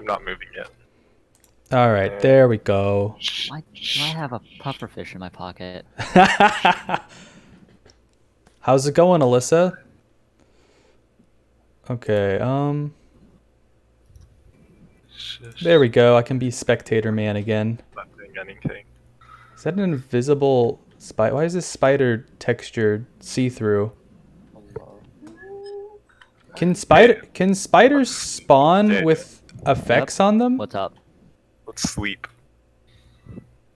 I'm not moving yet. All right, there we go. Why do I have a pufferfish in my pocket? How's it going, Alyssa? Okay, there we go. I can be spectator man again. Not doing anything. Is that an invisible spider? Why is this spider texture see-through? Can spiders spawn with effects on them? What's up? Let's sleep.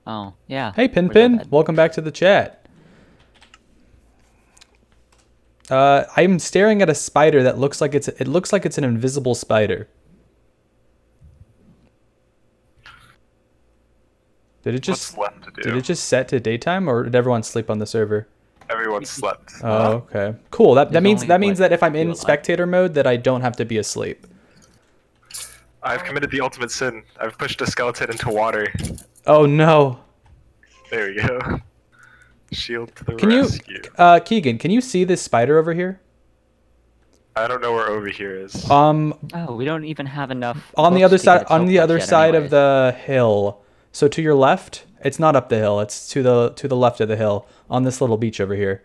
Oh, yeah. Hey, Where's Pinpin. that? Welcome back to the chat. I'm staring at a spider that looks like it's an invisible spider. Did it just What's left to do? did it just set to daytime, or did everyone sleep on the server? Everyone slept. Oh, okay. Cool. That There's means only, that if I'm two in alive. spectator mode, that I don't have to be asleep. I've committed the ultimate sin. I've pushed a skeleton into water. Oh no. There we go. Shield to the Can you, rescue. Keegan? Can you see this spider over here? I don't know where over here is. Oh, we don't even have enough. On the books other to side, get on the tokens other yet side of anyways. the hill. So to your left, it's not up the hill. It's to the left of the hill on this little beach over here.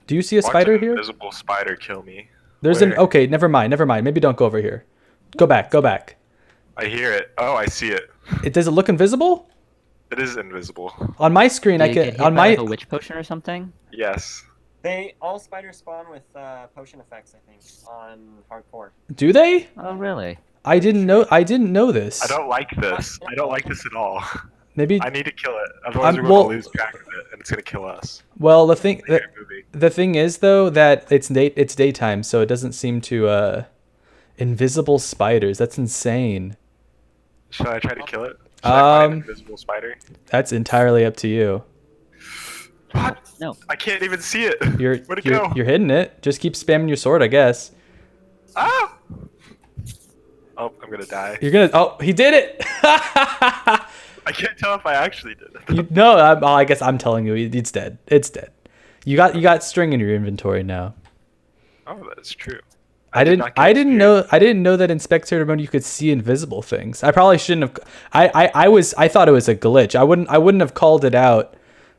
Do you see a Watch spider an here? invisible spider kill me. There's Where? an okay. Never mind. Maybe don't go over here. Go back. Go back. I hear it. Oh, I see it. Does it look invisible? It is invisible. On my screen, Did I you can get hit on by, my like, a witch potion or something? Yes. All spiders spawn with potion effects, I think, on hardcore. do they? Oh, really? I didn't know this. I don't like this. I don't like this at all. Maybe. I need to kill it. Otherwise, we're well- going to lose track of it, and it's going to kill us. Well, the thing They're moving. the thing is though that it's daytime, so it doesn't seem to invisible spiders. That's insane. Should I try to kill it? Should I find an Um, invisible spider? That's entirely up to you. What? No. I can't even see it. You're Where'd it go? you're hitting it. Just keep spamming your sword, I guess. Ah! Oh, I'm gonna die. You're gonna. Oh, he did it. I can't tell if I actually did it. No, I guess I'm telling you, it's dead. It's dead. You got string in your inventory now. Oh, that's true. I didn't not get know that in spectator mode you could see invisible things. I probably shouldn't have. I thought it was a glitch. I wouldn't have called it out.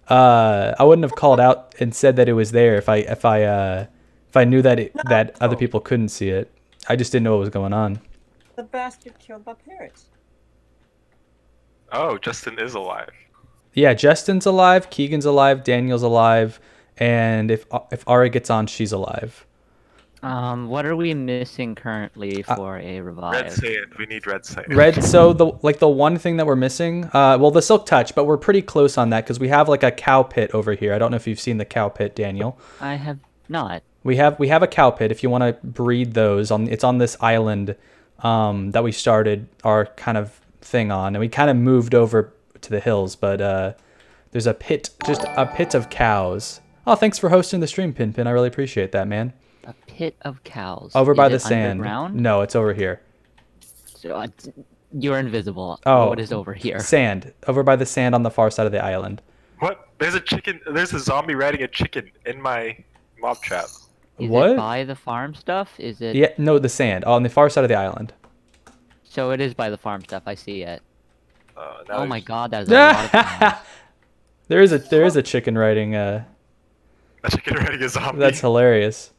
I wouldn't have called out and said that it was there if I knew that that other people couldn't see it. I just didn't know what was going on. The bastard killed my parents. Oh, Justin is alive. Yeah, Justin's alive, Keegan's alive, Daniel's alive, and if Ari gets on, she's alive. What are we missing currently for a revive? Red sand. We need red sand. Red. So the one thing that we're missing, well, the silk touch, but we're pretty close on that because we have like a cow pit over here. I don't know if you've seen the cow pit, Daniel. I have not. We have a cow pit. If you want to breed those, it's on this island that we started our kind of thing on, and we kind of moved over to the hills. But there's a pit, just a pit of cows. Oh, thanks for hosting the stream, Pinpin. I really appreciate that, man. A pit of cows. Over Is by it the sand. underground? No, it's over here. So, you're invisible. Oh, What is over here? Sand. Over by the sand on the far side of the island. What? There's a chicken. There's a zombie riding a chicken in my mob trap. Is What? it by the farm stuff? Is it? Yeah, no, the sand on the far side of the island. So it is by the farm stuff. I see it. Now Oh my there's god, that is a lot of cows. There is a chicken riding. a chicken riding a zombie. That's hilarious.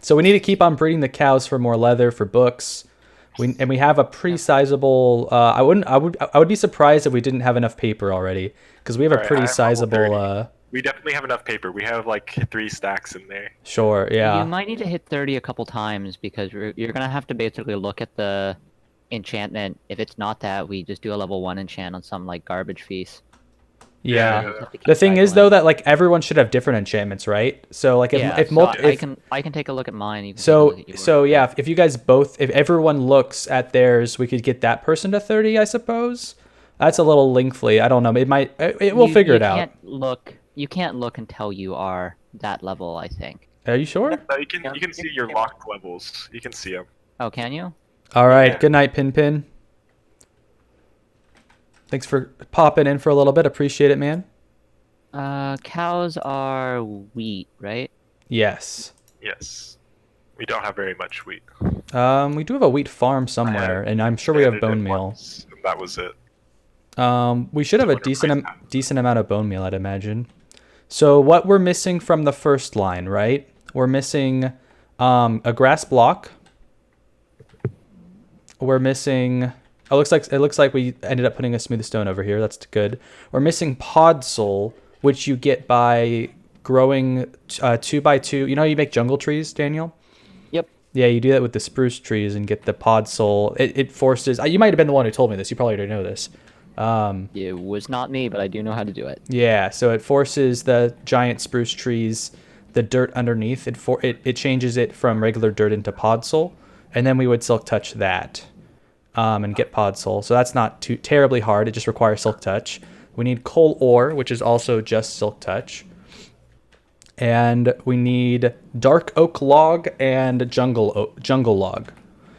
So we need to keep on breeding the cows for more leather, for books. We have a pretty sizable. I would be surprised if we didn't have enough paper already, because we have a Alright, pretty I have level sizable. 30. We definitely have enough paper. We have like 3 stacks in there. Sure, yeah. You might need to hit 30 a couple times because you're gonna have to basically look at the enchantment. If it's not that, we just do a level 1 enchant on some like garbage feast. Yeah. Yeah. Just have to keep The thing is cycling. though that like everyone should have different enchantments, right? So like if Yeah, if, so multi- I if can take a look at mine. You can take a so look at yours. so yeah, if you guys both, if everyone looks at theirs, we could get that person to 30, I suppose. That's a little lengthy. I don't know. It might. We'll figure it out. You can't look until you are that level. I think. Are you sure? No, you can see your locked levels. You can see them. Oh, can you? All right. Yeah. Good night, Pinpin. Thanks for popping in for a little bit. Appreciate it, man. Cows are wheat, right? Yes. Yes. We don't have very much wheat. We do have a wheat farm somewhere, and I'm sure we have Planted it bone meal. once, and that was it. We should have a decent amount of bone meal, I'd imagine. So what we're missing from the first line, right? We're missing a grass block. We're missing. Oh, it looks like we ended up putting a smooth stone over here. That's good. We're missing pod soul, which you get by growing 2 by 2. You know how you make jungle trees, Daniel? Yep. Yeah, you do that with the spruce trees and get the pod soul. It forces. You might have been the one who told me this. You probably already know this. It was not me, but I do know how to do it. Yeah, so it forces the giant spruce trees, the dirt underneath. It changes it from regular dirt into pod soul, and then we would silk touch that, and get pod soul. So that's not too terribly hard. It just requires silk touch. We need coal ore, which is also just silk touch, and we need dark oak log and jungle log,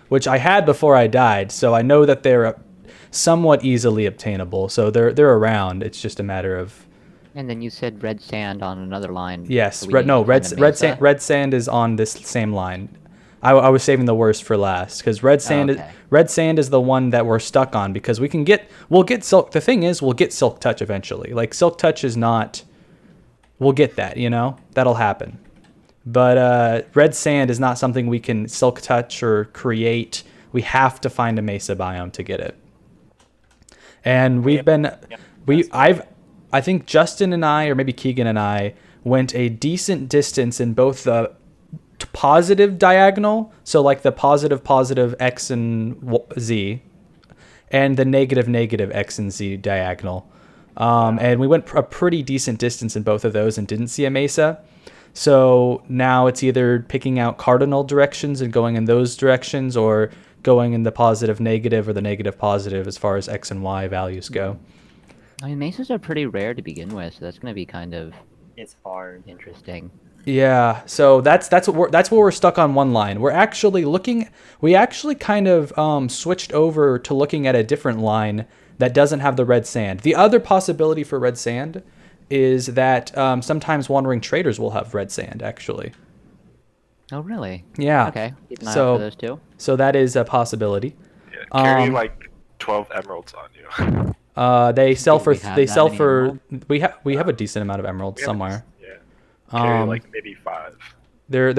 which I had before I died. So I know that they're somewhat easily obtainable. So they're around. It's just a matter of. And then you said red sand on another line. Yes, so we need to find a mesa? red sand is on this same line. I was saving the worst for last because red sand is the one that we're stuck on because we'll get silk. The thing is, we'll get silk touch eventually. Like silk touch is not. We'll get that, that'll happen. But red sand is not something we can silk touch or create. We have to find a mesa biome to get it. And I think Justin and I, or maybe Keegan and I, went a decent distance in both the positive diagonal, so like the positive X and Z, and the negative X and Z diagonal. And we went a pretty decent distance in both of those and didn't see a mesa. So now it's either picking out cardinal directions and going in those directions, or going in the positive negative or the negative positive as far as X and Y values go. I mean, mesas are pretty rare to begin with, so that's going to be kind of It's hard. interesting. Yeah, so that's where we're stuck on one line. We actually kind of switched over to looking at a different line that doesn't have the red sand. The other possibility for red sand is that sometimes wandering traders will have red sand, actually. Oh, really? Yeah. Okay. Keep an eye out for those too. So that is a possibility. Yeah, carry like 12 emeralds on you. They sell for emeralds? we have a decent amount of emeralds somewhere. Yeah. Carry like maybe 5. There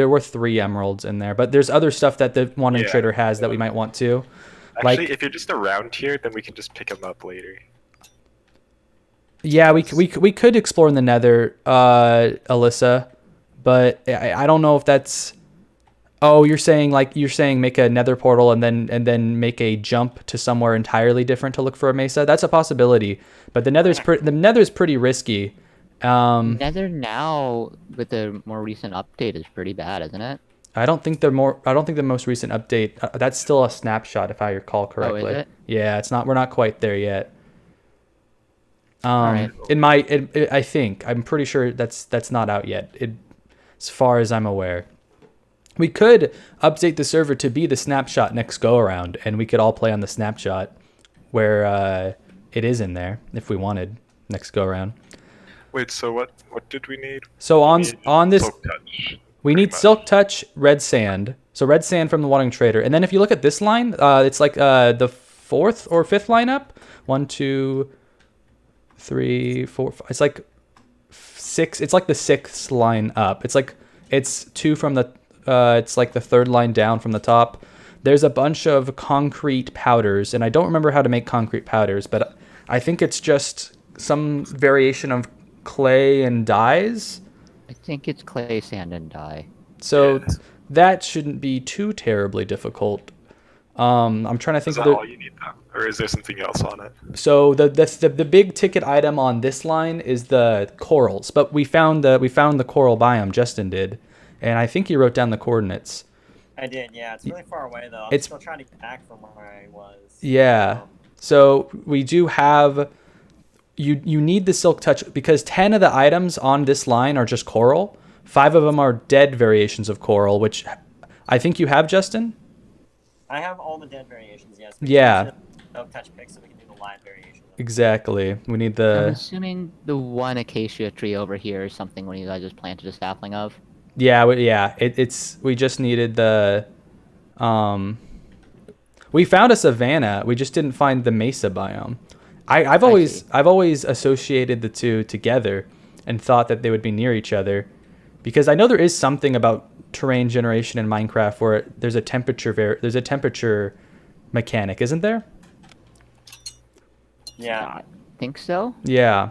were 3 emeralds in there, but there's other stuff that the wandering trader has that we might want to. Actually, if you're just around here, then we can just pick them up later. Yeah, we could explore in the Nether, Alyssa, but I don't know if that's. Oh, you're saying make a Nether portal and then make a jump to somewhere entirely different to look for a mesa. That's a possibility, but the Nether's pretty risky. Nether now with the more recent update is pretty bad, isn't it? I don't think the most recent update. That's still a snapshot, if I recall correctly. Oh, is it? Yeah, it's not. We're not quite there yet. Alright. I think I'm pretty sure that's not out yet. As far as I'm aware. We could update the server to be the snapshot next go around, and we could all play on the snapshot where it is in there if we wanted next go around. Wait, so what did we need? So on this, Silk touch, we need much. silk touch, red sand. So red sand from the wandering trader, and then if you look at this line, it's like the 4th or 5th line up. 1, 2, 3, 4. 5. It's like 6. It's like the 6th line up. It's 2 from the. It's like the 3rd line down from the top. There's a bunch of concrete powders, and I don't remember how to make concrete powders, but I think it's just some variation of clay and dyes. I think it's clay, sand, and dye. So that shouldn't be too terribly difficult. I'm trying to think. Is that all you need, though? Or is there something else on it? So the big ticket item on this line is the corals, but we found the coral biome. Justin did. And I think you wrote down the coordinates. I did, yeah. It's really far away, though. I'm It's- still trying to get back from where I was. Yeah. So we do have. You need the silk touch because 10 of the items on this line are just coral. 5 of them are dead variations of coral, which I think you have, Justin. I have all the dead variations, yes. Yeah. Don't touch picks so we can do the live variation. Exactly. We need I'm the. assuming the one acacia tree over here is something one of you guys just planted a sapling of. Yeah, it's we just needed the we found a savanna. We just didn't find the mesa biome. I've always see. I've always associated the two together and thought that they would be near each other because I know there is something about terrain generation in Minecraft where there's a temperature mechanic, isn't there? Yeah. I think so. Yeah.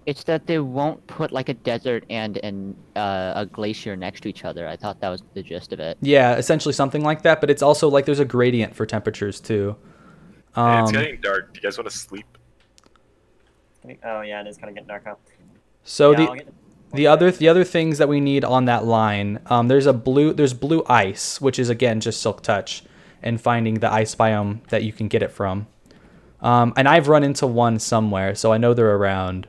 It's that they won't put like a desert and a glacier next to each other. I thought that was the gist of it. Yeah, essentially something like that, but it's also like there's a gradient for temperatures too. Hey, it's getting dark. Do you guys want to sleep? Oh yeah, it is kind of getting dark out. So Yeah, I'll get the other things that we need on that line, there's blue ice, which is again just silk touch, and finding the ice biome that you can get it from. And I've run into one somewhere, so I know they're around.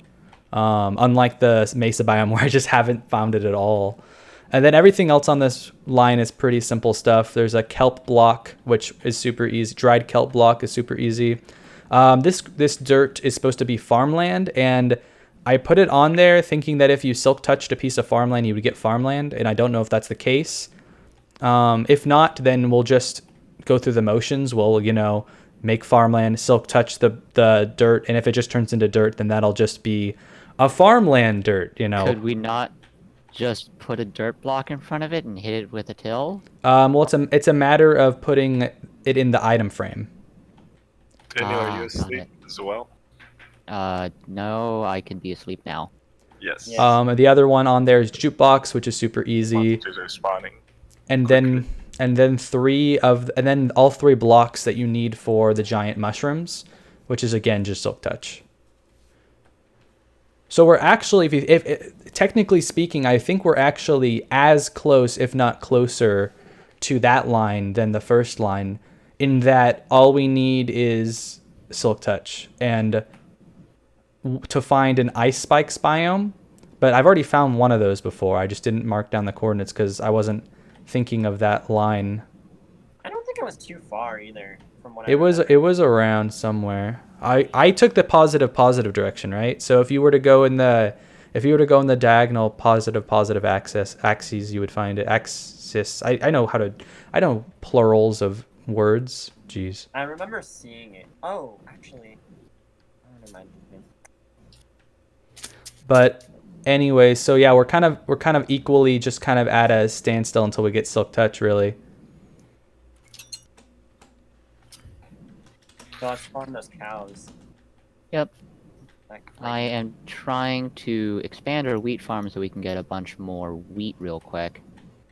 Unlike the mesa biome where I just haven't found it at all. And then everything else on this line is pretty simple stuff. There's a kelp block, which is super easy. Dried kelp block is super easy. This dirt is supposed to be farmland, and I put it on there thinking that if you silk touched a piece of farmland, you would get farmland, and I don't know if that's the case. If not, then we'll just go through the motions. We'll, make farmland, silk touch the dirt, and if it just turns into dirt, then that'll just be a farmland dirt, Could we not just put a dirt block in front of it and hit it with a till? Well, it's a matter of putting it in the item frame. Daniel, are you got asleep it. as well? No, I can be asleep now. Yes. Yeah. The other one on there is jukebox, which is super easy, Monsters are spawning. and then all three blocks that you need for the giant mushrooms, which is again just silk touch. So we're actually, if technically speaking, I think we're actually as close, if not closer, to that line than the first line, in that all we need is silk touch and to find an ice spikes biome. But I've already found one of those before. I just didn't mark down the coordinates because I wasn't thinking of that line. I don't think it was too far either. From what It was around somewhere. I took the positive direction, right? So if you were to go in the diagonal positive axes, you would find it. Axis. I know plurals of words. Jeez. I remember seeing it. Oh, actually, never mind. But anyway, so yeah, we're kind of equally just kind of at a standstill until we get silk touch, really. So I spawned those cows. Yep. Like, I am trying to expand our wheat farm so we can get a bunch more wheat real quick.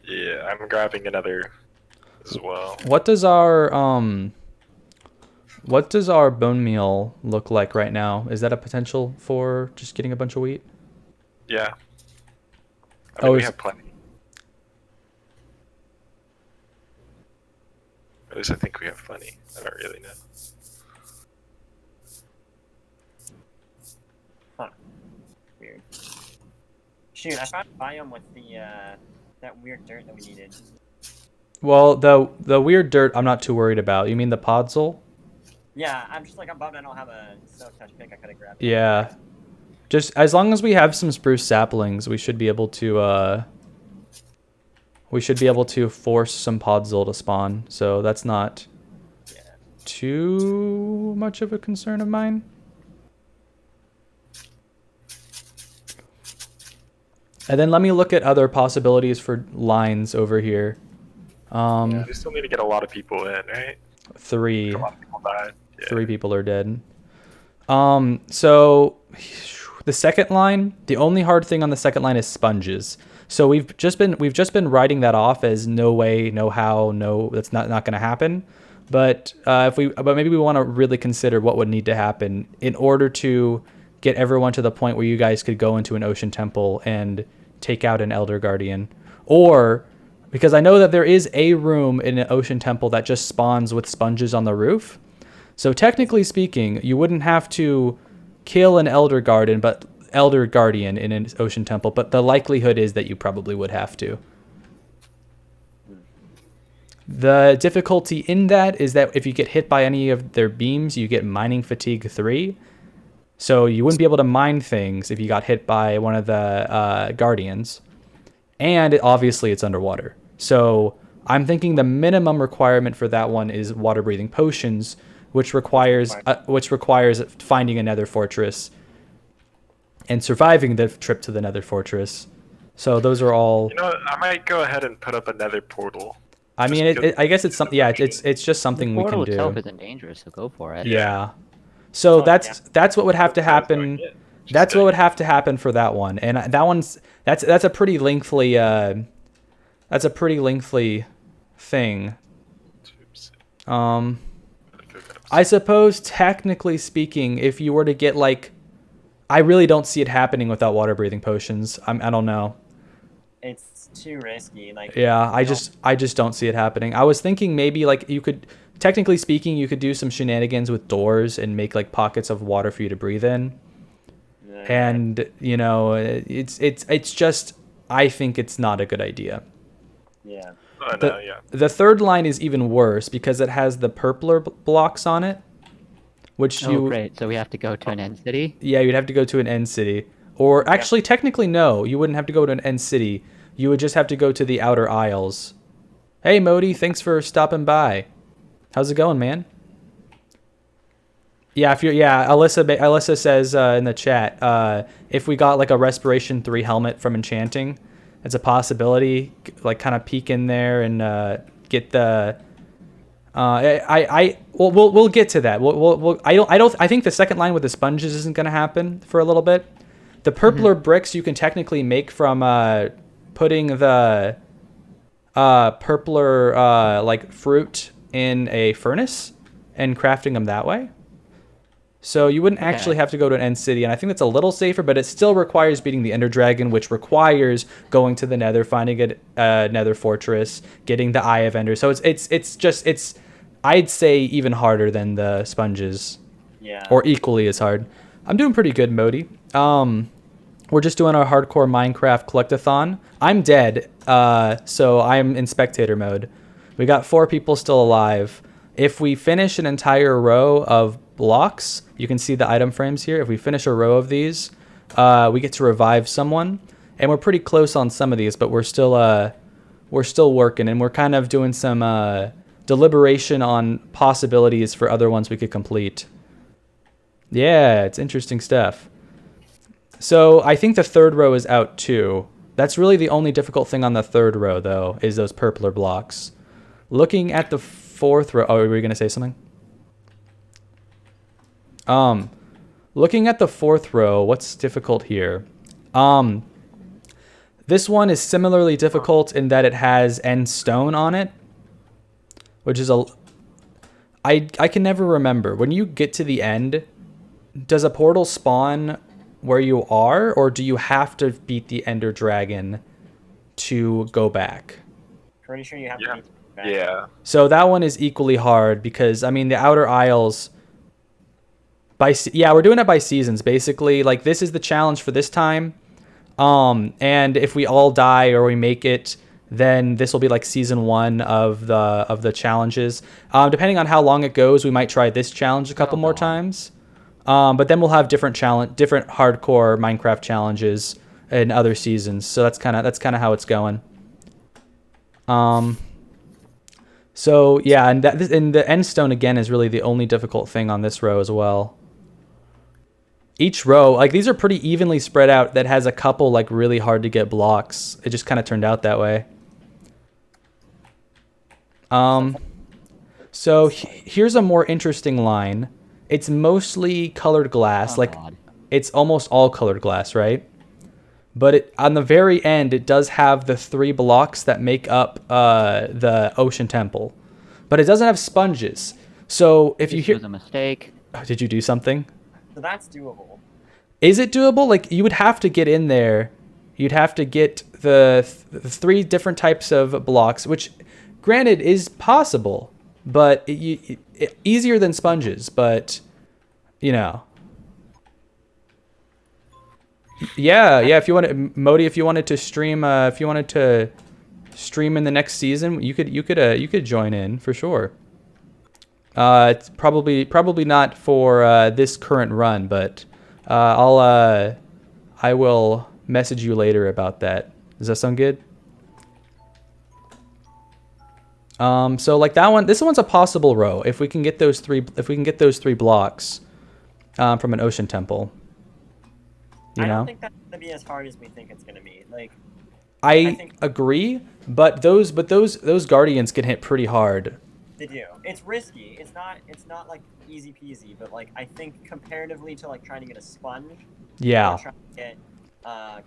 Yeah, I'm grabbing another as well. What does our bone meal look like right now? Is that a potential for just getting a bunch of wheat? Yeah. I mean, we is- have plenty. At least I think we have plenty. I don't really know. weird. Shoot, I found a biome with the that weird dirt that we needed. Well, the weird dirt I'm not too worried about. You mean the podzol? Yeah, I'm just like I'm bummed I don't have a silk touch pick. I could have grabbed it. Yeah. Just as long as we have some spruce saplings, we should be able to force some podzol to spawn. So that's not too much of a concern of mine. And then let me look at other possibilities for lines over here. Yeah, we still need to get a lot of people in, right? Three. A lot of people died. Yeah. 3 people are dead. So the second line, the only hard thing on the second line is sponges. So we've just been writing that off as no way, no how, no, that's not going to happen. But maybe we want to really consider what would need to happen in order to get everyone to the point where you guys could go into an ocean temple and take out an elder guardian, or because I know that there is a room in an ocean temple that just spawns with sponges on the roof. So technically speaking, you wouldn't have to kill an elder guardian in an ocean temple, but the likelihood is that you probably would have to. The difficulty in that is that if you get hit by any of their beams, you get mining fatigue 3. So you wouldn't be able to mine things if you got hit by one of the guardians. and obviously it's underwater. So I'm thinking the minimum requirement for that one is water breathing potions, which requires finding a nether fortress and surviving the trip to the nether fortress. So those are all. You know, I might go ahead and put up another portal. I mean, I guess it's something. Yeah, it's just something The we can portal itself do. isn't dangerous, so go for it. Yeah. So Oh, that's what would have to happen. That's what would have to happen for that one, and that one's that's a pretty lengthy thing. I suppose technically speaking, if you were to get like, I really don't see it happening without water breathing potions. I don't know. It's too risky. Like Yeah, I just don't see it happening. I was thinking maybe like you could, technically speaking, you could do some shenanigans with doors and make like pockets of water for you to breathe in. And you know, it's just, I think it's not a good idea. Yeah. The third line is even worse because it has the purpler blocks on it, which Oh, great. So we have to go to an end city? yeah, you'd have to go to an end city. Or actually, technically, no, you wouldn't have to go to an end city. You would just have to go to the outer isles. Hey, Modi, thanks for stopping by. How's it going, man? Yeah, Alyssa says in the chat, if we got like a Respiration 3 helmet from Enchanting, it's a possibility. Like, kind of peek in there and get the. We'll get to that. I think the second line with the sponges isn't going to happen for a little bit. The purpler bricks you can technically make from putting the purpler like fruit in a furnace and crafting them that way. So you wouldn't actually have to go to an end city, and I think that's a little safer, but it still requires beating the Ender Dragon, which requires going to the Nether, finding a Nether fortress, getting the Eye of Ender. So it's I'd say even harder than the sponges. Yeah. Or equally as hard. I'm doing pretty good, Modi. We're just doing our hardcore Minecraft Collecto-Thon. I'm dead, so I'm in spectator mode. We got 4 people still alive. If we finish an entire row of blocks, you can see the item frames here. If we finish a row of these, we get to revive someone, and we're pretty close on some of these, but we're still working, and we're kind of doing some deliberation on possibilities for other ones we could complete. Yeah, it's interesting stuff. So I think the third row is out too. That's really the only difficult thing on the third row, though, is those purpler blocks. Looking at the fourth row, were you gonna say something? Looking at the fourth row, what's difficult here? This one is similarly difficult in that it has end stone on it, which is I can never remember. When you get to the end, does a portal spawn where you are, or do you have to beat the Ender Dragon to go back? Pretty sure you have to beat the back. Yeah. So that one is equally hard because, I mean, the Outer Isles... we're doing it by seasons, basically. Like, this is the challenge for this time. And if we all die or we make it, then this will be like season 1 of the challenges. Depending on how long it goes, we might try this challenge a couple more times. But then we'll have different hardcore Minecraft challenges in other seasons. So that's kind of how it's going. So yeah, and the end stone again is really the only difficult thing on this row as well. Each row, like, these are pretty evenly spread out. That has a couple like really hard to get blocks. It just kind of turned out that way. So here's a more interesting line. It's mostly colored glass. It's almost all colored glass, right? But on the very end, it does have the 3 blocks that make up the Ocean Temple. But it doesn't have sponges. So if you hear... This was a mistake. Did you do something? So that's doable. Is it doable? Like, you would have to get in there. You'd have to get the 3 different types of blocks, which, granted, is possible. But easier than sponges, but, you know. Yeah. If you wanted, Modi, if you wanted to stream in the next season, you could join in for sure. It's probably not for this current run, but I will message you later about that. Does that sound good? So like that one, this one's a possible row if we can get those three. If we can get those 3 blocks from an ocean temple. You I know. don't think that's gonna be as hard as we think it's gonna be. Like, I think- agree, but those guardians can hit pretty hard. they do. It's risky. It's not like easy peasy, but like I think comparatively to like trying to get a sponge, Yeah. or trying to get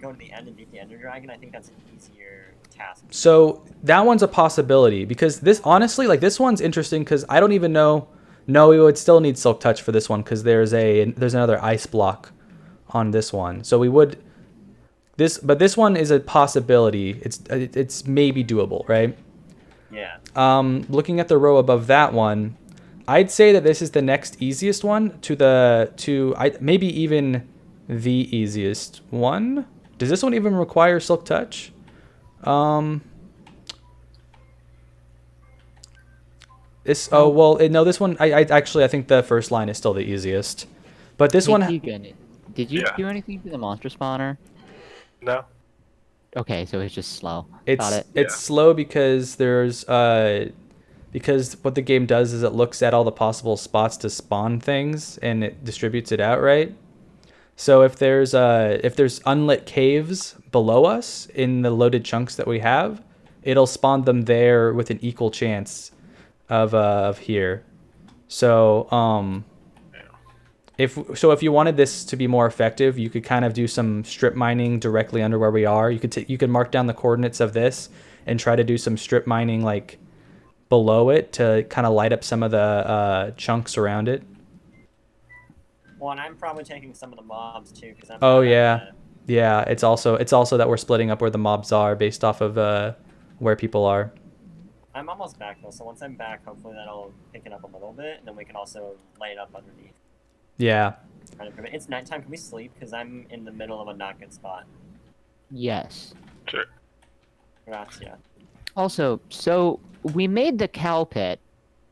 go to the end and beat the Ender Dragon, I think that's an easier task. So that one's a possibility because this honestly, like this one's interesting because I don't even know. No, we would still need Silk Touch for this one because there's another ice block on this one. So we would but this one is a possibility. It's maybe doable, right? Yeah. Looking at the row above that one, I'd say that this is the next easiest one maybe even the easiest one. Does this one even require Silk Touch? This this one I think the first line is still the easiest, but this Hey, one Keegan, did you Yeah. do anything to the monster spawner? No. Okay, so it's just slow. it's Got it. it's Yeah. slow because because what the game does is it looks at all the possible spots to spawn things and it distributes it out, right? So if there's unlit caves below us in the loaded chunks that we have, it'll spawn them there with an equal chance of here. So if you wanted this to be more effective, you could kind of do some strip mining directly under where we are. You could mark down the coordinates of this and try to do some strip mining like below it to kind of light up some of the chunks around it. Well, and I'm probably taking some of the mobs too, because I'm. Oh not at yeah, the- yeah. It's also that we're splitting up where the mobs are based off of where people are. I'm almost back though, so once I'm back, hopefully that'll pick it up a little bit, and then we can also lay it up underneath. Yeah. Try to improve it. It's nighttime. Can we sleep? Because I'm in the middle of a not good spot. Yes. Sure. Grazie. Also, so we made the cow pit.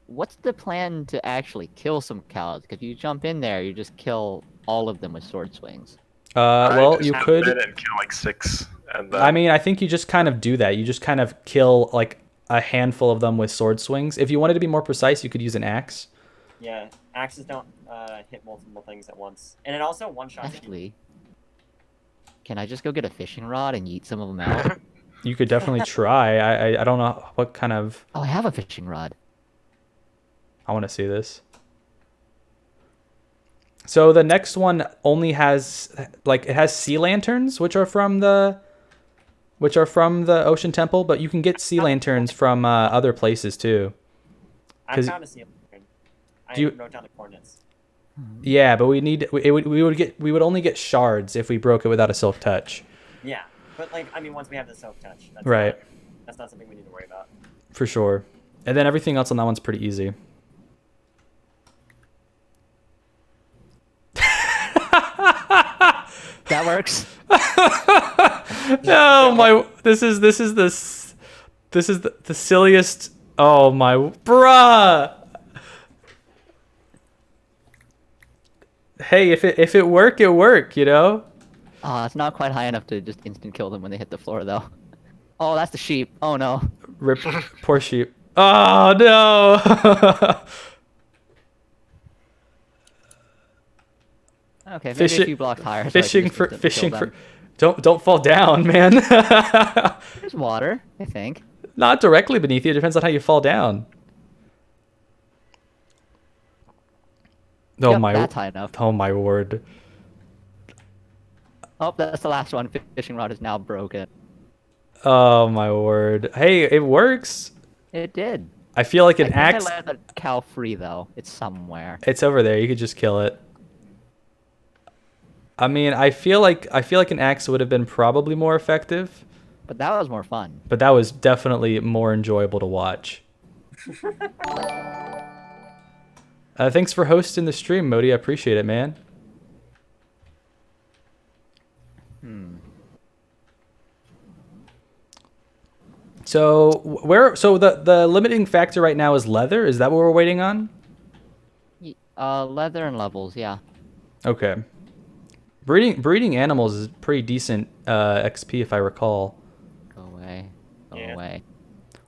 What's the plan to actually kill some cows? Because you jump in there, you just kill all of them with sword swings. Well, you jump could. in and kill like 6, and then I mean, I think you just kind of do that. You just kind of kill like a handful of them with sword swings. If you wanted to be more precise, you could use an axe. Yeah, axes don't hit multiple things at once, and it also one-shots. Actually, can I just go get a fishing rod and yeet some of them out? You could definitely try. I don't know what kind of. Oh, I have a fishing rod. I want to see this. So the next one only has it has sea lanterns, which are from the Ocean Temple, but you can get sea lanterns from other places too. I 'Cause- found a seal. I Do you- wrote down the coordinates. Yeah, but we would only get shards if we broke it without a Silk Touch. Yeah, but like I mean, once we have the self-touch, that's Right. That's not something we need to worry about. For sure. And then everything else on that one's pretty easy. That works. Oh my! This is the silliest. Oh my, bruh. Hey, if it work, it work. You know. Oh, it's not quite high enough to just instant kill them when they hit the floor, though. Oh, that's the sheep. Oh no. Rip, poor sheep. Oh no. Okay, maybe Fishing- a few blocks higher. So I can just instantly kill them. Don't fall down, man. There's water, I think. Not directly beneath you. It depends on how you fall down. Oh Yep, my! that's high enough. Oh my word! Oh, that's the last one. Fishing rod is now broken. Oh my word! Hey, it works. It did. I feel like I an think axe. I let the cow free though. It's somewhere. It's over there. You could just kill it. I mean, I feel like an axe would have been probably more effective, But that was more fun. but that was definitely more enjoyable to watch. Thanks for hosting the stream, Modi. I appreciate it, man. So the limiting factor right now is leather. Is that what we're waiting on? Leather and levels, yeah. Okay. Breeding animals is pretty decent XP if I recall. Go away. Go Yeah. away.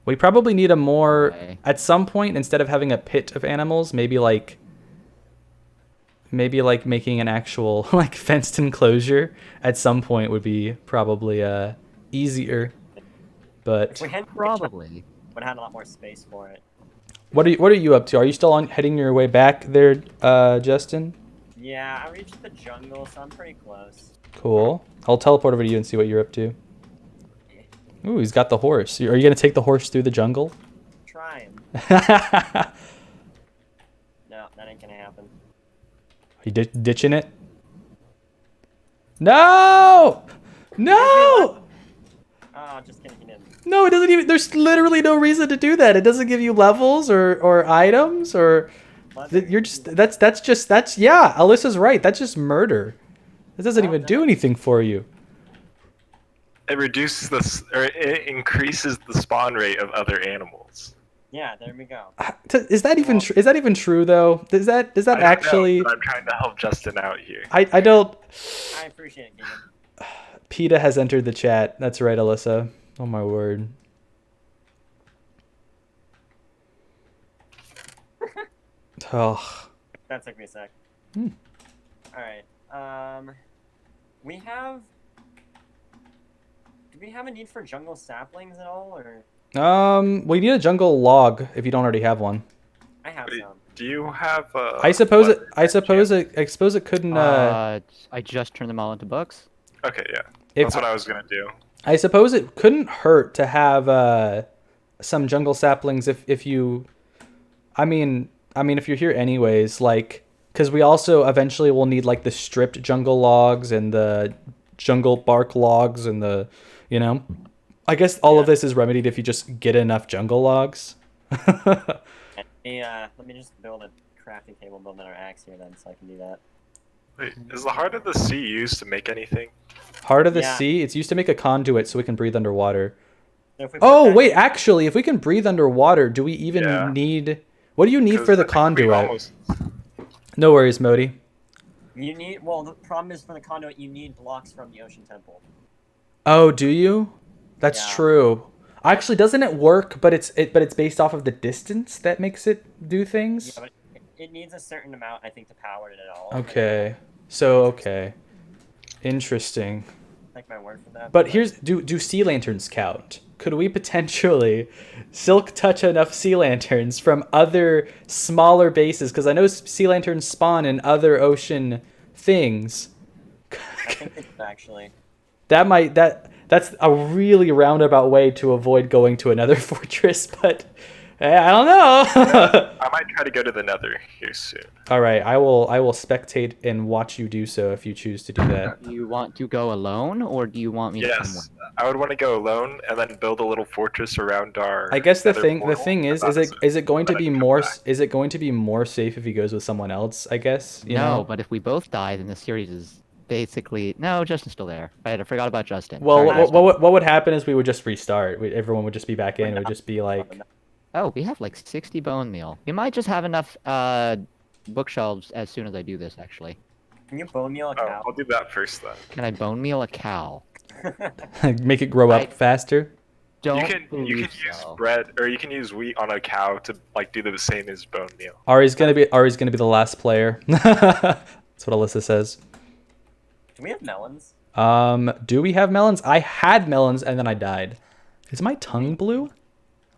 We probably need a more Okay. at some point, instead of having a pit of animals, maybe like making an actual like fenced enclosure at some point would be probably easier. If But we had Probably. would have had a lot more space for it. what are you up to? Are you still on heading your way back there, Justin? Yeah, I reached the jungle, so I'm pretty close. Cool. I'll teleport over to you and see what you're up to. Ooh, he's got the horse. Are you gonna take the horse through the jungle? Trying. No, that ain't gonna happen. Are you ditching it? No! No! Oh, just kidding, he didn't. No, it doesn't even. There's literally no reason to do that. It doesn't give you levels or items or. You're just. That's yeah. Alyssa's right. That's just murder. It doesn't even do anything for you. It reduces it increases the spawn rate of other animals. Yeah, there we go. Is that even is that even true though? Does that I don't actually? know, but I'm trying to help Justin out here. I don't. I appreciate it, Keegan. PETA has entered the chat. That's right, Alyssa. Oh my word. Oh. That took me a sec. Hmm. Alright, we have... Do we have a need for jungle saplings at all, or...? We need a jungle log if you don't already have one. I have Wait, some. do you have? I suppose what- it. I suppose it couldn't. I just turned them all into books. Okay, yeah, If that's what I was gonna do. I suppose it couldn't hurt to have some jungle saplings if you. I mean, if you're here anyways, like, because we also eventually will need like the stripped jungle logs and the jungle bark logs and the, you know. I guess all of this is remedied if you just get enough jungle logs. Let me just build a crafting table, build another axe here then, so I can do that. Wait, is the heart of the sea used to make anything? Heart of the Yeah. sea. It's used to make a conduit so we can breathe underwater. So if we put Oh that- wait, actually, if we can breathe underwater, do we even Yeah. need? What do you need 'Cause for the I think we conduit? almost- No worries, Modi. You need... Well, the problem is for the conduit, you need blocks from the Ocean Temple. Oh, do you? That's Yeah. true. Actually, doesn't it work? But it's based off of the distance that makes it do things. Yeah, but it needs a certain amount, I think, to power it at all. Okay. So okay. Interesting. Take my word for that. But here's do sea lanterns count? Could we potentially silk touch enough sea lanterns from other smaller bases? Because I know sea lanterns spawn in other ocean things. I think it's actually... That's a really roundabout way to avoid going to another fortress, but I don't know. I might try to go to the Nether here soon. All right, I will spectate and watch you do so if you choose to do that. Do you want to go alone, or do you want me to come Yes, with? I would want to go alone and then build a little fortress around our. I guess the Nether thing portal. is About is it going to then I be can come more back. is it going to be more safe if he goes with someone else? I guess you No, know. but if we both die, then the series is basically no. Justin's still there. I forgot about Justin. Well, Sorry, Justin. what would happen is we would just restart. Everyone would just be back in. It would just be like. Oh, we have like 60 bone meal. We might just have enough bookshelves as soon as I do this. Actually, Can you bone meal a Oh, cow? I'll do that first then. can I bone meal a cow? Make it grow up I- faster. Don't You can believe use so. bread or you can use wheat on a cow to like do the same as bone meal. Ari's gonna be the last player. That's what Alyssa says. Do we have melons? Do we have melons? I had melons and then I died. Is my tongue blue?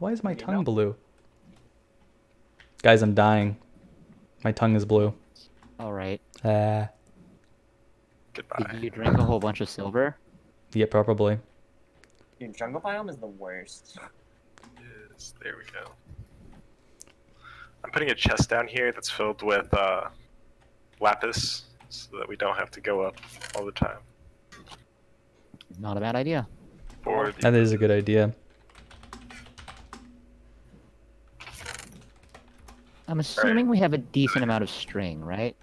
Why is my tongue blue? Guys, I'm dying. My tongue is blue. All right. Goodbye. Did you drink a whole bunch of silver? Yeah, probably. Dude, jungle biome is the worst. Yes, there we go. I'm putting a chest down here that's filled with lapis, so that we don't have to go up all the time. Not a bad idea. For the That is a good idea. I'm assuming we have a decent amount of string, right?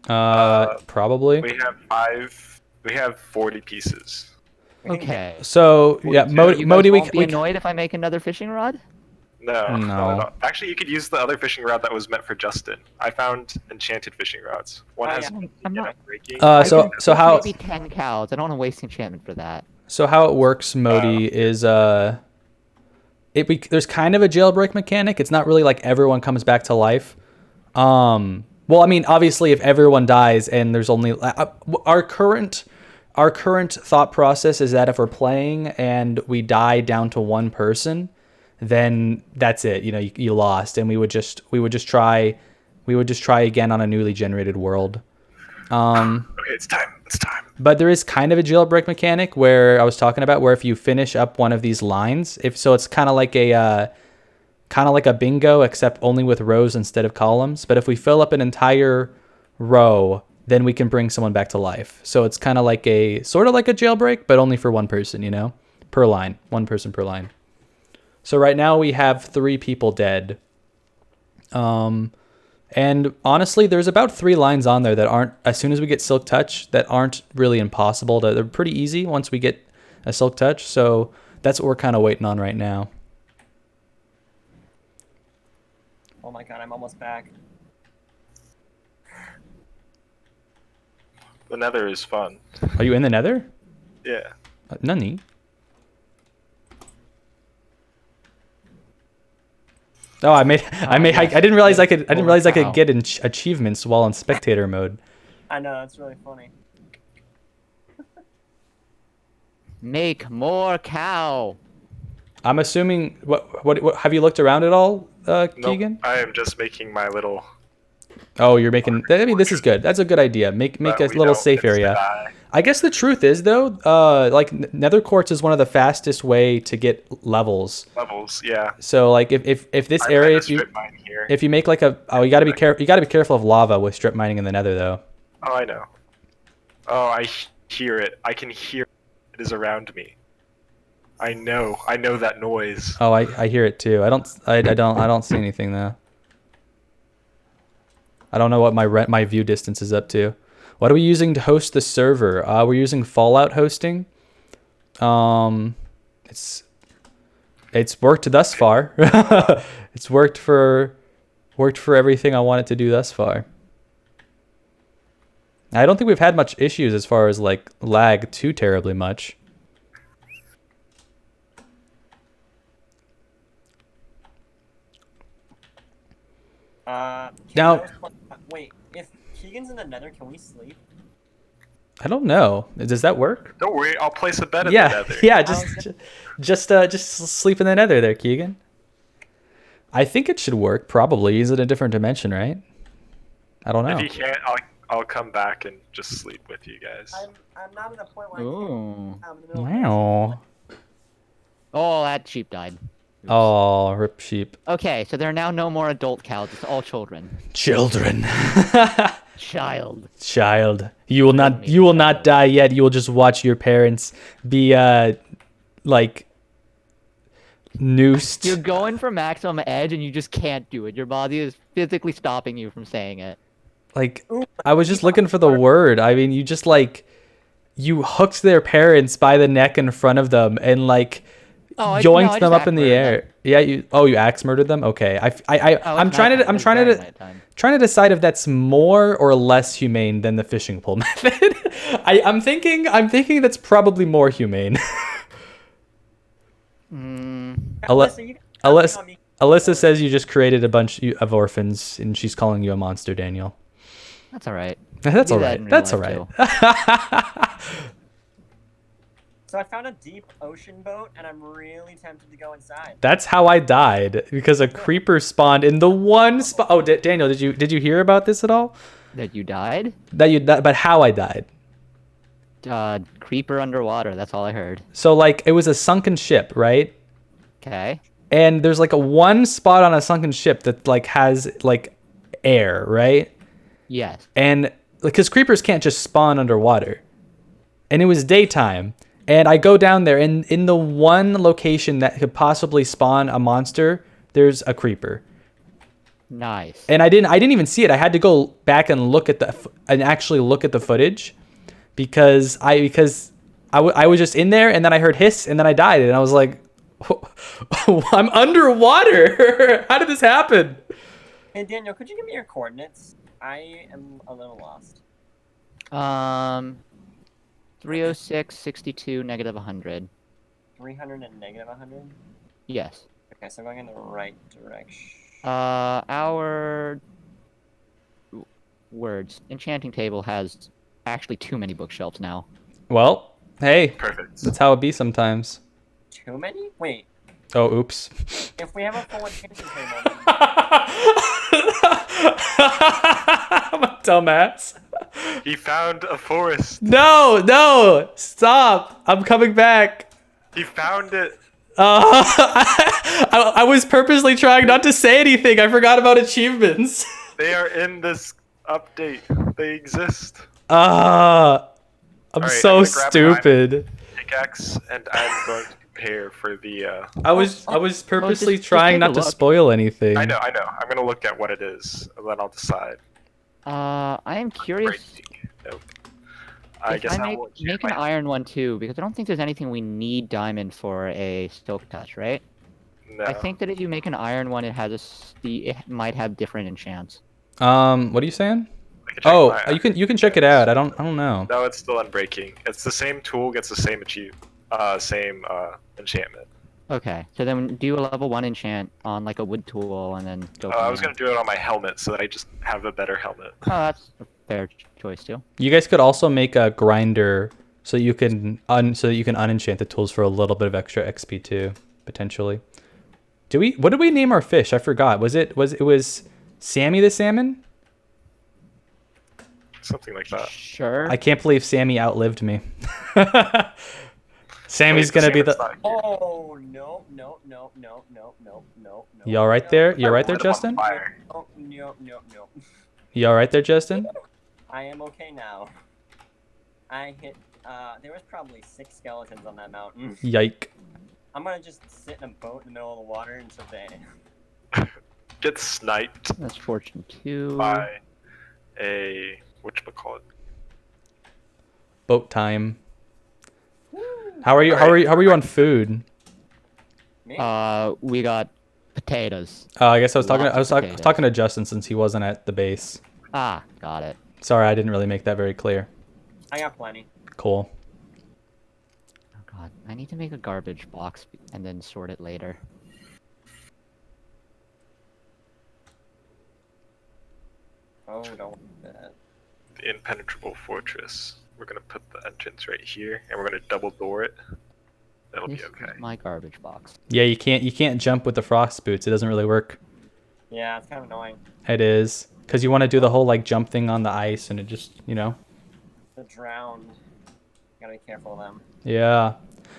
Probably. we have 40 pieces. Okay. So yeah, You Modi, You Modi, guys we, won't be we annoyed if I make another fishing rod? No, No. not at all. Actually, you could use the other fishing rod that was meant for Justin. I found enchanted fishing rods. One Oh, has yeah. I'm not- breaking. so how Maybe 10 cows. I don't want to waste enchantment for that. So how it works, Modi, is there's kind of a jailbreak mechanic. It's not really like everyone comes back to life. Well, I mean, obviously, if everyone dies and there's only our current thought process is that if we're playing and we die down to one person, then that's it. You know, you lost, and we would just try again on a newly generated world. Okay, it's time. But there is kind of a jailbreak mechanic where I was talking about, where if you finish up one of these lines, it's kind of like a bingo, except only with rows instead of columns. But if we fill up an entire row, then we can bring someone back to life. So it's kind of like sort of like a jailbreak, but only for one person, you know, per line, one person per line. So right now we have 3 people dead. And honestly, there's about 3 lines on there that aren't, as soon as we get Silk Touch, that aren't really impossible. They're pretty easy once we get a Silk Touch. So that's what we're kind of waiting on right now. Oh my god, I'm almost back. The Nether is fun. Are you in the Nether? Yeah. Nani? Oh, I didn't realize I could get achievements while in spectator mode. I know, that's really funny. Make more cow. I'm assuming what have you looked around at all, Nope, Keegan? I am just making my little. Oh, you're making. I mean, this is good. That's a good idea. Make a little safe area. I guess the truth is though, like Nether Quartz is one of the fastest way to get levels. Levels, yeah. So like if this area, if you make like you gotta be careful of lava with strip mining in the Nether though. Oh, I know. Oh, I hear it. I can hear it is around me. I know that noise. Oh, I hear it too. I don't see anything though. I don't know what my view distance is up to. What are we using to host the server? We're using Fallout hosting. It's worked thus far. It's worked for everything I want it to do thus far. I don't think we've had much issues as far as like lag too terribly much. Now, wait, if Keegan's in the Nether, can we sleep? I don't know. Does that work? Don't worry, I'll place a bed in the Nether. Yeah, just sleep in the Nether there, Keegan. I think it should work. Probably. He's in a different dimension, right? I don't know. If you can't, I'll come back and just sleep with you guys. I'm not at a point where Ooh. I can't. Wow. Oh, that sheep died. Oops. Oh, rip sheep. Okay, so there are now no more adult cows. It's all children. Children. Child. You will not die yet. You will just watch your parents be like noosed. You're going for maximum edge and you just can't do it. Your body is physically stopping you from saying it. Like, I was just looking for the word. I mean, you just like you hooked their parents by the neck in front of them and like yoinked them up in the air. Them. Yeah, you axe murdered them. Okay, I'm trying to decide if that's more or less humane than the fishing pole method. I'm thinking that's probably more humane. Alyssa says you just created a bunch of orphans and she's calling you a monster, Daniel. That's all right. That's all right. That's all right. So I found a deep ocean boat, and I'm really tempted to go inside. That's how I died, because a creeper spawned in the one spot. Oh, Daniel, did you hear about this at all? That you died? But how I died? Creeper underwater. That's all I heard. So like it was a sunken ship, right? Okay. And there's like a one spot on a sunken ship that like has like air, right? Yes. And because creepers can't just spawn underwater, and it was daytime. And I go down there, and in the one location that could possibly spawn a monster, there's a creeper. Nice. And I didn't even see it. I had to go back and actually look at the footage, because I was just in there, and then I heard hiss, and then I died, and I was like, I'm underwater. How did this happen? Hey Daniel, could you give me your coordinates? I am a little lost. 306, 62, -100. 300 and -100? Yes. Okay, so I'm going in the right direction. Our words. Enchanting table has actually too many bookshelves now. Well, hey, Perfect. that's how it be sometimes. Too many? Wait, Oh, oops. if we have a full enchanting table, then I'm a dumbass. He found a forest. No, no, stop. I'm coming back. He found it. I was purposely trying not to say anything. I forgot about achievements. They are in this update. They exist. I'm Alright, so I'm gonna grab an stupid. Pickaxe, and I'm going to prepare for the. I was purposely just trying take not a to look. spoil anything. I know. I'm gonna look at what it is, and then I'll decide. I am curious Break. Nope. I if guess I I will make an iron one too, because I don't think there's anything we need diamond for a silk touch, right? No. I think that if you make an iron one, it has it might have different enchants. What are you saying? I can check Oh, my you can check it out. I don't know. No, it's still unbreaking. It's the same tool, gets the same enchantment. Okay, so then do a level 1 enchant on like a wood tool, and then go. I from was there. gonna do it on my helmet so that I just have a better helmet. Oh, that's a fair choice too. You guys could also make a grinder so you can unenchant the tools for a little bit of extra XP too, potentially. What did we name our fish? I forgot. Was it Sammy the salmon? Something like that. Sure. I can't believe Sammy outlived me. Sammy's Wait, gonna be the. salmon's not here. oh no. You all right there? You all right there, Set him on Justin? fire. Oh no. You all right there, Justin? I am okay now. I hit. There was probably 6 skeletons on that mountain. Yike. I'm gonna just sit in a boat in the middle of the water until they. Get sniped That's fortune 2. by a whatchamacallit. Boat time. How are you on food? Me? We got potatoes. I guess I was Lots of talking to Justin since he wasn't at the base. Ah, got it. Sorry, I didn't really make that very clear. I got plenty. Cool. Oh god, I need to make a garbage box and then sort it later. Oh, don't want that. The impenetrable fortress. We're gonna put the entrance right here, and we're gonna double door it. That'll This be okay. is my garbage box. Yeah, you can't jump with the frost boots. It doesn't really work. Yeah, it's kind of annoying. It is because you want to do the whole like jump thing on the ice, and it just The drowned. Gotta be careful of them. Yeah,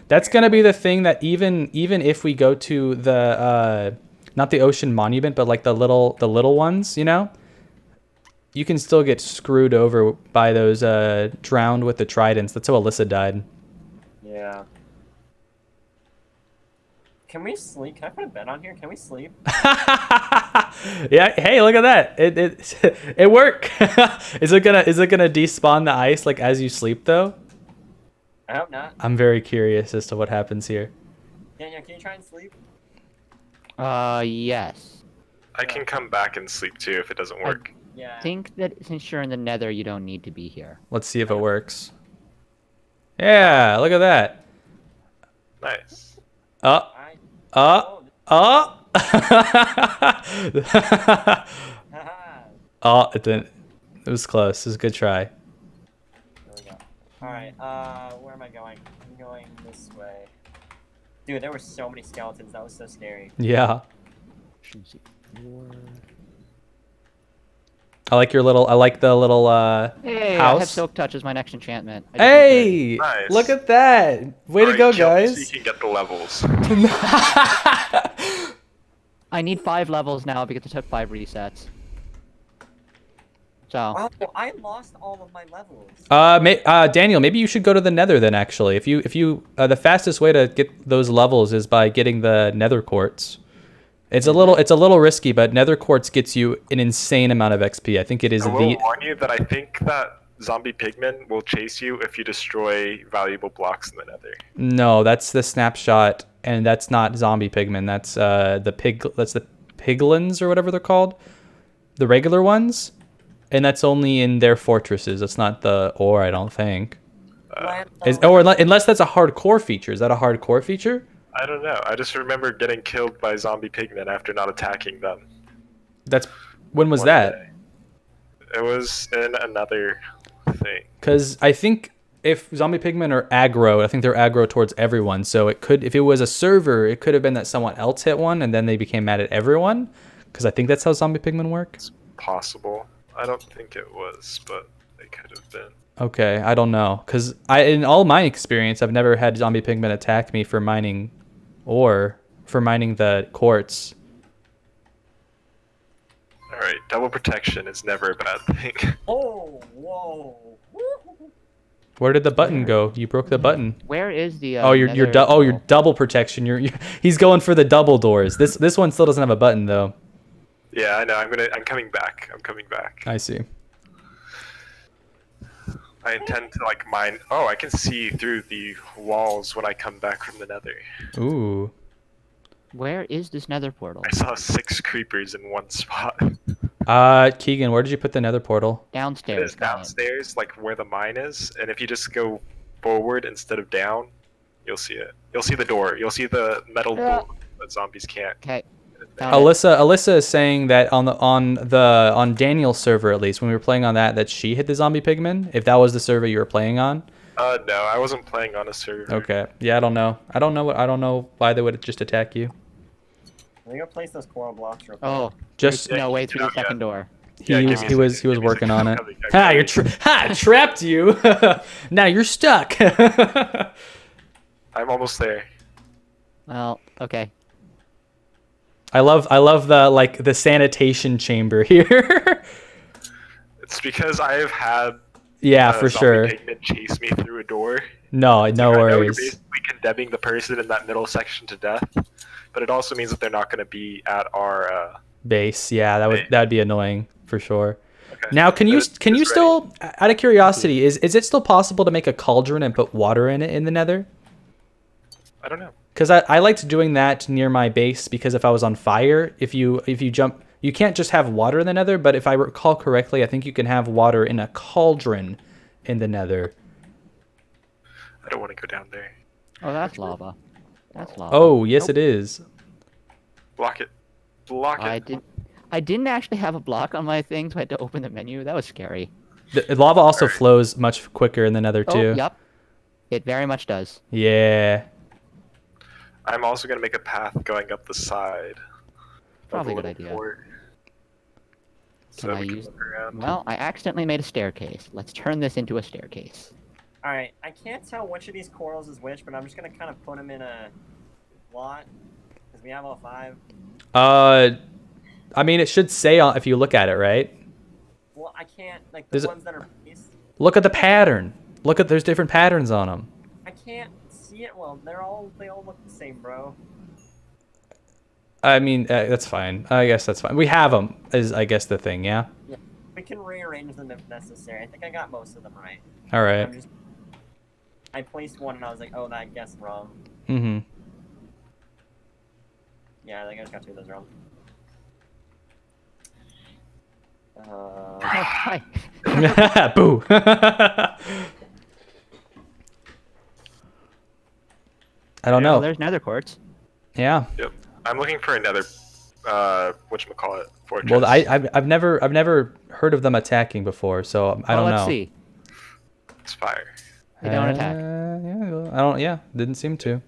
that's gonna be the thing that even if we go to the not the ocean monument, but like the little ones, you can still get screwed over by those drowned with the tridents. That's how Alyssa died. Yeah. Can we sleep? Can I put a bed on here? Can we sleep? Yeah. Hey, look at that. It worked. Is it gonna despawn the ice like as you sleep though? I hope not. I'm very curious as to what happens here. Daniel, can you try and sleep? Yes. I can come back and sleep too if it doesn't work. Yeah. I think that since you're in the nether, you don't need to be here. Let's see if it works. Yeah, look at that. Nice. Oh, Oh, haha. oh, it didn't. It was close. It was a good try. There we go. Alright, where am I going? I'm going this way. Dude, there were so many skeletons. That was so scary. Yeah. I like the little Hey, I have house. silk touch as my next enchantment. I just need Hey, Nice. look at that. Way to Alright, go, kill me so guys. you can get the levels. 30. I need 5 levels now because it took 5 resets. So, Oh, I lost all of my levels. Daniel, maybe you should go to the Nether then. Actually, if you the fastest way to get those levels is by getting the Nether quartz. It's a little risky, but Nether quartz gets you an insane amount of XP. I think it is I will warn you that I think that zombie pigmen will chase you if you destroy valuable blocks in the Nether. No, that's the snapshot, and that's not zombie pigmen. That's the piglins or whatever they're called, the regular ones, and that's only in their fortresses. That's not the ore, I don't think. Unless that's a hardcore feature. Is that a hardcore feature? I don't know. I just remember getting killed by zombie pigmen after not attacking them. That's when was one that? day. It was in another thing. Because I think if zombie pigmen are aggro, I think they're aggro towards everyone. So it could, if it was a server, it could have been that someone else hit one and then they became mad at everyone. Because I think that's how zombie pigmen work. It's possible. I don't think it was, but it could have been. Okay, I don't know. Because in all my experience, I've never had zombie pigmen attack me for mining or for mining the quartz. Alright, double protection is never a bad thing. Oh, whoa. Where did the button go? You broke the button. Where is the? Oh, you're nether- double protection. He's going for the double doors. This one still doesn't have a button though. Yeah, I know. I'm coming back. I'm coming back. I see. I intend to like mine. Oh, I can see through the walls when I come back from the nether. Ooh. Where is this nether portal? I saw 6 creepers in one spot. Keegan, where did you put the nether portal? It Downstairs. is downstairs, like where the mine is, and if you just go forward instead of down, you'll see it. You'll see the door. You'll see the metal door that zombies can't. Okay. Alyssa is saying that on Daniel's server, at least when we were playing on that she hit the zombie pigmen. If that was the server you were playing on. No, I wasn't playing on a server. Okay. Yeah, I don't know. I don't know why they would just attack you. Let me go place those coral blocks real quick. Oh, Just there's no way through the yeah. second door. Yeah, give me he a was second, give me a working second. on I'm it. coming, I'm coming. Trapped you. Now you're stuck. I'm almost there. Well, okay. I love the sanitation chamber here. It's because I have had Yeah, for zombie sure. pigmen chase me through a door. No I know you're worries. basically condemning the person in that middle section to death, but it also means that they're not going to be at our. Base. Yeah, that'd be annoying for sure. Okay. Now, can you It's ready. still, out of curiosity, is it still possible to make a cauldron and put water in it in the Nether? I don't know. Because I liked doing that near my base because if I was on fire, if you jump, you can't just have water in the Nether. But if I recall correctly, I think you can have water in a cauldron in the Nether. I don't want to go down there. Oh, that's lava. That's lava. Oh, yes, Nope. it is. Block it. Block it. I didn't actually have a block on my thing, so I had to open the menu. That was scary. The lava also Alright. flows much quicker in the Nether Oh, too. yep. It very much does. Yeah. I'm also going to make a path going up the side. of Probably a the good little idea. fort, so Can that I we can use- look around. Well, I accidentally made a staircase. Let's turn this into a staircase. Alright, I can't tell which of these corals is which, but I'm just gonna kind of put them in a lot. Because we have all 5. I mean, it should say if you look at it, right? Well, I can't, like, the There's a- ones that are placed, Look at the pattern. There's different patterns on them. I can't see it well. They all look the same, bro. I mean, that's fine. I guess that's fine. We have them, is I guess the thing, yeah? We can rearrange them if necessary. I think I got most of them right. All right. I placed one and I was like, oh, that I guessed wrong. Mm-hmm. Yeah, I think I just got 2 of those wrong. Oh, hi. Boo. I don't Oh, know. there's nether quartz. Yeah. Yep. I'm looking for another, whatchamacallit, fortress. Well, I've never heard of them attacking before, so I don't know. Let's see. It's fire. They don't attack. Yeah, well, I don't. Yeah, didn't seem to.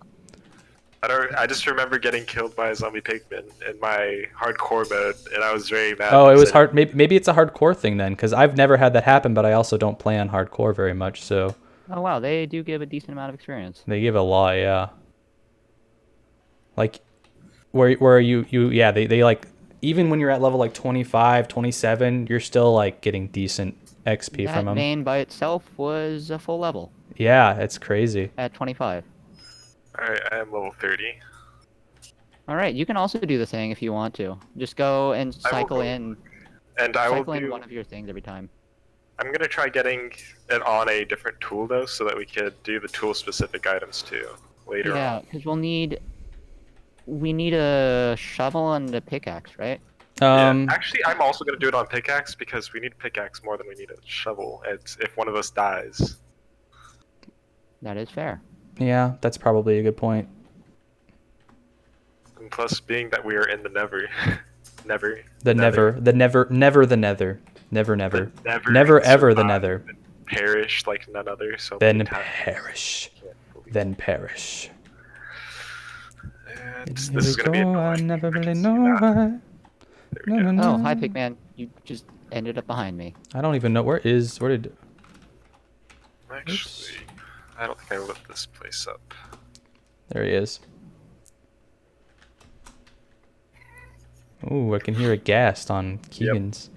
I just remember getting killed by a zombie pigman in my hardcore mode, and I was very mad. Oh, it was because hard. Maybe it's a hardcore thing then, because I've never had that happen, but I also don't play on hardcore very much, so Oh wow, they do give a decent amount of experience. they give a lot. Yeah. Like, where you yeah they like even when you're at level like 25, 27, you're still like getting decent XP That from them. vein by itself was a full level Yeah, it's crazy. at 25. Alright, I am level 30. All right, you can also do the thing if you want to. Just go and I will cycle go. in, And I will cycle in do. one of your things every time. I'm gonna try getting it on a different tool though, so that we could do the tool specific items too later Yeah, on. because we need a shovel and a pickaxe, right? Um, Yeah. Actually, I'm also gonna do it on pickaxe because we need pickaxe more than we need a shovel. It's if one of us dies. That is fair. yeah, that's probably a good point. And plus, being that we are in the never, The nether, never, the never, never the nether. Never, never. the never, Never can ever the survive nether. and perish like none other. So many Then times. perish. Can't believe Then perish. And Here this is we gonna be go, I annoying. never I can really see know that. why. There we No, go. no, no. Oh, hi, Pigman. You just ended up behind me. I don't even know where did. Actually, I don't think I lit this place up. There he is. Ooh, I can hear a ghast on Keegan's.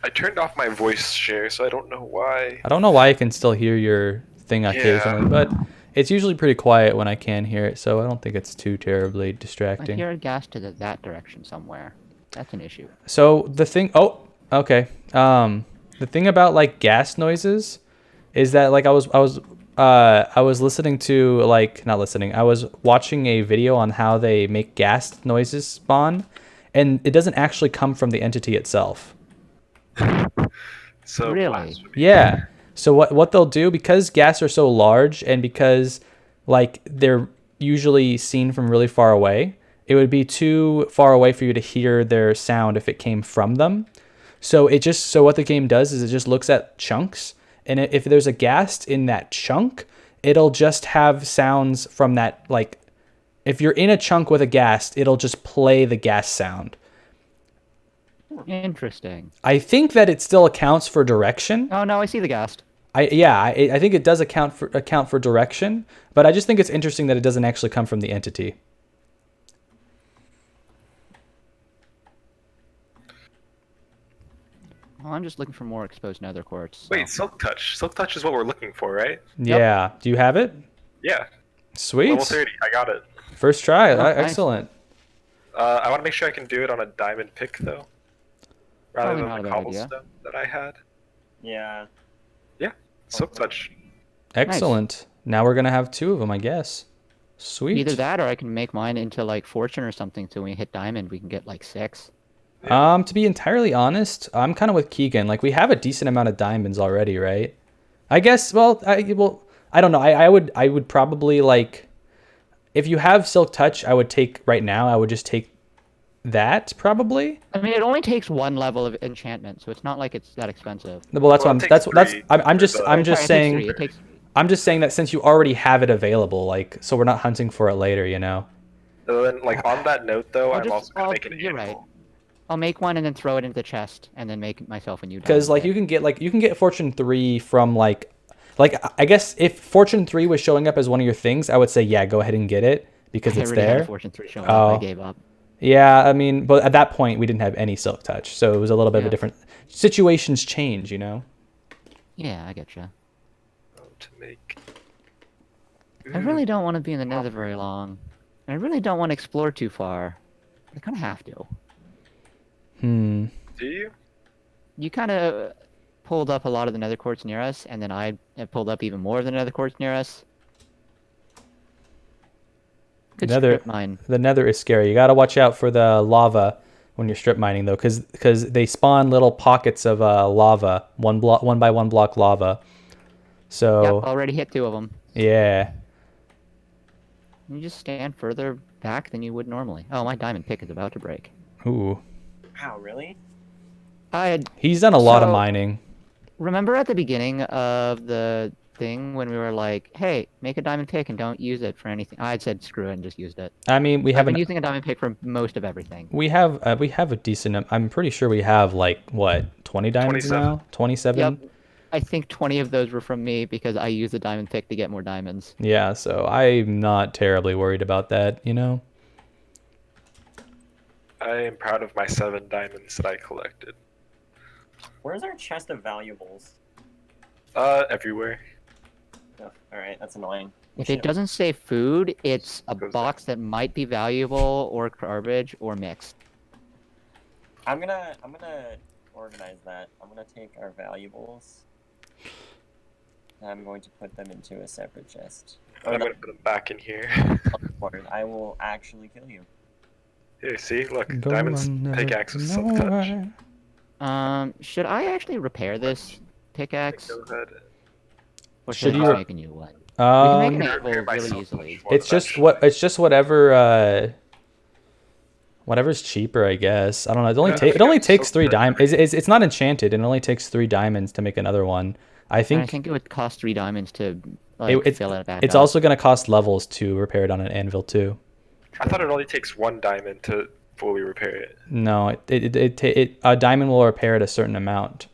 I turned off my voice share, so I don't know why. I don't know why I can still hear your thing occasionally, but it's usually pretty quiet when I can hear it, so I don't think it's too terribly I distracting. hear a gas to that direction somewhere. That's an issue. So the thing, okay. The thing about like gas noises is that like I was listening to I was watching a video on how they make gas noises spawn, and it doesn't actually come from the entity itself. So Really? blasphemy. Yeah. So what they'll do, because gas are so large and because like they're usually seen from really far away, it would be too far away for you to hear their sound if it came from them. So what the game does is it just looks at chunks, and if there's a ghast in that chunk, it'll just have sounds from that, like if you're in a chunk with a ghast, it'll just play the ghast sound. Interesting. I think that it still accounts for direction. Oh no, I see the ghast. I think it does account for direction, but I just think it's interesting that it doesn't actually come from the entity. Well, I'm just looking for more exposed nether quartz. So. Wait, Silk Touch. Silk Touch is what we're looking for, right? Yeah. Do you have it? Yeah. Sweet. Level 30. I got it. First try. Oh, nice. Excellent. I want to make sure I can do it on a diamond pick, though. Rather Probably not than a the bad idea. cobblestone that I had. Yeah. Yeah. Silk Touch. Excellent. Now we're gonna have two of them, I guess. Sweet. Either that, or I can make mine into like fortune or something. So when we hit diamond, we can get like 6. To be entirely honest, I'm kind of with Keegan. Like we have a decent amount of diamonds already, right? I guess. Well, I don't know. I would probably like, if you have Silk Touch, I would take right now. I would just take that probably. I mean, it only takes 1 level of enchantment, so it's not like it's that expensive. Well, that's Well, what it that's takes 3 I'm just for the- I'm just Sorry, saying. It takes 3. I'm just saying that since you already have it available, like, so we're not hunting for it later, you know? So then, like, on that note, though, I'm just- also going to make an you're animal. right. I'll make one and then throw it into the chest, and then make myself a new. Because like you can get Fortune 3 from like I guess if Fortune 3 was showing up as one of your things, I would say yeah, go ahead and get it because it's already had a there. Fortune 3 showing Oh. up. I gave up. Yeah, I mean, but at that point we didn't have any Silk Touch, so it was a little bit of a Yeah. different. Situations change, you know. Yeah, I getcha. To make. I really don't want to be in the nether very long. And I really don't want to explore too far. I kind of have to. Hmm. Do you? You kind of pulled up a lot of the nether quartz near us, and then I have pulled up even more of the nether quartz near us. Could Nether- strip mine. The Nether is scary. You gotta watch out for the lava when you're strip mining though, because they spawn little pockets of lava, one by one block lava. So Yep, already hit 2 of them. yeah. You just stand further back than you would normally. Oh, my diamond pick is about to break. Ooh. Wow, really? I had He's done a lot of So- mining. remember at the beginning of the thing when we were like, "Hey, make a diamond pick and don't use it for anything." I had said screw it and just used it. I mean, we I've have been using a diamond pick for most of everything. we have a decent. I'm pretty sure we have like what 20 diamonds 27. now. 27. Yep. I think 20 of those were from me because I used the diamond pick to get more diamonds. Yeah. So I'm not terribly worried about that. You know. I am proud of my 7 diamonds that I collected. Where's our chest of valuables? Everywhere. Oh, alright, that's annoying. If it doesn't say food, it's a Goes box that might be valuable or garbage or mixed. I'm gonna organize that. I'm gonna take our valuables. And I'm going to put them into a separate chest. And I'm going to put them back in here. I will actually kill you. Here, see? Look. Go Diamonds on, never pickaxe with know Silk Touch. why. Should I actually repair this pickaxe? Go ahead. Or Should should I you- just make a new one? We can make an You can anvil repair by really Silk easily. Touch. It's just whatever Whatever's cheaper, I guess. I don't know. It only Yeah, I it think only I'm takes so 3 good. diamonds. It's not enchanted. It only takes 3 diamonds to make another one. I And I think think it would cost 3 diamonds to it, like it fill it back it's up. also going to cost levels to repair it on an anvil too. I thought it only takes 1 diamond to fully repair it. No, a diamond will repair at a certain amount,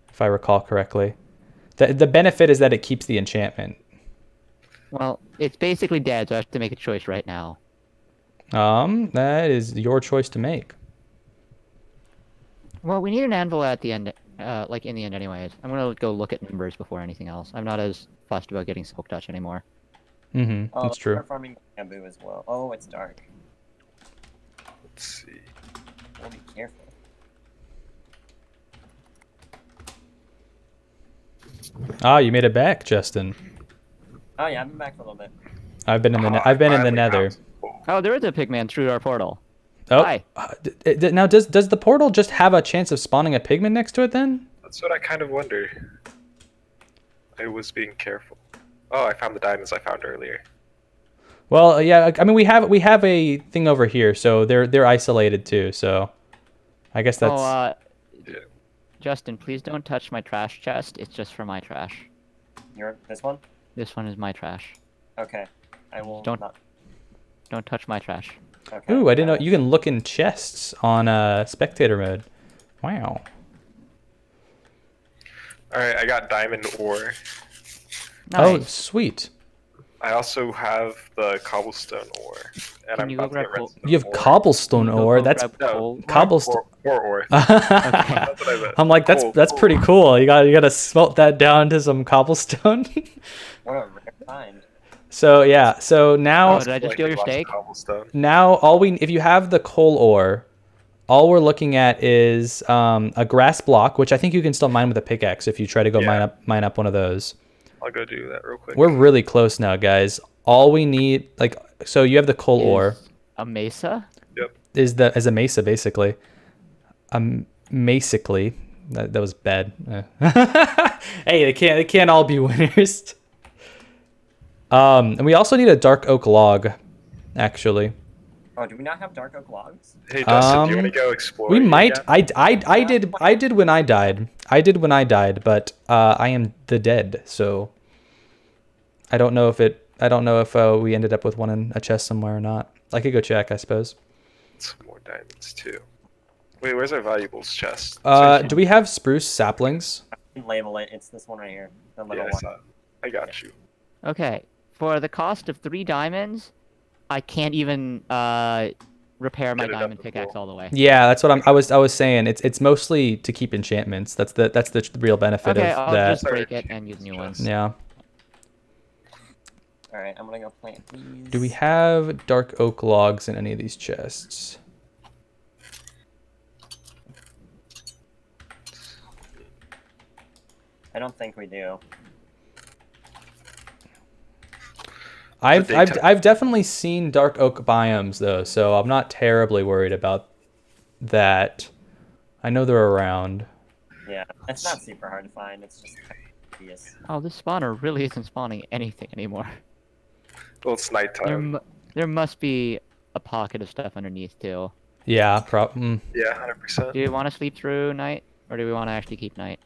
if I recall correctly. The benefit is that it keeps the enchantment. Well, it's basically dead, so I have to make a choice right now. That is your choice to make. Well, we need an anvil at the end, like in the end anyways. I'm gonna go look at numbers before anything else. I'm not as fussed about getting silk touch anymore. Mm-hmm. Oh, That's true. We're farming bamboo as well. Oh, it's dark. Let's see. We'll be careful. Ah, you made it back, Justin. Oh yeah, I've been back for a little bit. I've been in the Ah, I've been in the finally Nether. found some coal. Oh, there is a pigman through our portal. Oh, Hi. now does the portal just have a chance of spawning a pigman next to it then? That's what I kind of wonder. I was being careful. Oh, I found the diamonds I found earlier. Well, yeah. I mean, we have a thing over here, so they're isolated too. So, I guess that's. Yeah. Justin, please don't touch my trash chest. It's just for my trash. This one? This one is my trash. Okay. I will Don't- not. Don't touch my trash. Okay. Ooh, I didn't know you can look in chests on spectator mode. Wow. Alright, I got diamond ore. Oh, Nice. sweet. I also have the cobblestone ore. And Can I'm you go about to get grab coal? redstone You have ore. cobblestone Can you go ore. go That's grab No, coal? cobblestone. Ore. Okay. That's what I meant. I'm like that's Coal. pretty cool. You got to smelt that down to some cobblestone. What a rare find. So yeah. So now Oh, did I just steal your Lots of steak? Cobblestone. now if you have the coal ore, all we're looking at is a grass block, which I think you can still mine with a pickaxe if you try to go Yeah. mine up one of those. I'll go do that real quick. We're really close now, guys. All we need, so you have the coal ore. Is a mesa? Yep. Is a mesa basically. Basically, that was bad. Hey, they can't all be winners. And we also need a dark oak log, actually. Oh, do we not have dark oak logs? Hey Dustin, do you want to Um, go explore? We might. again? I did when I died. But I am the dead, so I don't know if we ended up with one in a chest somewhere or not. I could go check, I suppose. Some more diamonds too. Wait, where's our valuables chest? It's right here. Do we have spruce saplings? You can label it. It's this one right here. The little Yeah, I one. saw it. I got you. Okay. For the cost of 3 diamonds, I can't even repair my Get it up diamond the pickaxe wall. all the way. Yeah, that's what I was saying. It's mostly to keep enchantments. That's the real benefit Okay, of I'll that. just break it and use new ones. Yeah. Alright, I'm gonna go plant these. Do we have dark oak logs in any of these chests? I don't think we do. I've definitely seen dark oak biomes though, so I'm not terribly worried about that. I know they're around. Yeah, it's not super hard to find. It's just tedious. Oh, this spawner really isn't spawning anything anymore. Well, it's There, nighttime. there must be a pocket of stuff underneath too. Yeah, Yeah, 100%. Do you want to sleep through night, or do we want to actually keep night?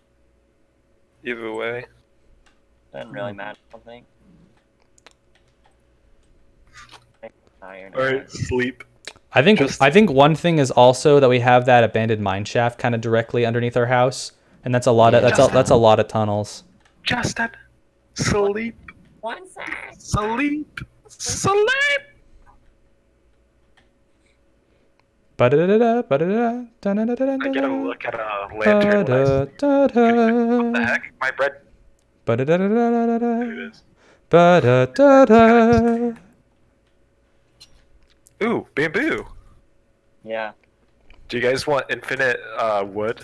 Either way. Doesn't really matter, I don't think. Iron. Alright, sleep. I think Just- one thing is also that we have that abandoned mine shaft kind of directly underneath our house, and that's a lot of Yeah. that's a lot of tunnels. Justin, sleep. One sec. Sleep. Sleep. I I get a look at a lantern when I sleep. What the heck? My bread. Here it is. Ooh, bamboo. Yeah. Do you guys want infinite wood?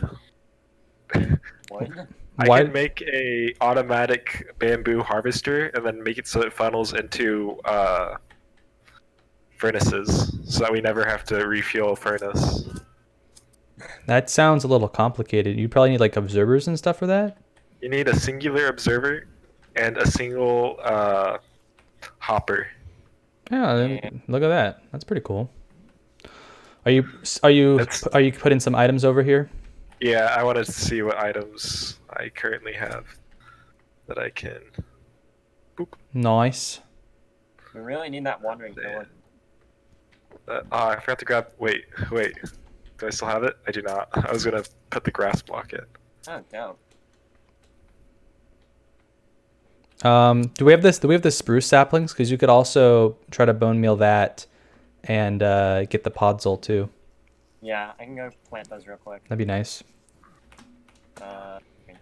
What? I Why- can make a automatic bamboo harvester and then make it so it funnels into furnaces, so that we never have to refuel a furnace. That sounds a little complicated. You probably need like observers and stuff for that. You need a singular observer and a single hopper. Yeah, Yeah. look at that. That's pretty cool. Are you are you It's- are you putting some items over here? Yeah, I wanted to see what items I currently have that I can. Boop. Nice. We really need that wandering killer. Oh, I forgot to grab. Wait. Do I still have it? I do not. I was gonna put the grass block in. Oh, dope. Do we have this? Do we have the spruce saplings? Because you could also try to bone meal that, and get the podzol too. Yeah, I can go plant those real quick. That'd be nice. Okay.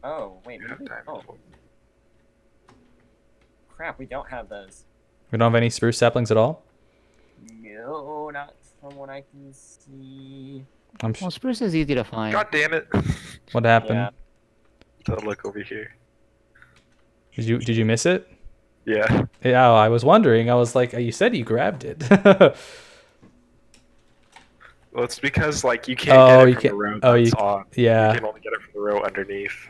Oh, wait. Oh, crap. We don't have those. We don't have any spruce saplings at all. No, not from what I can see. Well, spruce is easy to find. God damn it! What happened? Yeah. Don't look over here. Did you miss it? Yeah. Yeah, I was wondering. I was like, you said you grabbed it. Well, it's because like you can't Oh, get it you from can't- the row oh, that's you- on. yeah. You can only get it from the row underneath.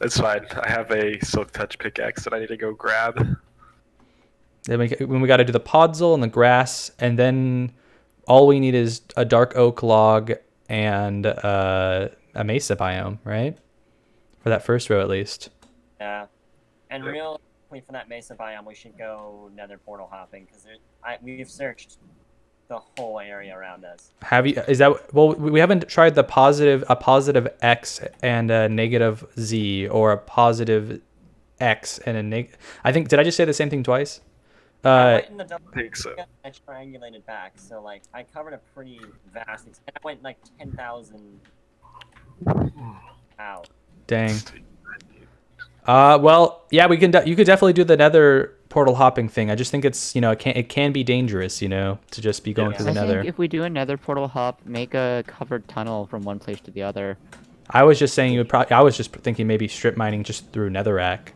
It's fine. I have a silk touch pickaxe that I need to go grab. Then we got to do the podzol and the grass, and then all we need is a dark oak log and a mesa biome, right? For that first row, at least. Yeah. And Yep. real quickly for that mesa biome, we should go nether portal hopping because we've searched the whole area around us. Have you? Is that well? We haven't tried a positive X and a negative Z, or a positive X and a neg. I think, did I just say the same thing twice? I went in the double I think so. I triangulated back, so like I covered a pretty vast extent. I went like 10,000 out. Dang. Well, yeah, we can. You could definitely do the nether portal hopping thing. I just think it's, it can be dangerous, to just be going Yeah. through the I nether. think if we do a nether portal hop, make a covered tunnel from one place to the other. I was just saying you would probably. I was just thinking maybe strip mining just through netherrack.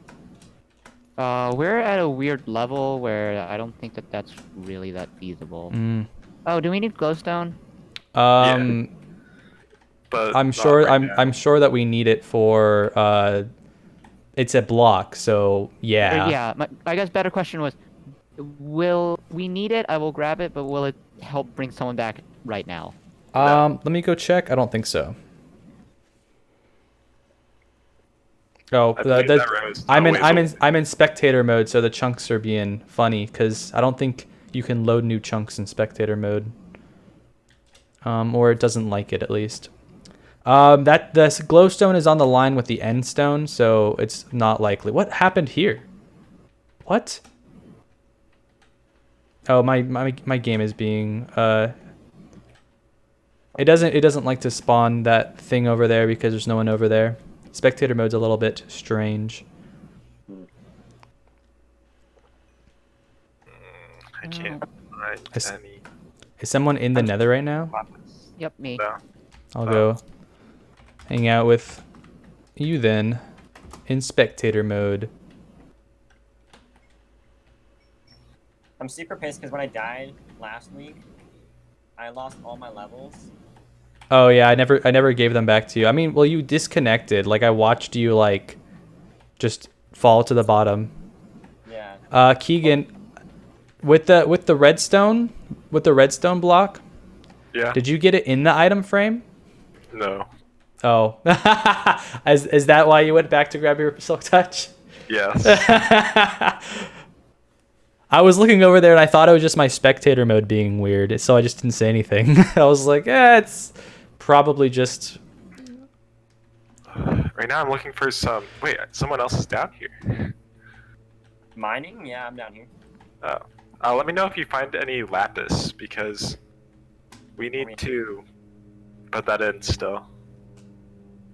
We're at a weird level where I don't think that that's really that feasible. Mm. Oh, do we need glowstone? But I'm not sure. right I'm now. I'm sure that we need it for. It's a block, so yeah. Yeah. I guess better question was, will we need it? I will grab it, but will it help bring someone back right now? Let me go check. I don't think so. Oh, I believe that row is I'm in always I'm in open. I'm in spectator mode, so the chunks are being funny because I don't think you can load new chunks in spectator mode. Or it doesn't like it, at least. That the glowstone is on the line with the end stone, so it's not likely. What happened here? What? Oh, my game is being it doesn't like to spawn that thing over there because there's no one over there. Spectator mode's a little bit strange. I can't find Is- any. Is someone in the nether right now? Yep, me. No. I'll go hang out with you then in spectator mode. I'm super pissed because when I died last week, I lost all my levels. Oh yeah, I never gave them back to you. I mean, well, you disconnected. Like I watched you like just fall to the bottom. Yeah. Keegan, with the redstone block, Yeah. did you get it in the item frame? No. Oh, is that why you went back to grab your silk touch? Yes. I was looking over there and I thought it was just my spectator mode being weird, so I just didn't say anything. I was like, it's probably just. Right now I'm looking for some. Wait, someone else is down here. Mining? Yeah, I'm down here. Let me know if you find any lapis because we need to put that in still.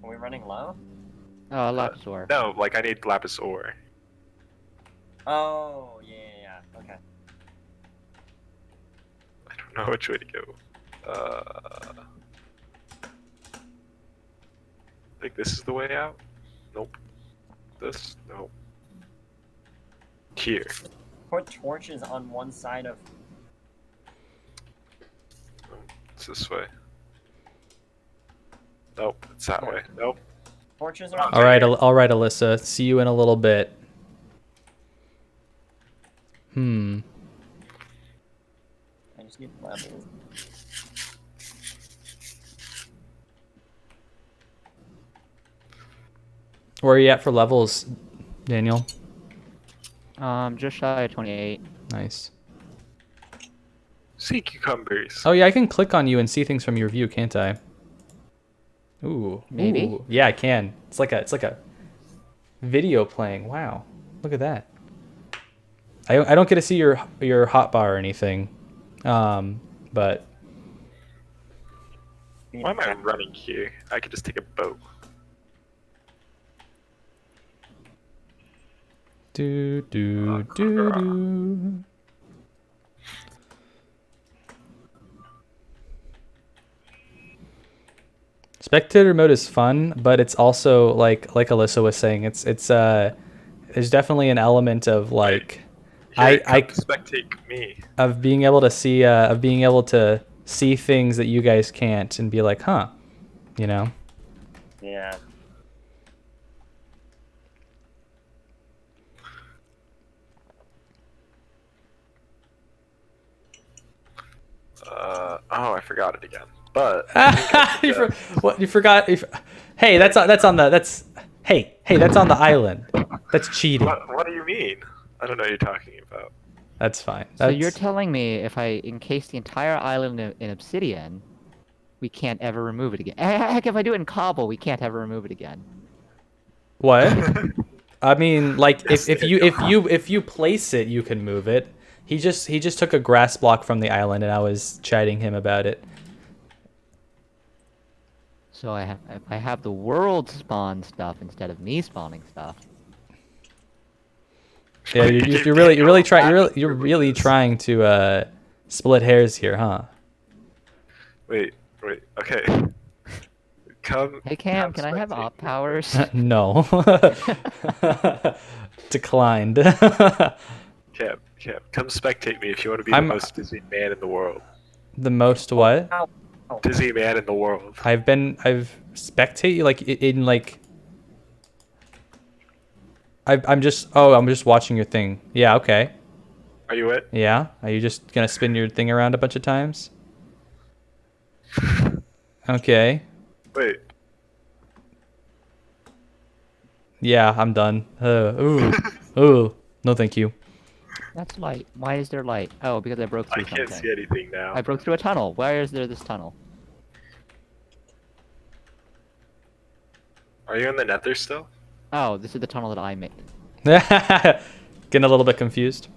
Are we running low? Oh, lapis ore. No, like I need lapis ore. Oh, yeah. Okay. I don't know which way to go. I think this is the way out. Nope. This? Nope. Here. Put torches on one side of. It's this way. Nope, it's that way. Nope. Torches are on. All right, Alyssa. See you in a little bit. just need levels. Where are you at for levels, Daniel? Just shy of 28. Nice. Sea cucumbers. Oh yeah, I can click on you and see things from your view, can't I? Ooh. Maybe. Ooh. Yeah, I can. It's like a video playing. Wow. Look at that. I don't get to see your hotbar or anything. But Why am I running here? I could just take a boat. do do do do. Spectator mode is fun, but it's also like Alyssa was saying, it's there's definitely an element of like Here, I come spectate me. of being able to see things that you guys can't and be like, huh, you know. Yeah. Oh, I forgot it again. But You forgot? Hey, that's on the island. That's cheating. what do you mean? I don't know what you're talking about. That's fine. So you're telling me if I encase the entire island in obsidian, we can't ever remove it again? Heck, if I do it in cobble, we can't ever remove it again. What? I mean, like Yes, if you place it, you can move it. He just took a grass block from the island, and I was chiding him about it. So if I have the world spawn stuff instead of me spawning stuff. Yeah, you're really trying to split hairs here, huh? Wait, okay. Come. Hey Cam, come can I have spectate op me. powers? No. Declined. Cam, come spectate me if you want to be I'm- the most dizzy man in the world. The most what? Ow. Dizzy man in the world. I've spectate you like in like. I'm just watching your thing. Yeah, okay. Are you it? Yeah. Are you just gonna spin your thing around a bunch of times? Okay. Wait. Yeah, I'm done. Ooh. No, thank you. That's light. Why is there light? Oh, because I broke I through can't something. see anything now. I broke through a tunnel. Why is there this tunnel? Are you in the nether still? Oh, this is the tunnel that I made. Getting a little bit confused.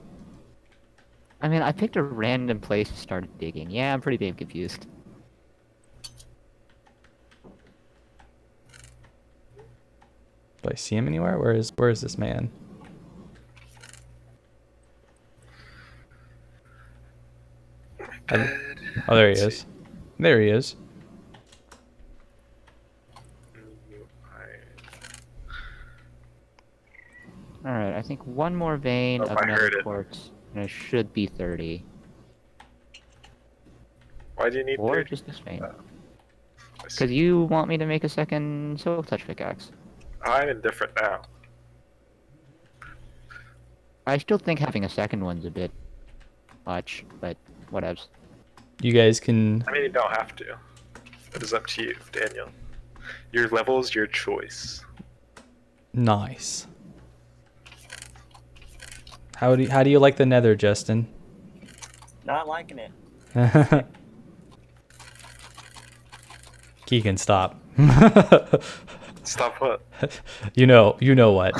I mean, I picked a random place to start digging. Yeah, I'm pretty damn confused. Do I see him anywhere? Where is this man? Oh, there he is. There he is. Alright, I think one more vein Oh, of I nether heard it. quartz, and it should be 30. Why do you need Or 30? just this vein. I see. Because you want me to make a second silk touch pickaxe. I'm indifferent now. I still think having a second one's a bit much, but whatevs. You guys can. I mean, you don't have to. It is up to you, Daniel. Your level is your choice. Nice. How do you like the nether, Justin? Not liking it. Keegan, stop. Stop what? You know what.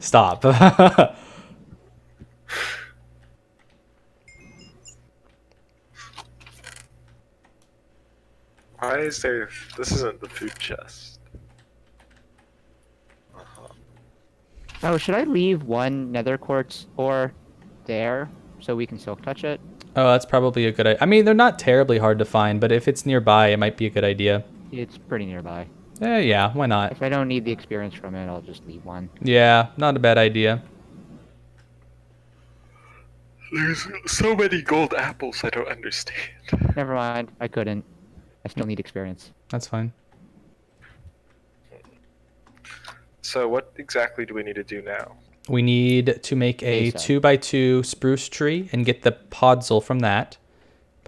Stop. Why is there... This isn't the food chest. Oh, should I leave one nether quartz ore there so we can silk touch it? Oh, that's probably a good idea. I mean, they're not terribly hard to find, but if it's nearby, it might be a good idea. It's pretty nearby. Yeah, why not? If I don't need the experience from it, I'll just leave one. Yeah, not a bad idea. There's so many gold apples I don't understand. Never mind, I couldn't. I still need experience. That's fine. So what exactly do we need to do now? We need to make a Base 2x2 spruce tree and get the podzol from that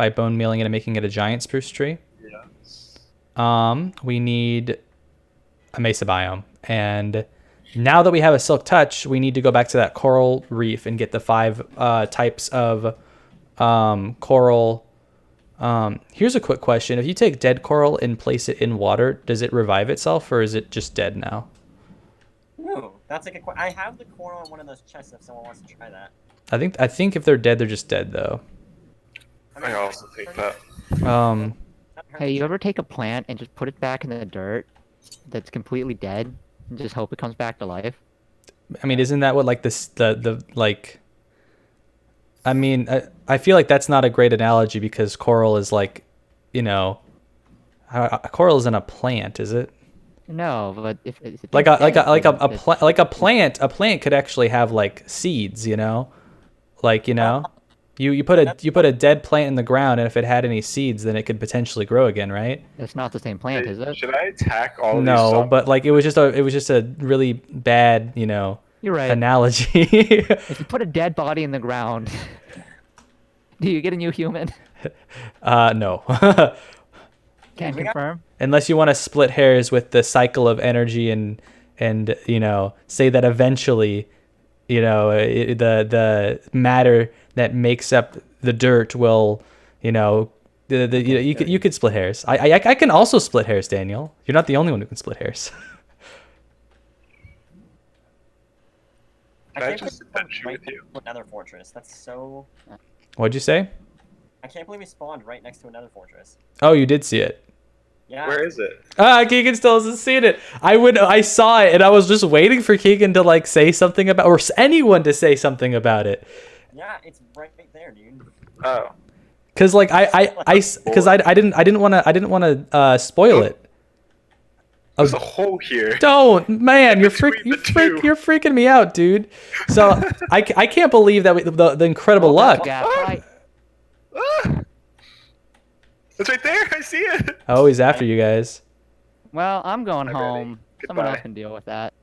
by bone mealing it and making it a giant spruce tree. Yes. We need a mesa biome, and now that we have a silk touch, we need to go back to that coral reef and get the 5 types of coral. Here's a quick question: if you take dead coral and place it in water, does it revive itself, or is it just dead now? Ooh, that's a good question. I have the coral in one of those chests if someone wants to try that. I think if they're dead, they're just dead though. I also think that. Hey, you ever take a plant and just put it back in the dirt that's completely dead and just hope it comes back to life? I mean, isn't that what like the like? I mean, I feel like that's not a great analogy because coral is like, you know, coral isn't a plant, is it? No, but if Like a plant could actually have like seeds, you know, like you put a dead plant in the ground, and if it had any seeds, then it could potentially grow again, right? it's not the same plant, is it? Should I attack all of these No, zombies? but like it was just a really bad, You're right. analogy. If you put a dead body in the ground, do you get a new human? No. Can't confirm. Unless you want to split hairs with the cycle of energy and say that eventually, the matter that makes up the dirt will, you could split hairs. I can also split hairs, Daniel. You're not the only one who can split hairs. Can I just adventure with you? Another fortress. That's so. What'd you say? I can't believe we spawned right next to another fortress. Oh, you did see it. Yeah. Where is it? Keegan still hasn't seen it. I saw it and I was just waiting for Keegan to like say something about, or anyone to say something about it. Yeah, it's right there, dude. Oh. Cause like I didn't want to spoil it. There's a hole here. Don't, man, you're Between the two. you're freaking me out, dude. So I can't believe that the incredible luck. Yeah, right. Ah! It's right there. I see it. Oh, he's after you guys. Well, I'm going I'm ready. home. Someone else Goodbye. can deal with that.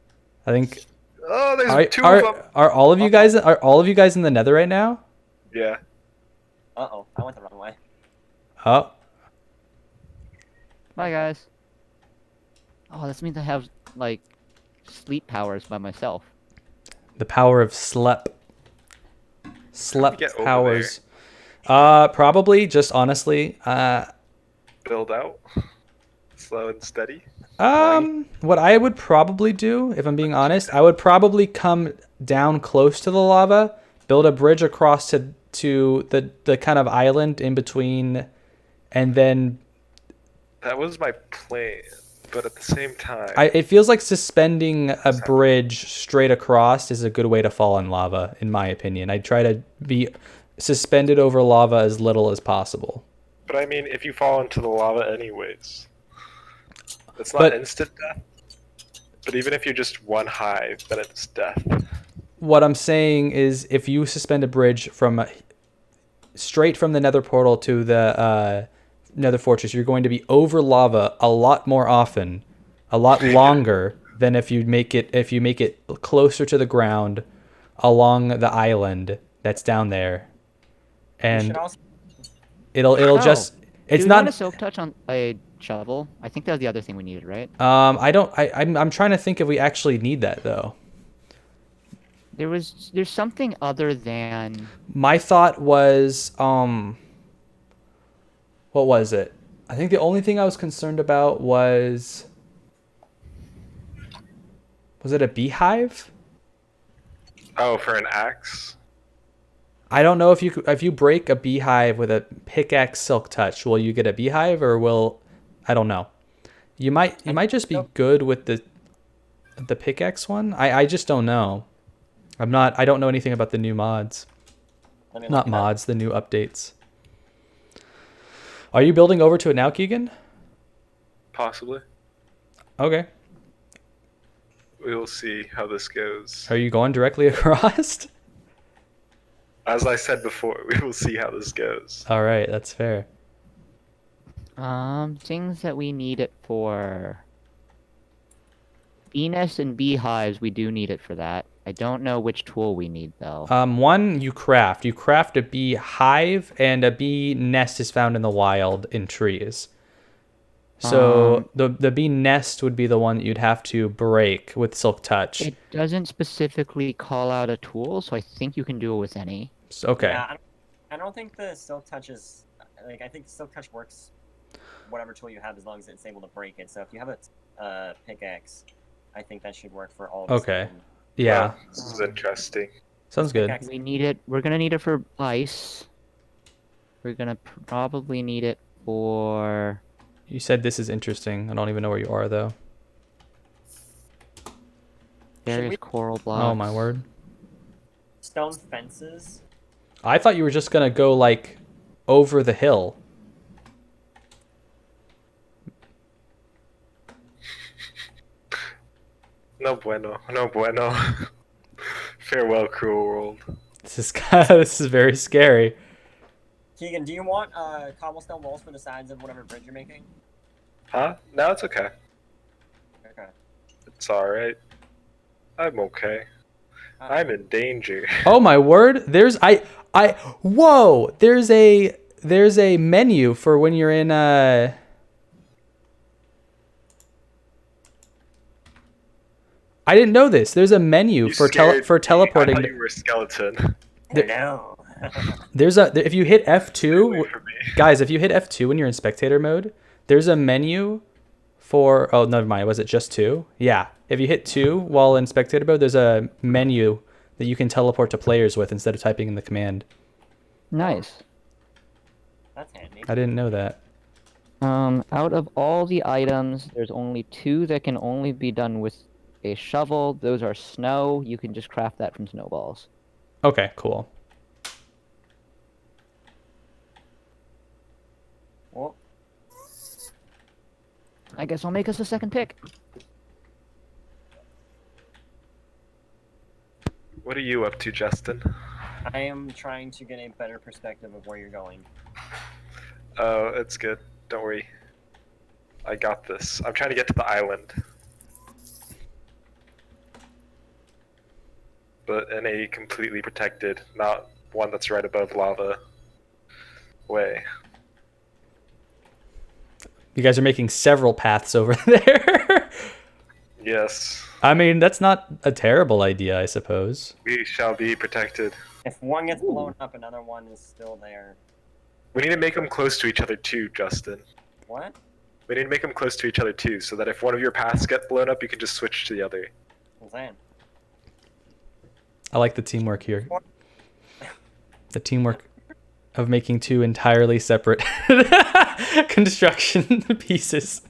I think Oh, there's two of them. are all of you guys in the Nether right now? Yeah. Uh-oh, I went the wrong way. Oh, Bye, guys. Oh, this means I have, like, sleep powers by myself. the power of Slep get over powers. Probably just honestly. Build out. Slow and steady. What I would probably do, if I'm being honest, I would probably come down close to the lava, build a bridge across to the kind of island in between, and then That was my plan, but at the same time, it feels like suspending a bridge straight across is a good way to fall in lava, in my opinion. I try to be suspended over lava as little as possible. But I mean, if you fall into the lava anyways, it's not But- instant death. But even if you're just one high, then it's death. What I'm saying is, if you suspend a bridge from straight from the Nether portal to the Nether fortress, you're going to be over lava a lot more often, a lot longer than if you make it closer to the ground along the island that's down there, We should and also... it'll just it's Do we not. want a silk touch on a shovel? I think that was the other thing we needed, right? I'm trying to think if we actually need that though. There's something other than My thought was, what was it? I think the only thing I was concerned about was it a beehive? Oh, for an axe? I don't know if you break a beehive with a pickaxe silk touch, will you get a beehive or I don't know. You might just be good with the pickaxe one. I just don't know. I don't know anything about the new mods. Let me Not look it up. mods, the new updates. Are you building over to it now, Keegan? Possibly. Okay. We will see how this goes. Are you going directly across? As I said before, we will see how this goes. All right, that's fair. things that we need it for. bee nests and beehives, we do need it for that. I don't know which tool we need though. One you craft. You craft a bee hive, and a bee nest is found in the wild in trees. So the bee nest would be the one that you'd have to break with Silk Touch. It doesn't specifically call out a tool, so I think you can do it with any. Okay. Yeah, I don't think the Silk Touch is like. I think Silk Touch works whatever tool you have as long as it's able to break it. So if you have a pickaxe, I think that should work for all. Of Okay. Yeah. Wow, this is interesting. Sounds good. Pickaxe. We need it. We're gonna need it for ice. We're gonna probably need it for. You said this is interesting. I don't even know where you are though. Various we- coral blocks. Oh my word. Stone fences. I thought you were just gonna go like over the hill. No bueno, no bueno. Farewell, cruel world. This is very scary. Keegan, do you want cobblestone walls for the sides of whatever bridge you're making? Huh? No, it's okay. Okay. It's alright. I'm okay. I'm in danger. Oh my word. Whoa, there's a menu for when you're in I didn't know this. There's a menu You for scared me. teleporting. I thought you were a skeleton. No. If you hit F2, Wait for me. guys, if you hit F2 when you're in spectator mode, there's a menu for, oh, never mind. Was it just 2? Yeah. If you hit 2 while in spectator mode, there's a menu that you can teleport to players with instead of typing in the command. Nice. That's handy. I didn't know that. Out of all the items, there's only 2 that can only be done with a shovel. Those are snow. You can just craft that from snowballs. Okay, cool. Well, I guess I'll make us a second pick. What are you up to, Justin? I am trying to get a better perspective of where you're going. Oh, it's good. Don't worry. I got this. I'm trying to get to the island. But in a completely protected, not one that's right above lava way. You guys are making several paths over there. Yes. I mean, that's not a terrible idea, I suppose. We shall be protected. If one gets blown up, another one is still there. We need to make them close to each other too, Justin. What? We need to make them close to each other too, so that if one of your paths get blown up, you can just switch to the other. What's that? I like the teamwork here. The teamwork of making 2 entirely separate construction pieces.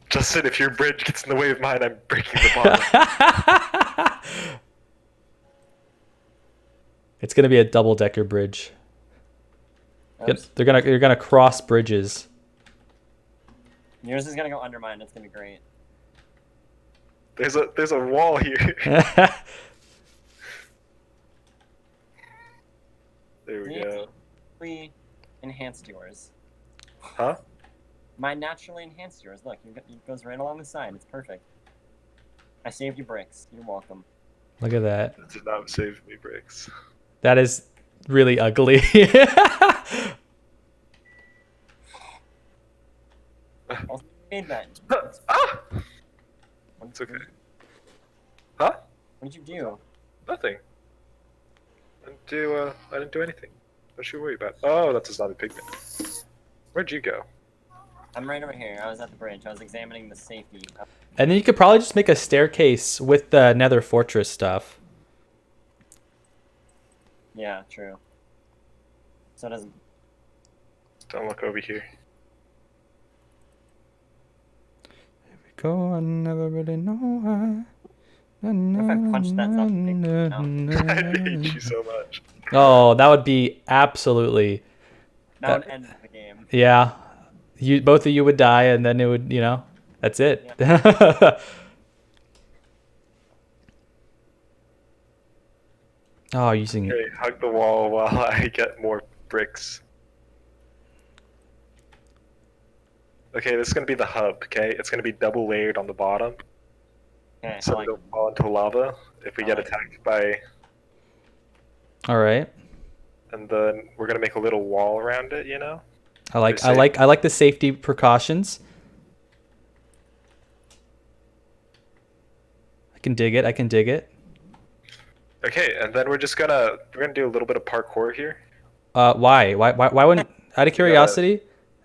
Justin, if your bridge gets in the way of mine, I'm breaking the bottom. It's gonna be a double-decker bridge. Oops. You're gonna cross bridges. Yours is gonna go under mine. It's gonna be great. There's a wall here. There we go. We enhanced yours. Huh? Mine naturally enhanced yours. Look, it goes right along the side. It's perfect. I saved you bricks. You're welcome. Look at that. That did not save me bricks. That is really ugly. Also made that. Ah! It's okay. Huh? What did you do? Nothing. I didn't do anything. What you worry about? Oh, that's a zombie pigment. Where'd you go? I'm right over here. I was at the bridge. I was examining the safety. And then you could probably just make a staircase with the Nether Fortress stuff. Yeah, true. So it doesn't. Don't look over here. Go, I never really know why. What if I punched that zombie pigment? I hate you so much. Oh, that would be absolutely, That would end the game. yeah. Both of you would die, and then it would, that's it. Oh, using Okay, hug the wall while I get more bricks. Okay, this is gonna be the hub. Okay, it's gonna be double layered on the bottom, Okay, so I like we don't fall into lava if we I get like attacked by. All right. And then we're gonna make a little wall around it. You know. I like the safety precautions. I can dig it. I can dig it. Okay, and then we're gonna do a little bit of parkour here. Why? Why wouldn't? Out of curiosity,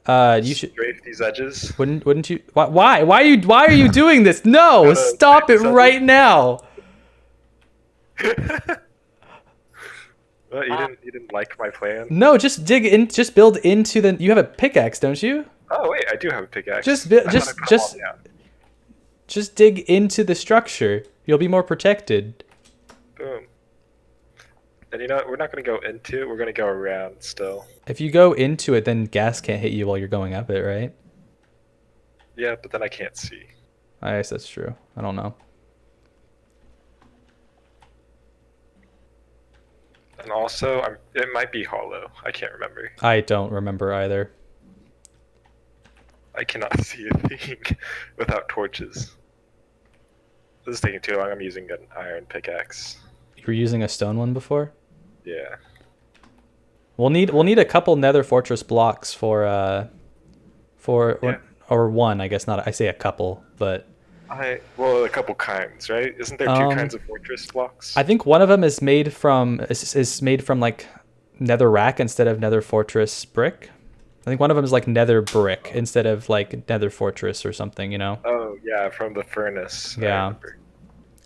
you should. Strafe these edges. Wouldn't you? Why? Why are you doing this? No! Gotta Stop it strafe these right now! Well, you didn't like my plan. No, just dig in. Just build into the. You have a pickaxe, don't you? Oh wait, I do have a pickaxe. Just I thought I put them all down. Just dig into the structure. You'll be more protected. Boom. And you know what? We're not gonna go into it. We're gonna go around still. If you go into it, then gas can't hit you while you're going up it, right? Yeah, but then I can't see. I guess that's true. I don't know. And also, it might be hollow. I can't remember. I don't remember either. I cannot see a thing without torches. This is taking too long. I'm using an iron pickaxe. You were using a stone one before? Yeah. We'll need a couple Nether Fortress blocks for Yeah. or one, I guess not. I say a couple, but Well, a couple kinds, right? Isn't there two kinds of fortress blocks? I think one of them is made from like Nether rack instead of Nether Fortress brick. I think one of them is like Nether brick instead of like Nether Fortress or something, you know. Oh yeah, from the furnace. I Yeah.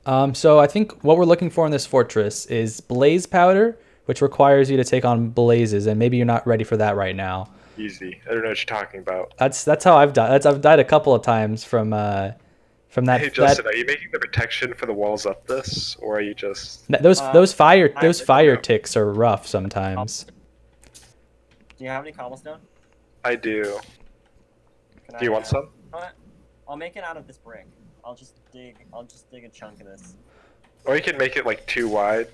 remember. So I think what we're looking for in this fortress is blaze powder, which requires you to take on blazes, and maybe you're not ready for that right now. Easy. I don't know what you're talking about. That's how I've died. I've died a couple of times from that. Hey Justin, are you making the protection for the walls up this, or are you just? Those fire Yeah. ticks are rough sometimes. Do you have any cobblestone? I do. Can Do you want some? I'll make it out of this brick. I'll just dig a chunk of this. Or you can make it like too wide.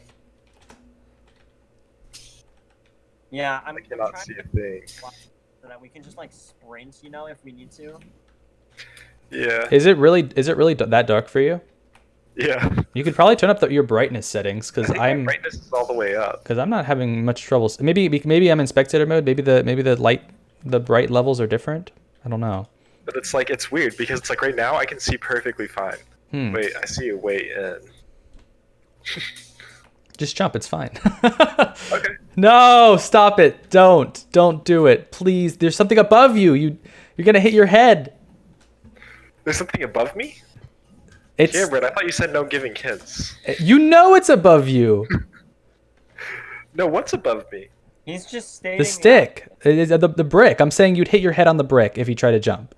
Yeah, I I'm cannot trying see to a thing. so that we can just like sprint, you know, if we need to. Yeah. Is it really that dark for you? Yeah. You could probably turn up your brightness settings I think my brightness is all the way up. because I'm not having much trouble. Maybe I'm in spectator mode. Maybe the bright levels are different. I don't know. But it's weird because it's like right now I can see perfectly fine. Wait, I see a way in. Just jump. It's fine. Okay. No, stop it. Don't do it. Please. There's something above you. You're gonna hit your head. There's something above me? It's Cameron, I thought you said no giving hints. you know it's above you. No, what's above me? He's just stating The stick. It is the brick. I'm saying you'd hit your head on the brick if you try to jump.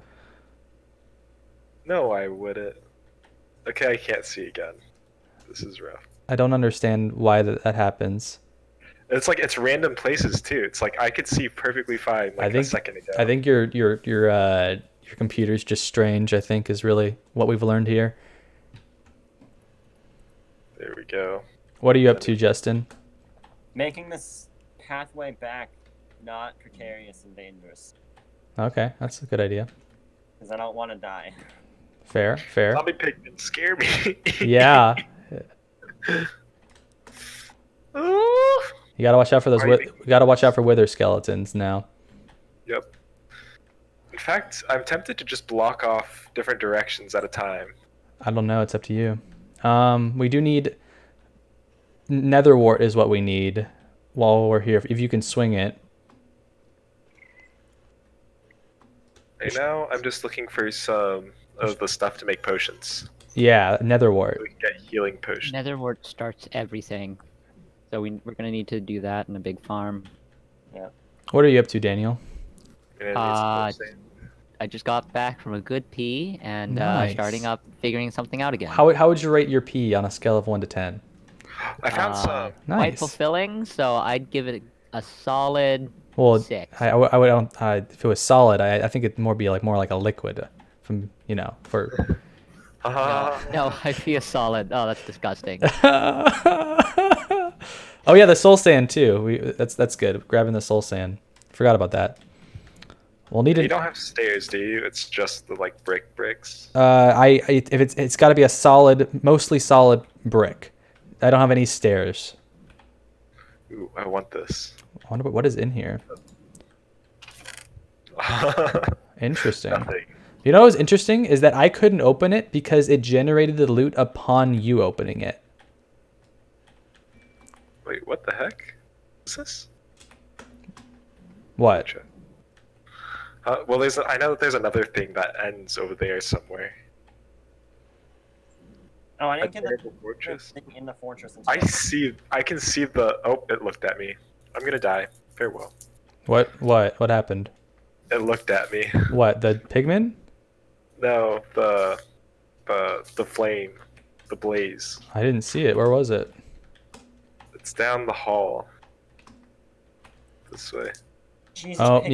No, I wouldn't. Okay, I can't see again. This is rough. I don't understand why that happens. It's like it's random places too. It's like I could see perfectly fine like a second ago. I think your computer's just strange, I think is really what we've learned here. There we go. What are you up to, Justin? making this pathway back not precarious and dangerous. Okay, that's a good idea. Because I don't want to die. Fair. Zombie pigmen scare me. Yeah. Ooh. You gotta watch out for those. Are you You gotta watch out for wither skeletons now. Yep. In fact, I'm tempted to just block off different directions at a time. I don't know. It's up to you. We do need netherwort is what we need while we're here. If you can swing it. Right now, I'm just looking for some of the stuff to make potions. Yeah, netherwort. We can get healing potions. Netherwort starts everything. So we're gonna need to do that in a big farm. What are you up to, Daniel? We're gonna need some more sand. I just got back from a good pee and Nice. starting up figuring something out again. How would you rate your pee on a scale of 1 to 10? I found some. Quite Nice. fulfilling, so I'd give it a solid Well, 6. I would if it was solid, I think it'd more like a liquid, from for. No, I'd be a solid. Oh, that's disgusting. Oh yeah, the soul sand too. That's good. Grabbing the soul sand. Forgot about that. We'll need You it. don't have stairs, do you? It's just the like bricks. If it's got to be a solid, mostly solid brick. I don't have any stairs. Ooh, I want this. I wonder what is in here. Interesting. Nothing. You know what's interesting is that I couldn't open it because it generated the loot upon you opening it. Wait, what the heck? Is this? What? Well, I know that there's another thing that ends over there somewhere. Oh, I A didn't get the terrible fortress. thing in the fortress. Until I can see the. Oh, it looked at me. I'm gonna die. Farewell. What happened? It looked at me. What, the pigman? No, the flame, the blaze. I didn't see it. Where was it? It's down the hall. This way. Jesus, Oh, Pigman.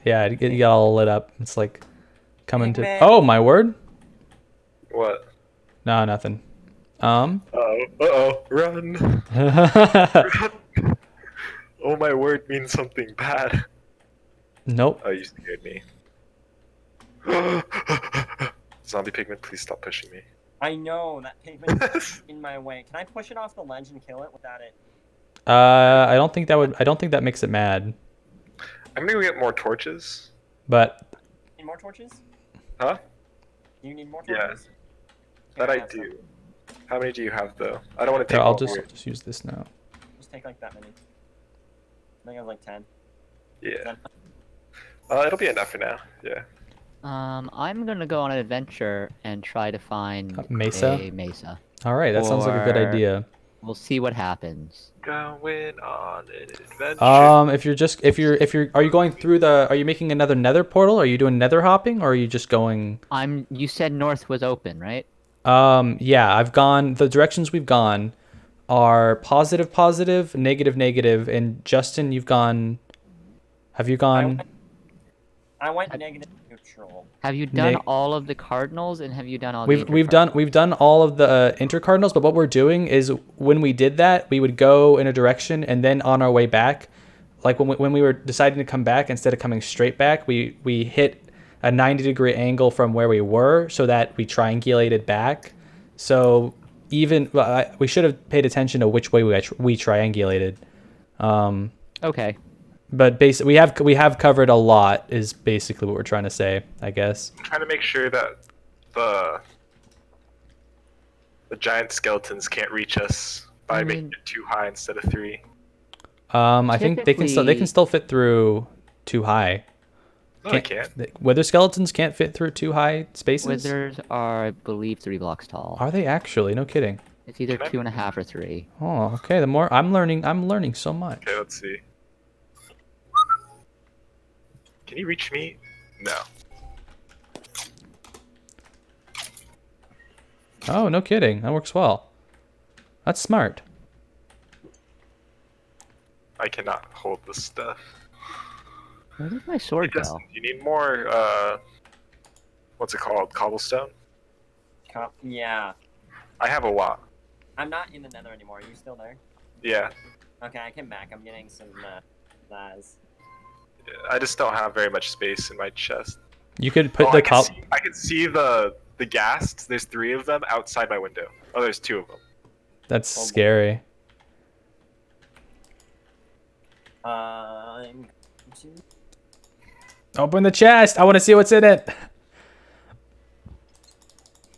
yeah, it got all lit up. It's like coming to. Pigman. Oh, my word. What? No, nothing. Run! Run! Oh, my word means something bad. Nope. Oh, you scared me. Zombie pigment, please stop pushing me. I know that pigment's in my way. Can I push it off the ledge and kill it without it? I don't think that makes it mad. I'm gonna go get more torches. But Need more torches? Huh? You need more Yeah. torches? That Here, I have some. do. How many do you have though? I don't want to here, take I'll all just yours. use this now. Just take like that many. I think I have like 10. Yeah. It'll be enough for now. Yeah. I'm gonna go on an adventure and try to find Mesa? a mesa. All right, that sounds like a good Or- idea. We'll see what happens. Going on an adventure. Are you going through are you making another nether portal? Are you doing nether hopping, or are you just going? You said north was open, right? Yeah, I've gone. The directions we've gone are positive, negative, and Justin, you've gone. Have you gone? I went negative neutral. Have you done Neg- all of the cardinals and have you done all the We've done all of the intercardinals, but what we're doing is when we did that, we would go in a direction and then on our way back, like when we were deciding to come back, instead of coming straight back, we hit a 90-degree angle from where we were so that we triangulated back. So we should have paid attention to which way we triangulated. Okay. But basically, we have covered a lot. Is basically what we're trying to say, I guess. I'm trying to make sure that the giant skeletons can't reach us by making it too high instead of 3. I think they can still fit through too high. No, they can't. Wither skeletons can't fit through too high spaces. Withers are, I believe, 3 blocks tall. Are they actually? No kidding. It's either 2.5 or 3. Oh, okay. The more I'm learning so much. Okay, let's see. Can you reach me? No. Oh, no kidding. That works well. That's smart. I cannot hold this stuff. Where did my sword go? You need more, what's it called? Cobblestone? Yeah. I have a lot. I'm not in the nether anymore. Are you still there? Yeah. Okay, I came back. I'm getting some las. I just don't have very much space in my chest. You could put I can see the ghasts. There's 3 of them outside my window. Oh, there's 2 of them. That's scary. Open the chest. I want to see what's in it.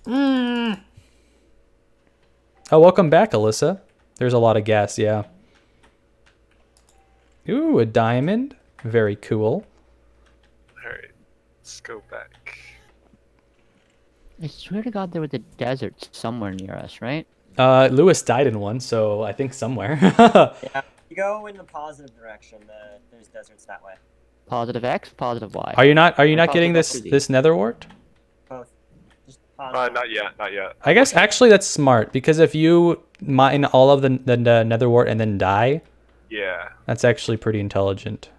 Oh, welcome back, Alyssa. There's a lot of gas, yeah. Ooh, a diamond. Very cool. Alright, let's go back. I swear to God there was a desert somewhere near us, right? Lewis died in one, so I think somewhere. Yeah. You go in the positive direction. There's deserts that way. Positive X, positive Y. Are you not Or getting positive this nether wart? Both. Just positive. Not yet, not yet. I guess actually that's smart, because if you mine all of the nether wart and then die, Yeah. that's actually pretty intelligent.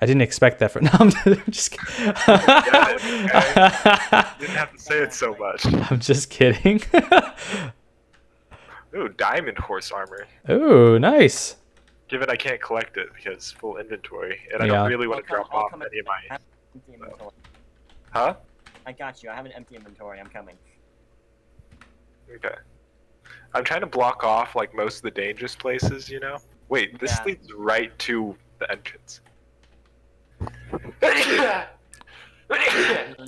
I didn't expect that from. No, I'm just kidding. You didn't have to say it so much. I'm just kidding. Ooh, diamond horse armor. Ooh, nice. Given I can't collect it because full inventory, and I Yeah. don't really want to I'll drop come off at any of my Empty inventory. Huh? I got you. I have an empty inventory. I'm coming. Okay. I'm trying to block off like most of the dangerous places, you know? Wait, this Yeah. leads right to the entrance.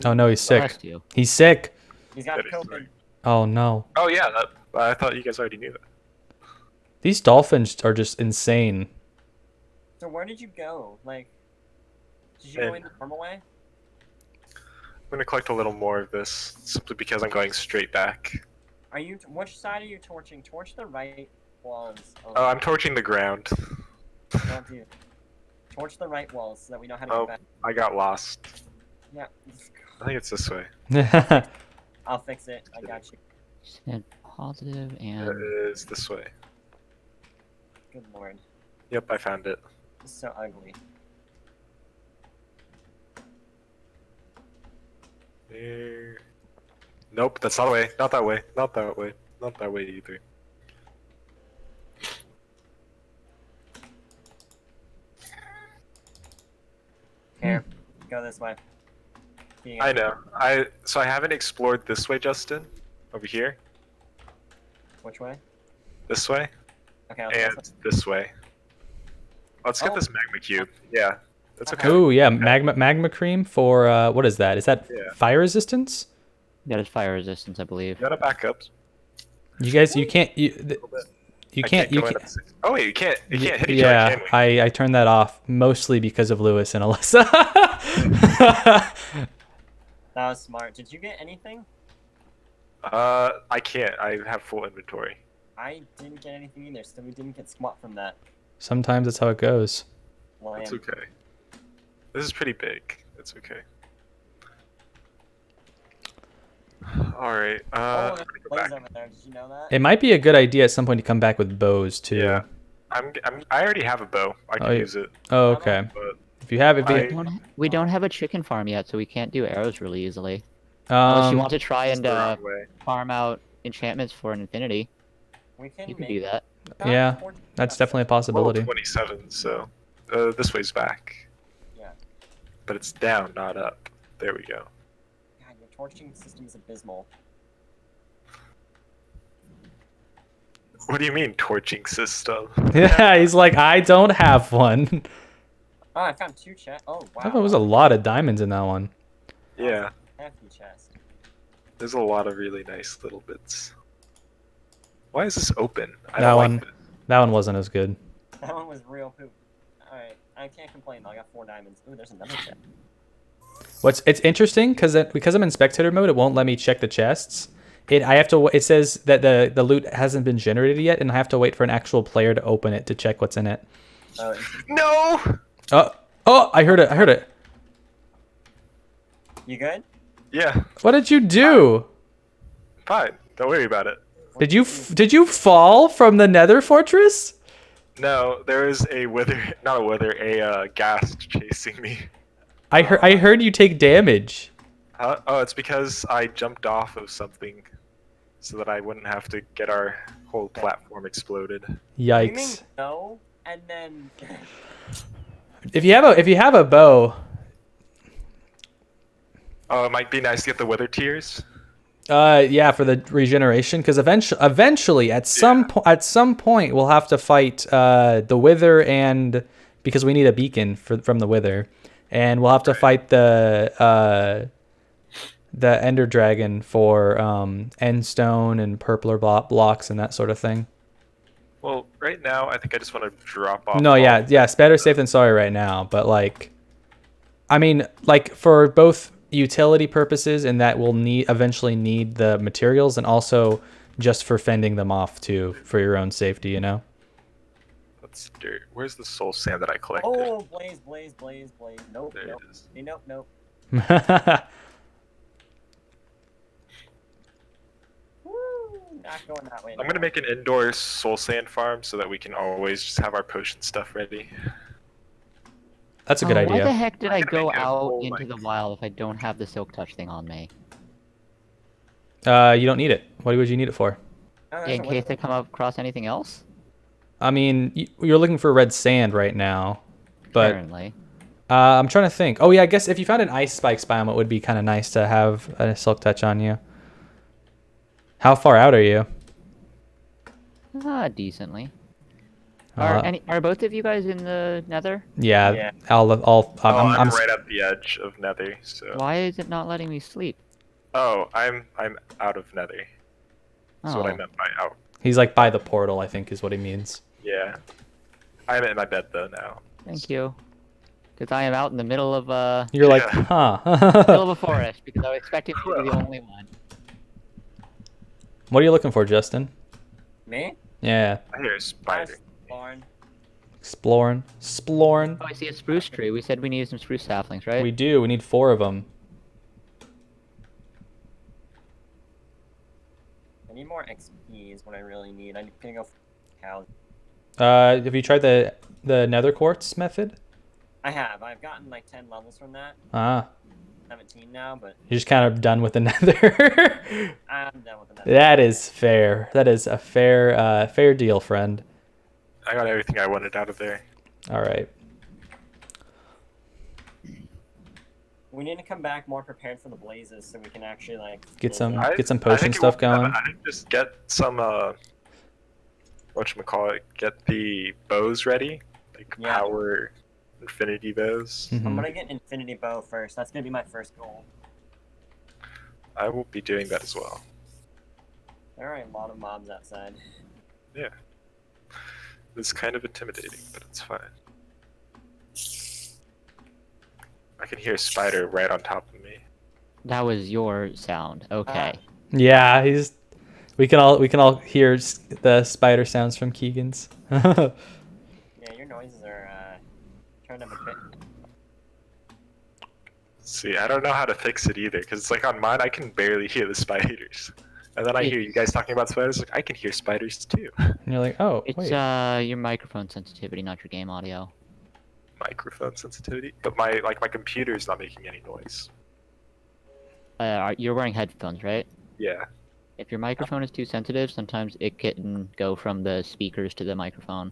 Oh no, he's sick. Bless you. He's sick. He's got That is COVID. right. Oh no. Oh yeah, I thought you guys already knew that. These dolphins are just insane. So where did you go? Like, did you go in the normal way? I'm gonna collect a little more of this, simply because I'm going straight back. Are you? Which side are you torching? Torch the right walls. Oh, I'm torching the ground. Don't do. Torch the right walls so that we know how to Oh, get back. I got lost. Yeah. I think it's this way. I'll fix it. I got you. Said positive It and is this way. Good lord. Yep, I found it. This is so ugly. There. Nope, that's not the way. Not that way. Not that way. Not that way either. Here, go this way. Being I know. So I haven't explored this way, Justin. Over here. Which way? This way. Okay, I'll go And this way. this way. Let's get Oh. this magma cube. Yeah, that's okay. Ooh, yeah, magma cream for what is that? Is that Yeah. fire resistance? that is fire resistance, I believe. You gotta back up You guys, you can't a little bit. you I can't you go in can't. at the same- Oh wait, you can't hit each other, Yeah, can we? I turned that off mostly because of Lewis and Alyssa. That was smart. Did you get anything? I can't. I have full inventory. I didn't get anything either, so we didn't get squat from that. Sometimes that's how it goes. Lamb. It's okay. This is pretty big. It's okay. Alright, Oh, I'm there's gonna go blaze back. over there. Did you know that? It might be a good idea at some point to come back with bows too. Yeah. I already have a bow. I can Oh, use it. Oh, okay. But If you have, We don't have a chicken farm yet, so we can't do arrows really easily. Unless you want to try it's and the wrong way. farm out enchantments for an infinity, We can you can make do that. Yeah, Forge- that's definitely a Level possibility. 27, so this way's back. Yeah. But it's down, not up. There we go. God, your torching system is abysmal. What do you mean torching system? Yeah, he's like, I don't have one. Oh, I found 2 chests. Oh, wow. I thought there was a lot of diamonds in that one. Yeah, Hefty chest. there's a lot of really nice little bits. Why is this open? I That don't one. like it. That one wasn't as good. That one was real poop. Alright, I can't complain though. I got 4 diamonds. Ooh, there's another chest. It's interesting because I'm in spectator mode, it won't let me check the chests. It says that the loot hasn't been generated yet, and I have to wait for an actual player to open it to check what's in it. No! Oh, I heard it. You good? Yeah, What did you do? fine. Don't worry about it. Did you fall from the Nether fortress? No, there is a a ghast chasing me. I heard you take damage. Huh? Oh, it's because I jumped off of something so that I wouldn't have to get our whole platform exploded. You mean Yikes. no, and then If you have a bow, Oh, it might be nice to get the wither tears. yeah, for the regeneration, because eventually at some point we'll have to fight the wither, and because we need a beacon from the wither, and we'll have to fight the ender dragon for end stone and purpler blocks and that sort of thing. Well, right now I think I just want to drop off. No, all yeah, of it's better safe than sorry right now, but like, I mean, like for both utility purposes, and that we'll eventually need the materials, and also just for fending them off too, for your own safety, you know. That's dirt. Where's the soul sand that I collected? oh, blaze. Nope, There nope. it is. Hey, nope, nope. Woo, not going that way. I'm gonna make an indoor soul sand farm so that we can always just have our potion stuff ready. That's a good Why the idea. heck did I gonna go make it a out whole, into like- the wild if I don't have the silk touch thing on me? You don't need it. What would you need it for? Oh, there's In a case wither. I come across anything else? I mean, you're looking for red sand right now, but Apparently. I'm trying to think. Oh yeah, I guess if you found an ice spikes biome, it would be kind of nice to have a silk touch on you. How far out are you? Decently. Uh, Are both of you guys in the Nether? Yeah, Yeah. I'm right at the edge of Nether. So. Why is it not letting me sleep? Oh, I'm out of Nether. That's what I Oh. meant by out. he's like by the portal, I think is what he means. Yeah. I'm in my bed though now. Thank you. Because I am out in the middle of You're like, Yeah. middle huh? of a forest because I was expecting to be the only one. What are you looking for, Justin? Me? Yeah, I hear a spider. Barn. exploring. Oh, I see a spruce tree. We said we needed some spruce saplings, right? We do. We need 4 of them. I need more XP is what I really need. I'm gonna go for cows. Have you tried the nether quartz method? I have. I've gotten like 10 levels from that. Ah, 17 now, but you're just kind of done with the nether. I'm done with the nether. That is fair. That is a fair deal, friend. I got everything I wanted out of there. All right. We need to come back more prepared for the blazes so we can actually like Get some I potion think it stuff will- going. I think just get some whatchamacallit, get the bows ready, like Yeah. power infinity bows. Mhm. I'm gonna get infinity bow first. That's gonna be my first goal. I will be doing that as well. There are a lot of mobs outside. Yeah. It's kind of intimidating, but it's fine. I can hear a spider right on top of me. That was your sound. Okay. Yeah, we can all hear the spider sounds from Keegan's. Yeah, your noises are turned up a bit. See, I don't know how to fix it either, because it's like on mine, I can barely hear the spiders. And then I hear you guys talking about spiders, like, I can hear spiders too. And you're like, oh, It's wait. your microphone sensitivity, not your game audio. Microphone sensitivity? But my computer's not making any noise. You're wearing headphones, right? Yeah. If your microphone is too sensitive, sometimes it can go from the speakers to the microphone.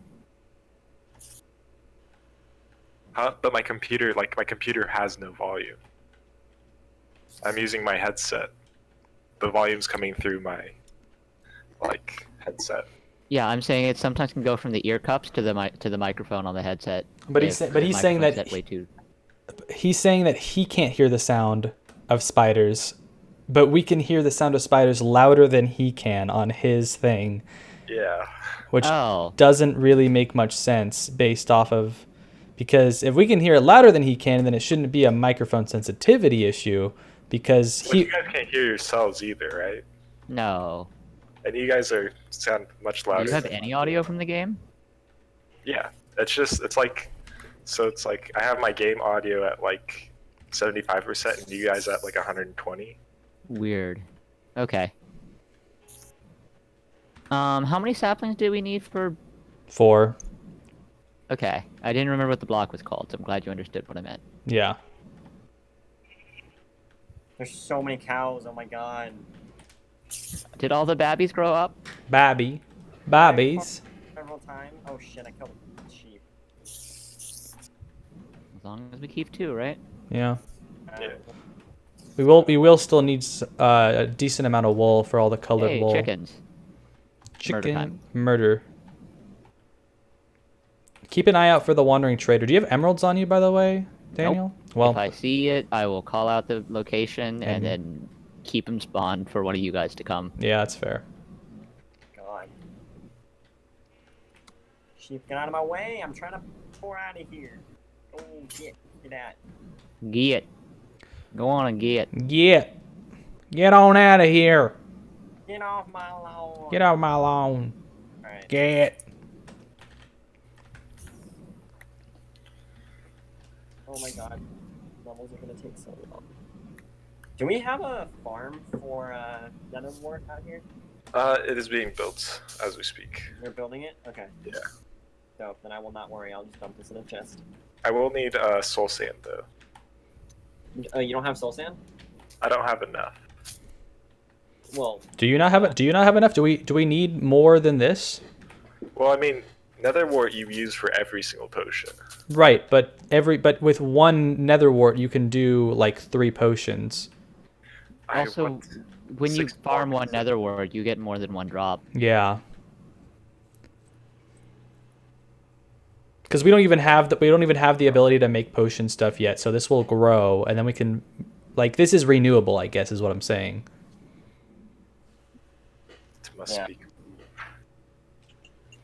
But my computer has no volume. I'm using my headset. The volume's coming through my, headset. Yeah, I'm saying it sometimes can go from the ear cups to the microphone on the headset. But if he's the saying microphone's that set way too. he's saying that he can't hear the sound of spiders, but we can hear the sound of spiders louder than he can on his thing, Yeah. which Oh. doesn't really make much sense based off of, because if we can hear it louder than he can, then it shouldn't be a microphone sensitivity issue, because But you guys can't hear yourselves either, right? No. And you guys sound much Do louder. you have than- any audio from the game? Yeah. It's like I have my game audio at 75% and you guys at 120. Weird. Okay. How many saplings do we need for... 4. Okay. I didn't remember what the block was called, so I'm glad you understood what I meant. Yeah. There's so many cows. Oh my god. Did all the babbies grow up? Babbies. Several times. Oh shit! I killed a sheep. As long as we keep 2, right? Yeah. Yeah. We will still need a decent amount of wool for all the colored Hey, wool. chickens. Chicken time. murder. Keep an eye out for the wandering trader. Do you have emeralds on you, by the way, Daniel? Well, If I see it, I will call out the location And- and then keep them spawned for one of you guys to come. yeah, that's fair. God. Sheep, get out of my way! I'm trying to pour out of here. Oh, get out. Get. Go on and get. Get on out of here. Get off my lawn. Get off my lawn. Alright. Get. Oh my god. Levels are gonna take so long. Do we have a farm for nether wart out here? It is being built as we speak. We're building it? Okay. Yeah. Dope. Then I will not worry. I'll just dump this in a chest. I will need soul sand though. You don't have soul sand? I don't have enough. Well, Do you not have enough? Do we need more than this? Well, I mean, Nether wart you use for every single potion. Right, but with one nether wart you can do like 3 potions. I Also, want when you 6 farm more. one nether wart, you get more than one drop. Yeah. Because we don't even have the ability to make potion stuff yet, so this will grow, and then we can, like, this is renewable, I guess, is what I'm saying. It must Yeah. be.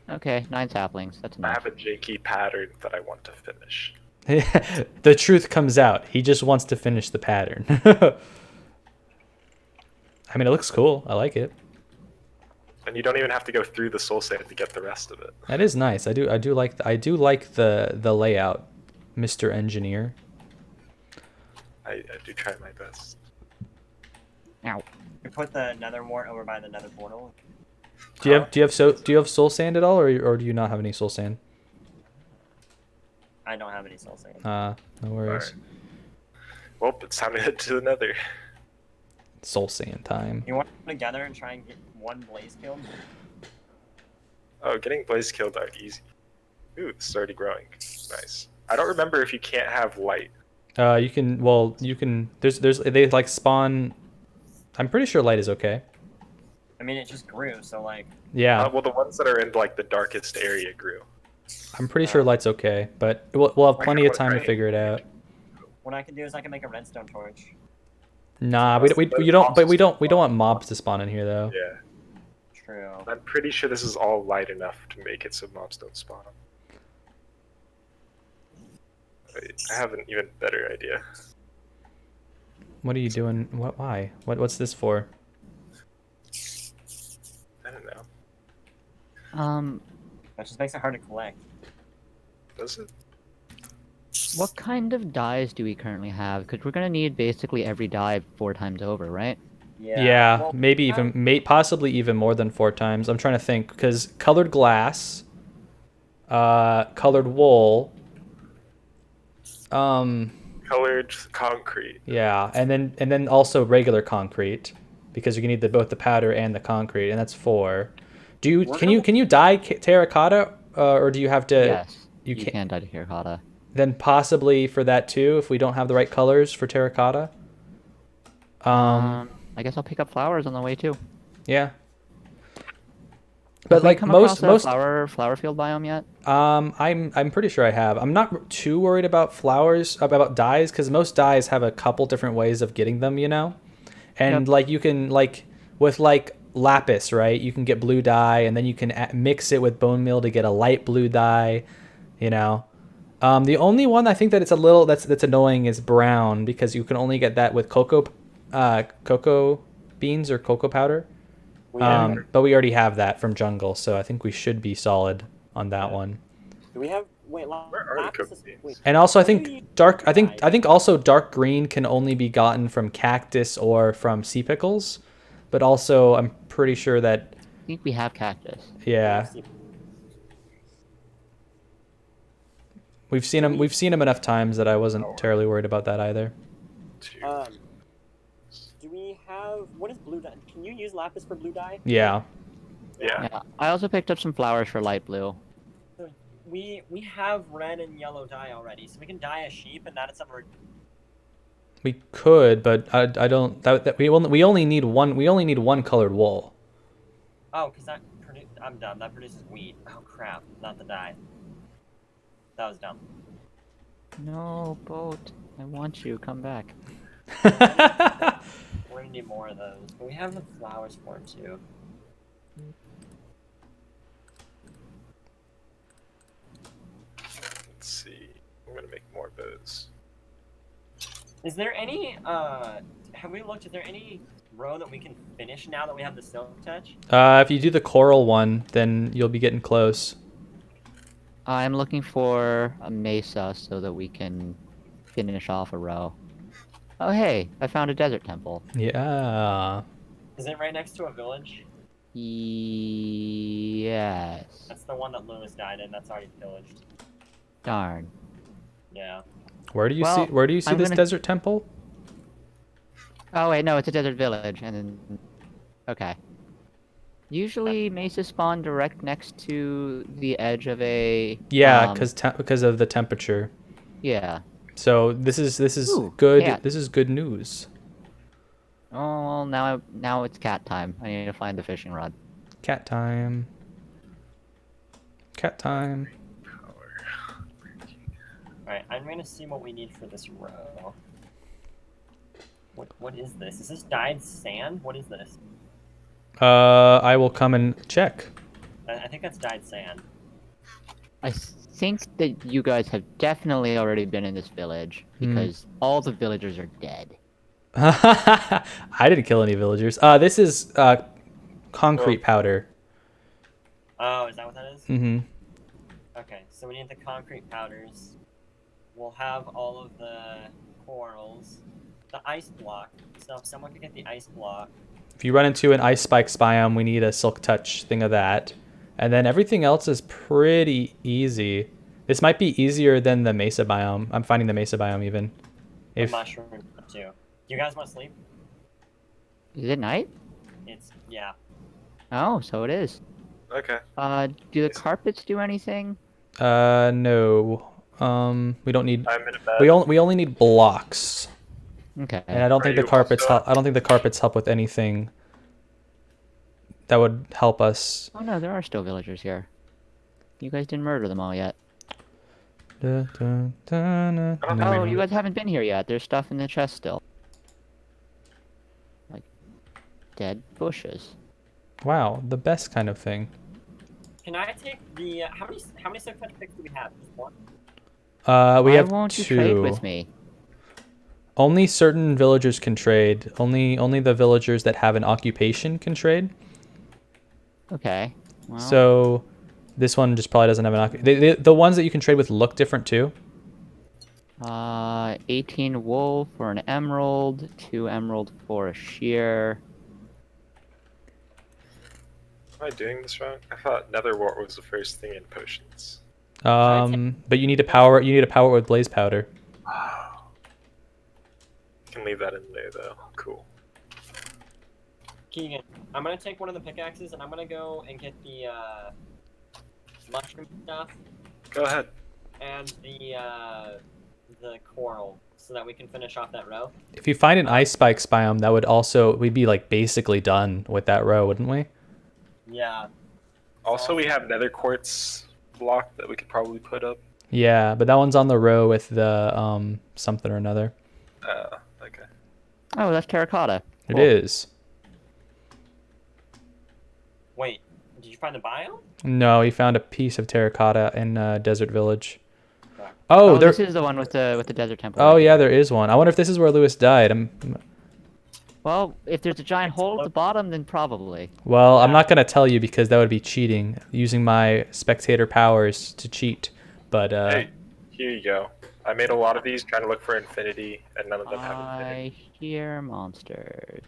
Okay, 9 saplings. That's I enough. have a janky pattern that I want to finish. The truth comes out. He just wants to finish the pattern. I mean, it looks cool. I like it. And you don't even have to go through the soul sand to get the rest of it. That is nice. I do like the layout, Mr. Engineer. I do try my best. Ow. You put the nether wart over by the nether portal. Do you have soul sand at all, or do you not have any soul sand? I don't have any soul sand. No worries. Alright. Well, it's time to head to the nether. Soul sand time. You want to come together and try and get one blaze killed? Oh, getting blaze killed are easy. Ooh, this is already growing. Nice. I don't remember if you can't have light. You can. They like spawn. I'm pretty sure light is okay. I mean, it just grew, so like. Yeah, Well, the ones that are in like the darkest area grew. I'm pretty sure light's okay, but we'll have plenty of time to Right. figure it out. What I can do is I can make a redstone torch. Nah, we don't. But we don't want mobs to spawn in here though. Yeah. True. I'm pretty sure this is all light enough to make it so mobs don't spawn. Wait, I have an even better idea. What are you doing? What? Why? What's this for? I don't know. That just makes it hard to collect. Does it? What kind of dyes do we currently have? Because we're gonna need basically every dye 4 times over, right? Yeah, well, maybe even possibly even more than 4 times. I'm trying to think because colored glass, colored wool, Colored concrete. yeah, and then also regular concrete because you need both the powder and the concrete, and that's 4. Can you dye terracotta, or do you have to? Yes. you You can't. can dye terracotta. Then possibly for that too, if we don't have the right colors for terracotta. I guess I'll pick up flowers on the way too. Yeah. Have But we like come most across a flower field biome yet? I'm pretty sure I have. I'm not too worried about flowers, about dyes, because most dyes have a couple different ways of getting them, you know? And Yep. like you can like with like lapis, right? You can get blue dye, and then you can mix it with bone meal to get a light blue dye, you know? The only one I think that it's a little that's annoying is brown, because you can only get that with cocoa beans or cocoa powder. But we already have that from jungle, so I think we should be solid on that one. Do we have? Wait, Where are the cocoa beans? And also, I think also dark green can only be gotten from cactus or from sea pickles, but also I'm pretty sure that I think we have cactus. yeah, we've seen them enough times that I wasn't terribly worried about that either. Do we have? What is blue dye? Can you use lapis for blue dye? Yeah. Yeah. Yeah. I also picked up some flowers for light blue. We have red and yellow dye already, so we can dye a sheep, and that is something. We could, but I don't. We only need one colored wool. Oh, because I'm dumb. That produces wheat. Oh crap! Not the dye. That was dumb. No, boat. I want you. Come back. We're gonna need more of those, but we have the flowers for it too. Let's see. I'm gonna make more bows. Is there any? Have we looked? Is there any row that we can finish now that we have the silk touch? If you do the coral one, then you'll be getting close. I'm looking for a mesa so that we can finish off a row. Oh hey, I found a desert temple. Yeah. Is it right next to a village? Yes. That's the one that Lewis died in. That's already pillaged. Darn. Yeah. Where do you Well, see I'm this gonna- desert temple? Oh wait, no, it's a desert village, and then. Okay. Usually mesas spawn direct next to the edge of a Yeah, because of the temperature. yeah. So this is Ooh, good. cat. This is good news. Oh, well, now it's cat time. I need to find the fishing rod. Cat time. Cat time. Power. Alright, I'm gonna see what we need for this row. What is this? Is this dyed sand? What is this? I will come and check. I think that's dyed sand. I think that you guys have definitely already been in this village Hmm. because all the villagers are dead. I didn't kill any villagers. This is concrete powder. Oh, is that what that is? Mm-hmm. Okay, so we need the concrete powders. We'll have all of the corals. The ice block. So if someone could get the ice block. If you run into an ice spikes biome, we need a silk touch thing of that. And then everything else is pretty easy. This might be easier than the mesa biome. I'm finding the mesa biome even. The If mushroom too. Do you guys want to sleep? Is it night? It's yeah. Oh, so it is. Okay. Do the carpets do anything? no. We don't need. I'm in a bed. We only need blocks. Okay. And I don't Are think the you carpets also- help. I don't think the carpets help with anything that would help us. Oh no, there are still villagers here. You guys didn't murder them all yet. Da, da, da, na, I don't na. think Oh, we you guys haven't been here yet. There's stuff in the chest still. Like dead bushes. Wow, the best kind of thing. Can I take the how many silk touch picks do we have? Just one. We Why have won't you two. trade with me? Only certain villagers can trade. Only the villagers that have an occupation can trade. Okay. Well, So this one just probably doesn't have an occupation. The ones that you can trade with look different too. 18 wool for an emerald, 2 emerald for a shear. Am I doing this wrong? I thought nether wart was the first thing in potions. But you need to power. You need to power it with blaze powder. Can leave that in there though. Cool. Keegan, I'm gonna take one of the pickaxes and I'm gonna go and get the mushroom stuff Go ahead. and the coral so that we can finish off that row. If you find an ice spikes biome, that would also we'd be like basically done with that row, wouldn't we? Yeah. Also, we have nether quartz block that we could probably put up. Yeah, but that one's on the row with the something or another. Okay. Oh, that's terracotta. It Cool. is. Wait, did you find the biome? No, he found a piece of terracotta in Desert Village. Right. Oh, there. This is the one with the desert temple. Oh right yeah, here. there is one. I wonder if this is where Lewis died. Well, if there's a giant hole at the bottom, then probably. Well, I'm Yeah. not gonna tell you because that would be cheating, using my spectator powers to cheat. But Hey, here you go. I made a lot of these trying to look for infinity, and none of them have I infinity. hear monsters.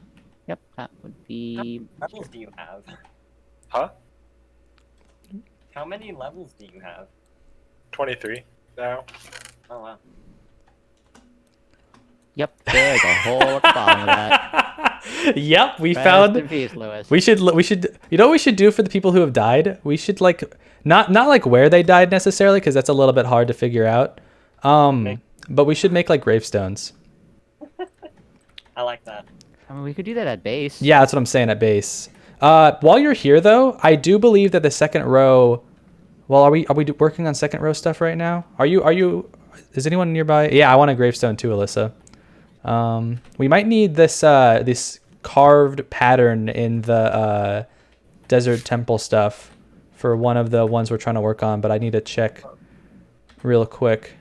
Yep, that would be. Levels do you have? Huh? How many levels do you have? 23 now. Oh wow. Yep, there's a hole at the bottom of that. yep, we Rest found. in peace, Lewis. We should. You know what we should do for the people who have died? We should like not like where they died necessarily, because that's a little bit hard to figure out. But we should make like gravestones. I like that. I mean, we could do that at base. Yeah, that's what I'm saying at base. While you're here though, I do believe that the second row. Well, are we working on second row stuff right now? Are you? Is anyone nearby? Yeah, I want a gravestone too, Alyssa. We might need this this carved pattern in the desert temple stuff for one of the ones we're trying to work on, but I need to check real quick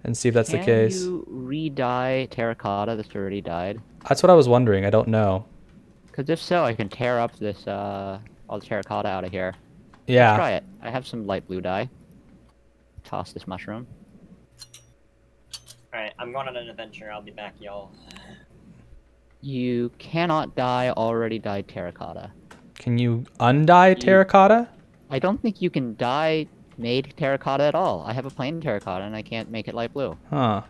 and see if that's the case. Can you re-dye terracotta that's already dyed? That's what I was wondering. I don't know. Because if so, I can tear up this all the terracotta out of here. Let's Yeah. try it. I have some light blue dye. Toss this mushroom. Alright, I'm going on an adventure. I'll be back, y'all. You cannot dye already dyed terracotta. Can you undye terracotta? I don't think you can dye made terracotta at all. I have a plain terracotta and I can't make it light blue. Huh.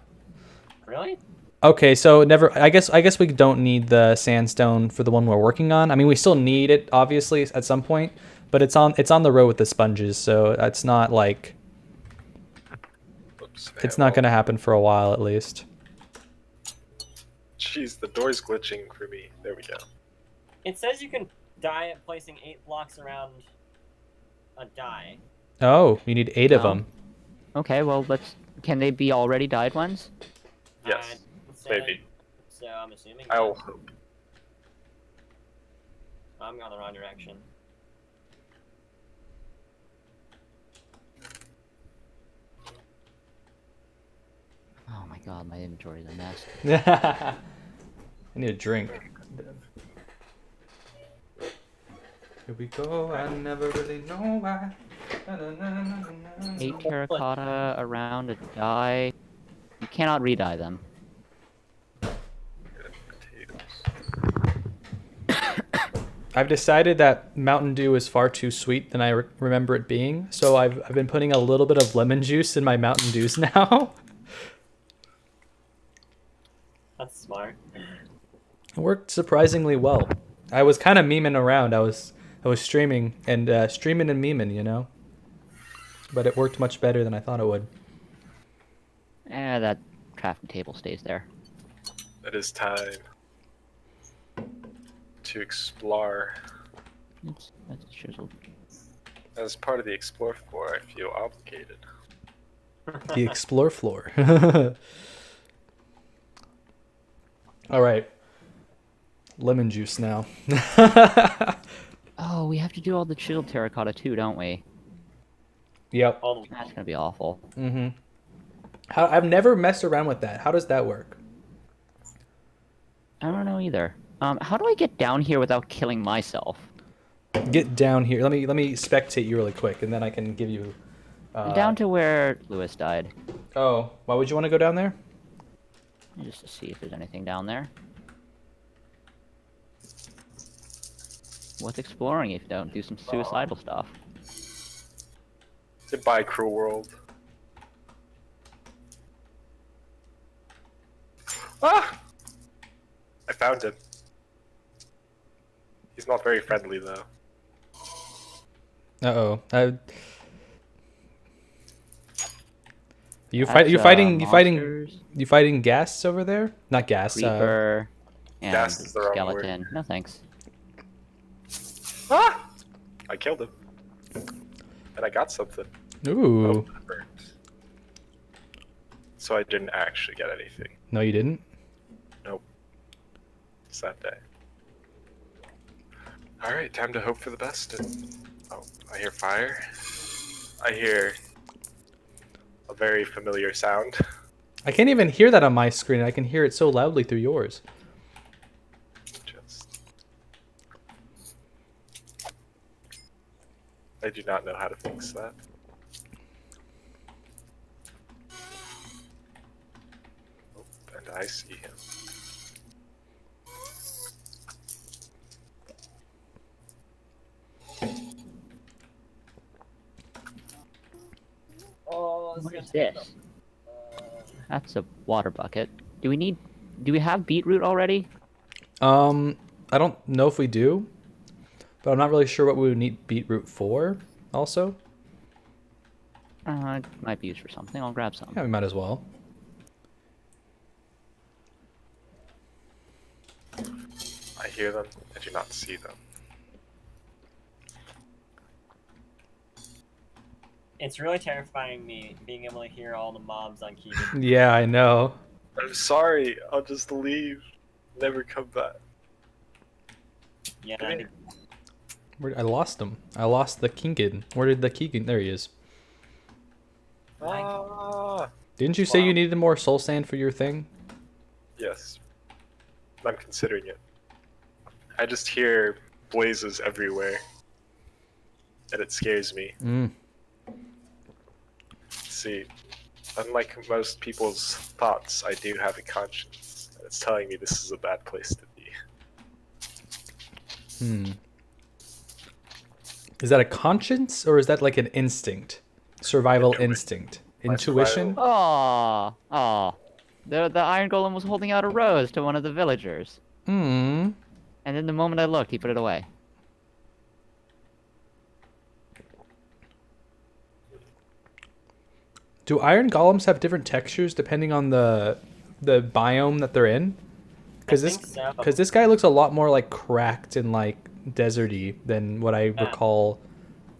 Really? Okay, so never. I guess we don't need the sandstone for the one we're working on. I mean, we still need it obviously at some point, but it's on the road with the sponges, so it's not like Oops, it's not gonna happen for a while at least. Jeez, the door's glitching for me. There we go. It says you can die at placing 8 blocks around a die. Oh, you need 8 of Oh. them. Okay, well let's. Can they be already died ones? Yes, Say- maybe. So I'm assuming. I will hope. I'm going the wrong direction. Oh my god, my inventory is a mess. I need a drink. Here we go. I never really know why. 8 terracotta around a die. You cannot re-dye them. Potatoes. I've decided that Mountain Dew is far too sweet than I remember it being, so I've been putting a little bit of lemon juice in my Mountain Dews now. That's smart. It worked surprisingly well. I was kind of memeing around. I was streaming and memeing, you know. But it worked much better than I thought it would. That crafting table stays there. It is time to explore. That's chiseled. As part of the explore floor, I feel obligated. The explore floor. All right. Lemon juice now. Oh, we have to do all the chiseled terracotta too, don't we? Yep. All the That's gonna be awful. Mm-hmm. I've never messed around with that. How does that work? I don't know either. How do I get down here without killing myself? Get down here. Let me spectate you really quick, and then I can give you. Down to where Lewis died. Oh, why would you want to go down there? Just to see if there's anything down there. What's exploring if you don't do some suicidal stuff? Goodbye, cruel world. Ah! I found him. He's not very friendly, though. Uh-oh. You That's, fighting monsters, gas over there? Not gas. creeper, and gas is the wrong word. skeleton. No thanks. Ah! I killed him. And I got something. Ooh. Oh, that burnt. So I didn't actually get anything. No, you didn't. Nope. Sad day. Alright, time to hope for the best. Oh, I hear fire. I hear a very familiar sound. I can't even hear that on my screen. I can hear it so loudly through yours. Just... I do not know how to fix that. Oh, and I see him. Oh, What is this? That's a water bucket. Do we have beetroot already? I don't know if we do, but I'm not really sure what we would need beetroot for. Also, It might be used for something. I'll grab some. yeah, we might as well. I hear them. I do not see them. It's really terrifying me being able to hear all the mobs on Keegan. Yeah, I know. I'm sorry. I'll just leave. Never come back. Yeah, Come I here. think I lost him. I lost the Keegan. Where did the Keegan? There he is. Ah! Didn't you say Wow. you needed more soul sand for your thing? Yes. I'm considering it. I just hear blazes everywhere. And it scares me. Mm. See, unlike most people's thoughts, I do have a conscience. And it's telling me this is a bad place to be. Hmm. Is that a conscience or is that like an instinct? Survival Intuition. instinct. My Intuition? survival- Oh. The iron golem was holding out a rose to one of the villagers. Hmm. And then the moment I looked, he put it away. Do iron golems have different textures depending on the biome that they're in? Because I think so. this guy looks a lot more like cracked and like deserty than what I recall.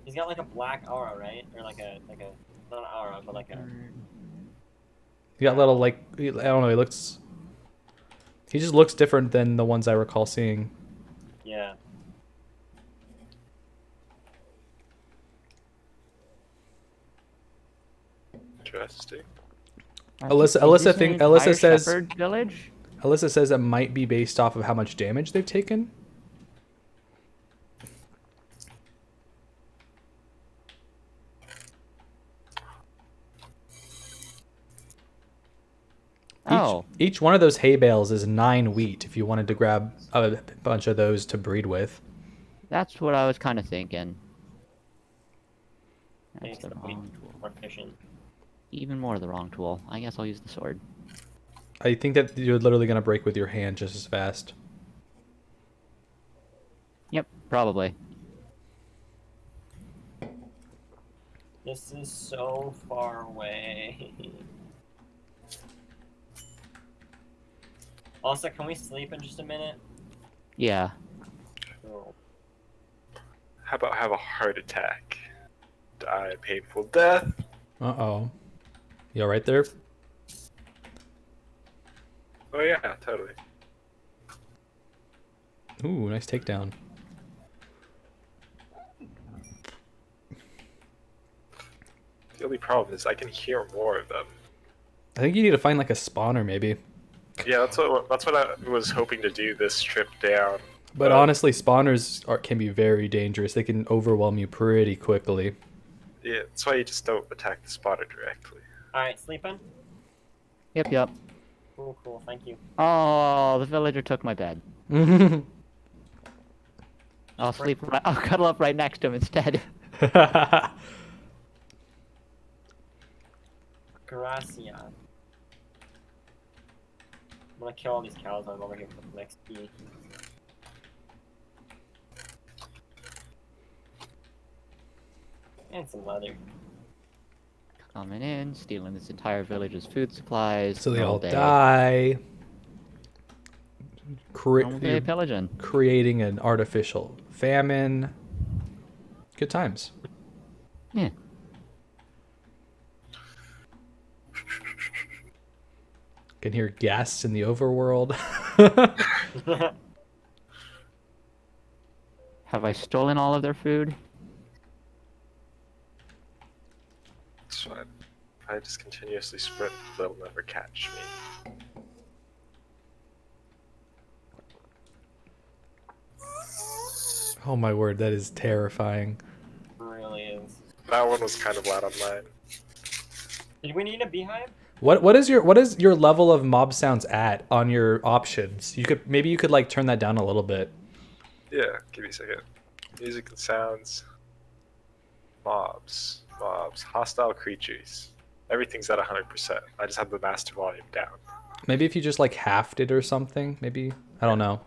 He's got like a black aura, right? Or like a not an aura, but like a. He got little like I don't know. He just looks different than the ones I recall seeing. Yeah. Interesting. Alyssa says Shepherd village. Alyssa says it might be based off of how much damage they've taken. Oh. Each one of those hay bales is 9 wheat if you wanted to grab a bunch of those to breed with. That's what I was kind of thinking. That's Makes the the wheat wrong tool. more efficient. Even more the wrong tool. I guess I'll use the sword. I think that you're literally going to break with your hand just as fast. Yep, probably. This is so far away. Also, can we sleep in just a minute? Yeah. Oh. How about have a heart attack? Die a painful death? Uh-oh. You all right there? Oh yeah, totally. Ooh, nice takedown. The only problem is I can hear more of them. I think you need to find like a spawner maybe. Yeah, that's what I was hoping to do this trip down. But honestly, spawners can be very dangerous. They can overwhelm you pretty quickly. Yeah, that's why you just don't attack the spotter directly. Alright, sleeping? Yep. Cool, cool, thank you. Oh, the villager took my bed. I'll sleep. I'll cuddle up right next to him instead. Gracia. I'm gonna kill all these cows I'm over here for the next key. And some leather. Coming in, stealing this entire village's food supplies. So they all day. die. Normal day pillaging. Creating an artificial famine. Good times. Yeah. Can hear ghasts in the overworld. Have I stolen all of their food? It's fine. If I just continuously sprint, they'll never catch me. Oh my word, that is terrifying. Really is. That one was kind of loud on mine. Did we need a beehive? What is your level of mob sounds at on your options? You could like turn that down a little bit. Yeah, give me a second. Music and sounds. Mobs, hostile creatures. Everything's at 100%. I just have the master volume down. Maybe if you just like halved it or something, maybe. I don't know.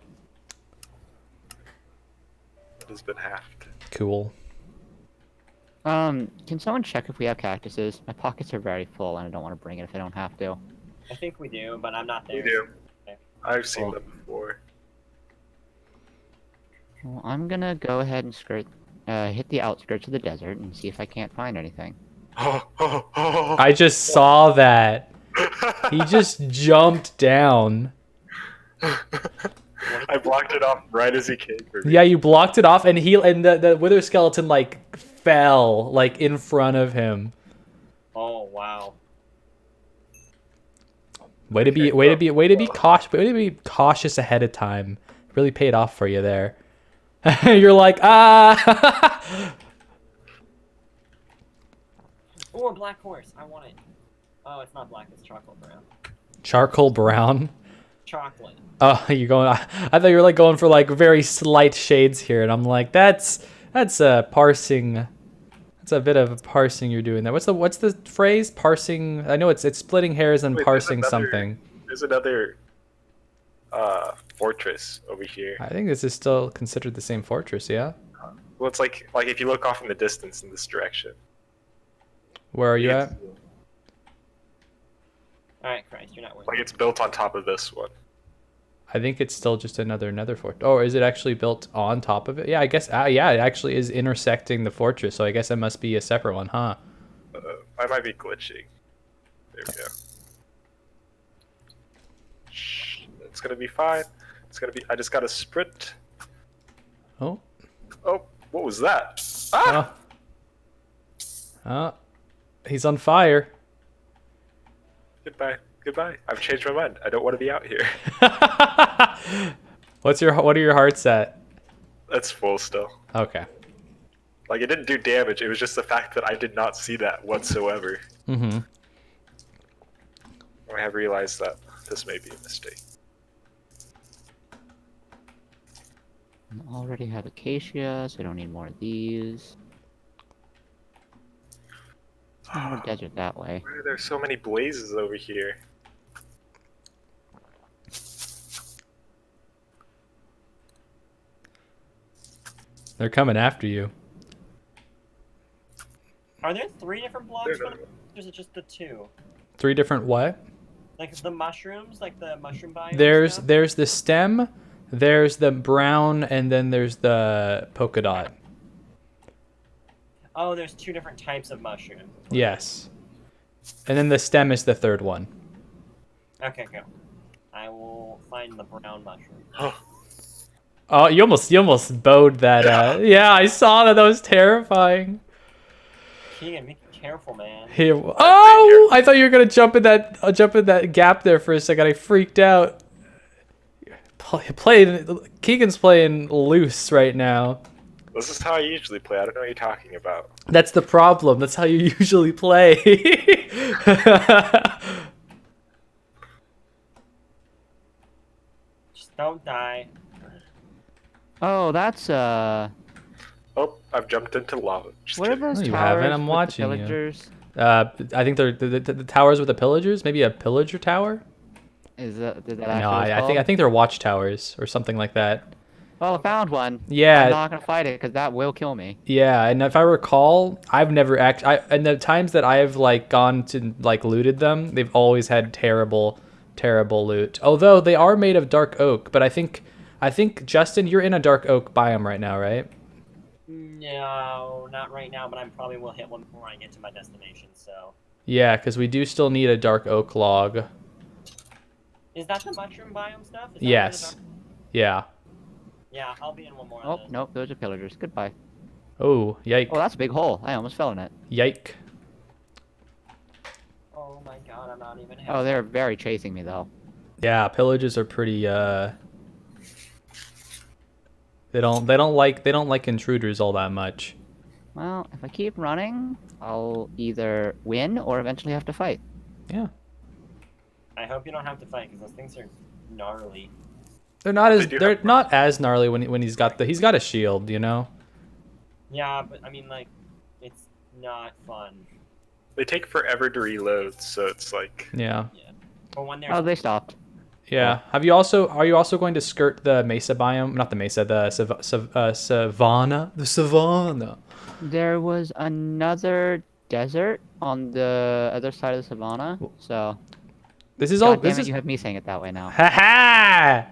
It has been halved. Cool. Can someone check if we have cactuses? My pockets are very full and I don't want to bring it if I don't have to. I think we do, but I'm not there. We do. Okay. I've seen Cool. them before. Well, I'm gonna go ahead and hit the outskirts of the desert and see if I can't find anything. I just saw that. He just jumped down. I blocked it off right as he came for me. Yeah, you blocked it off, and the wither skeleton like fell like in front of him. Oh wow. Way to be cautious ahead of time. Really paid off for you there. You're like ah. Oh, a black horse. I want it. Oh, it's not black. It's chocolate brown. Charcoal brown. Chocolate. Oh, you're going. I thought you were like going for like very slight shades here, and I'm like, that's a parsing. That's a bit of parsing you're doing there. What's the phrase? Parsing. I know it's splitting hairs and Wait, there's parsing another- something. There's another fortress over here. I think this is still considered the same fortress, yeah? Well, it's like if you look off in the distance in this direction. Where are you It's- at? Alright, Christ, you're not worth Like it. it's built on top of this one. I think it's still just another nether fortress. Oh, is it actually built on top of it? Yeah, I guess, yeah, it actually is intersecting the fortress, so I guess it must be a separate one, huh? I might be glitching. There we go. Shh, it's gonna be fine. It's gonna be. I just got to sprint. Oh. Oh, what was that? Ah! Oh. He's on fire. Goodbye. Goodbye. I've changed my mind. I don't want to be out here. What are your hearts at? That's full still. Okay. Like, it didn't do damage. It was just the fact that I did not see that whatsoever. Mm-hmm. I have realized that this may be a mistake. I already have acacia, so I don't need more of these. No more desert that way. Why are there so many blazes over here? They're coming after you. Are there 3 different blocks No, for no, them? Or is it just the 2? 3 different what? Like the mushrooms, like the mushroom biome stuff? There's the stem, there's the brown, and then there's the polka dot. Oh, there's 2 different types of mushrooms. Yes. And then the stem is the third one. Okay, go. I will find the brown mushroom. Oh, you almost bowed that. Yeah, I saw that. That was terrifying. Keegan, be careful, man. Here. Oh, I thought you were gonna jump in that gap there for a second. I freaked out. Keegan's playing loose right now. This is how I usually play. I don't know what you're talking about. That's the problem. That's how you usually play. Just don't die. Oh, that's Oh, I've jumped into lava. Just what are kidding. those No, you towers haven't. I'm with the watching you. pillagers? I think they're the towers with the pillagers. Maybe a pillager tower. Is that actually No, what it's I called? think they're watchtowers or something like that. Well, I found one. Yeah. I'm not gonna fight it because that will kill me. Yeah, and if I recall, I've never and the times that I've like gone to like looted them, they've always had terrible loot. Although they are made of dark oak, but I think Justin, you're in a dark oak biome right now, right? No, not right now, but I probably will hit one before I get to my destination, so. Yeah, because we do still need a dark oak log. Is that the mushroom biome stuff? Is that Yes. where the dark- Yeah. Yeah, I'll be in one more. Oh, then. nope, those are pillagers. Goodbye. Oh, yike. Oh, that's a big hole. I almost fell in it. Yike. Oh my god, I'm not even. Oh, they're very chasing me though. Yeah, pillages are pretty they don't like intruders all that much. Well, if I keep running, I'll either win or eventually have to fight. Yeah. I hope you don't have to fight because those things are gnarly. They're have not as gnarly when he's got a shield, you know? Yeah, but I mean, like, it's not fun. They take forever to reload, so it's like. Yeah. But when there's Oh, they stopped. Yeah. Are you also going to skirt the mesa biome? Not the mesa, the savanna. The savanna. There was another desert on the other side of the savannah, so. This is God all. damn This it, is. you have me saying it that way now. Ha ha!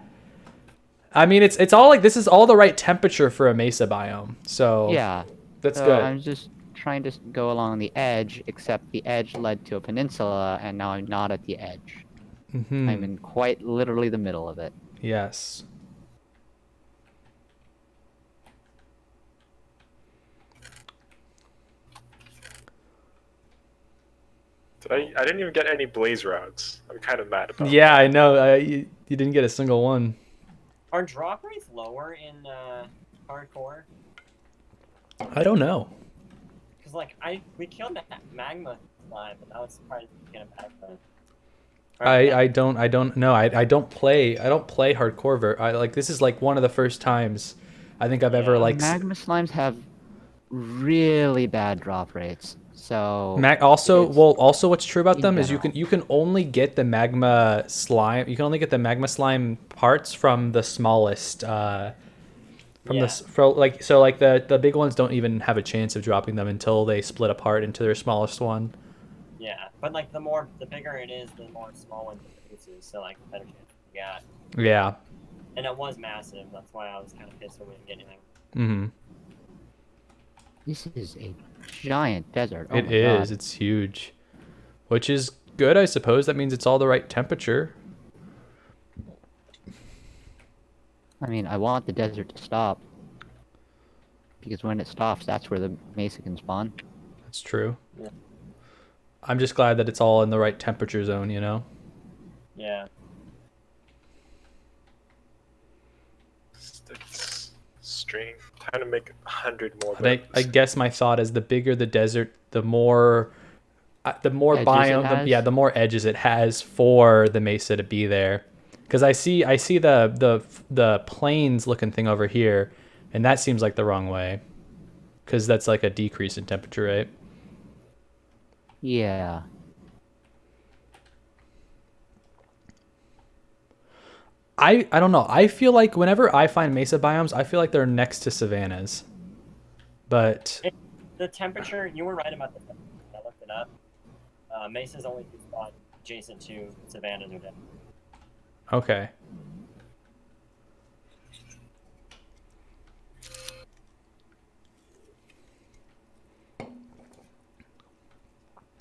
I mean, it's all like this is all the right temperature for a mesa biome. So Yeah. that's So good. I'm just trying to go along the edge, except the edge led to a peninsula, and now I'm not at the edge. Mhm. I'm in quite literally the middle of it. Yes. I didn't even get any blaze rods. I'm kind of mad about Yeah, I know. You didn't get a single one. Are drop rates lower in hardcore? I don't know. Because like we killed that magma slime, but now it's probably getting back then. I don't know. I don't play hardcore. This is like one of the first times I think I've ever Yeah. like Magma slimes have really bad drop rates. So Also what's true about in them is general. you can only get the magma slime. You can only get the magma slime parts from the smallest. Yeah. Like the big ones don't even have a chance of dropping them until they split apart into their smallest one. Yeah, but like the bigger it is, the more small ones it produces. So like the better chance you got. Yeah. And it was massive. That's why I was kind of pissed when we didn't get anything. Mm-hmm. This is a giant desert. Oh It my is. god. It's huge, which is good, I suppose. That means it's all the right temperature. I mean, I want the desert to stop. Because when it stops, that's where the mesa can spawn. That's true. Yeah. I'm just glad that it's all in the right temperature zone, you know? Yeah. Sticks, string. Time to make 100 more. I guess my thought is the bigger the desert, the more Edges it biome, has? the more edges it has for the mesa to be there. Because I see the plains looking thing over here, and that seems like the wrong way. Because that's like a decrease in temperature, right? Yeah. I don't know. I feel like whenever I find mesa biomes, I feel like they're next to savannas. But The temperature, you were right about the temperature. I looked it up. Mesa's only two spots adjacent to savannas or desert. okay.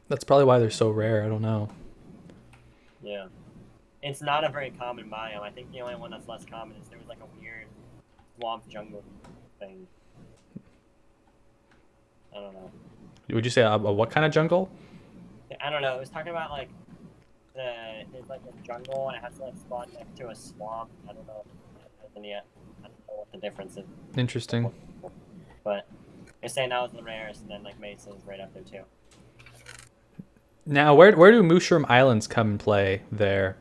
That's probably why they're so rare. I don't know. Yeah. It's not a very common biome. I think the only one that's less common is there was like a weird swamp jungle thing. I don't know. Would you say a what kind of jungle? I don't know. It was talking about like there's like a jungle and it has to like spawn next to a swamp. I don't know. I don't know what the difference is. Interesting. But they're saying that was the rarest, and then like Mesa is right up there too. Now, where do Mushroom Islands come and play there?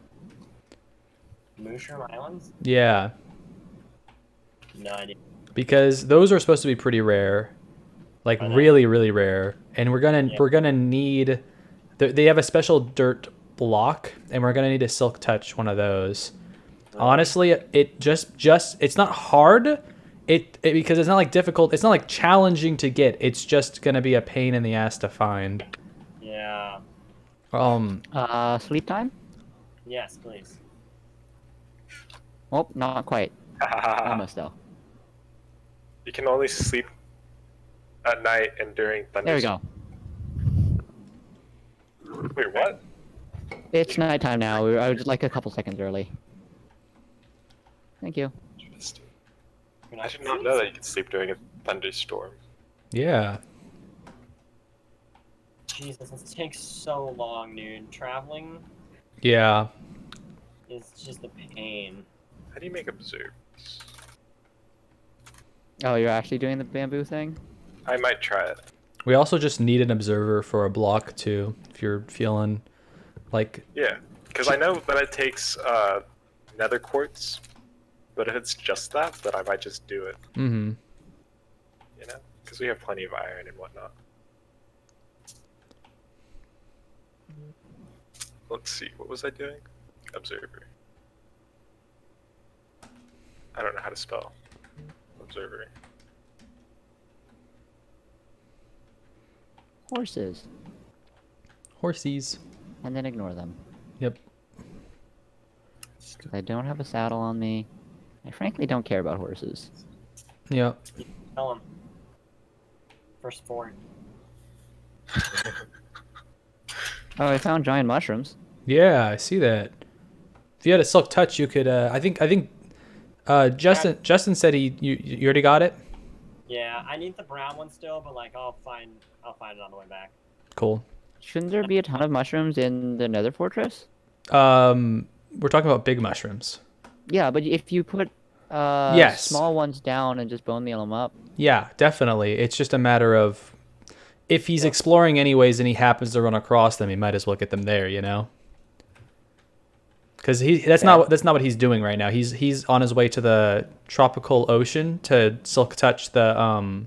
Mushroom Islands? Yeah, No idea. because those are supposed to be pretty rare, like I know. really, really rare. And we're gonna need. They have a special dirt block, and we're gonna need to silk touch one of those. Honestly, it just it's not hard. It because it's not like difficult. It's not like challenging to get. It's just gonna be a pain in the ass to find. Yeah. Sleep time? Yes, please. Oh, not quite. Almost though. You can only sleep at night and during There we thunderstorms. go. Wait, what? It's nighttime now. I was like a couple seconds early. Thank you. Interesting. I did not know that you could sleep during a thunderstorm. Yeah. Jesus, this takes so long, dude. Traveling Yeah. is just a pain. How do you make observers? Oh, you're actually doing the bamboo thing? I might try it. We also just need an observer for a block too, if you're feeling like Yeah, because I know that it takes nether quartz, but if it's just that, then I might just do it. mm-hmm. You know, because we have plenty of iron and whatnot. Let's see, what was I doing? Observer. I don't know how to spell observer. Horses. Horsies. And then ignore them. Yep. 'Cause I don't have a saddle on me. I frankly don't care about horses. Yep. Tell him. First sport. Oh, I found giant mushrooms. Yeah, I see that. If you had a silk touch, you could. I think Justin said you already got it. Yeah, I need the brown one still, but like I'll find it on the way back. Cool. Shouldn't there be a ton of mushrooms in the Nether Fortress? We're talking about big mushrooms. Yeah, but if you put Yes. small ones down and just bone meal them up. Yeah, definitely. It's just a matter of if he's exploring anyways and he happens to run across them, he might as well get them there, you know? Because that's not what he's doing right now. He's on his way to the tropical ocean to silk touch the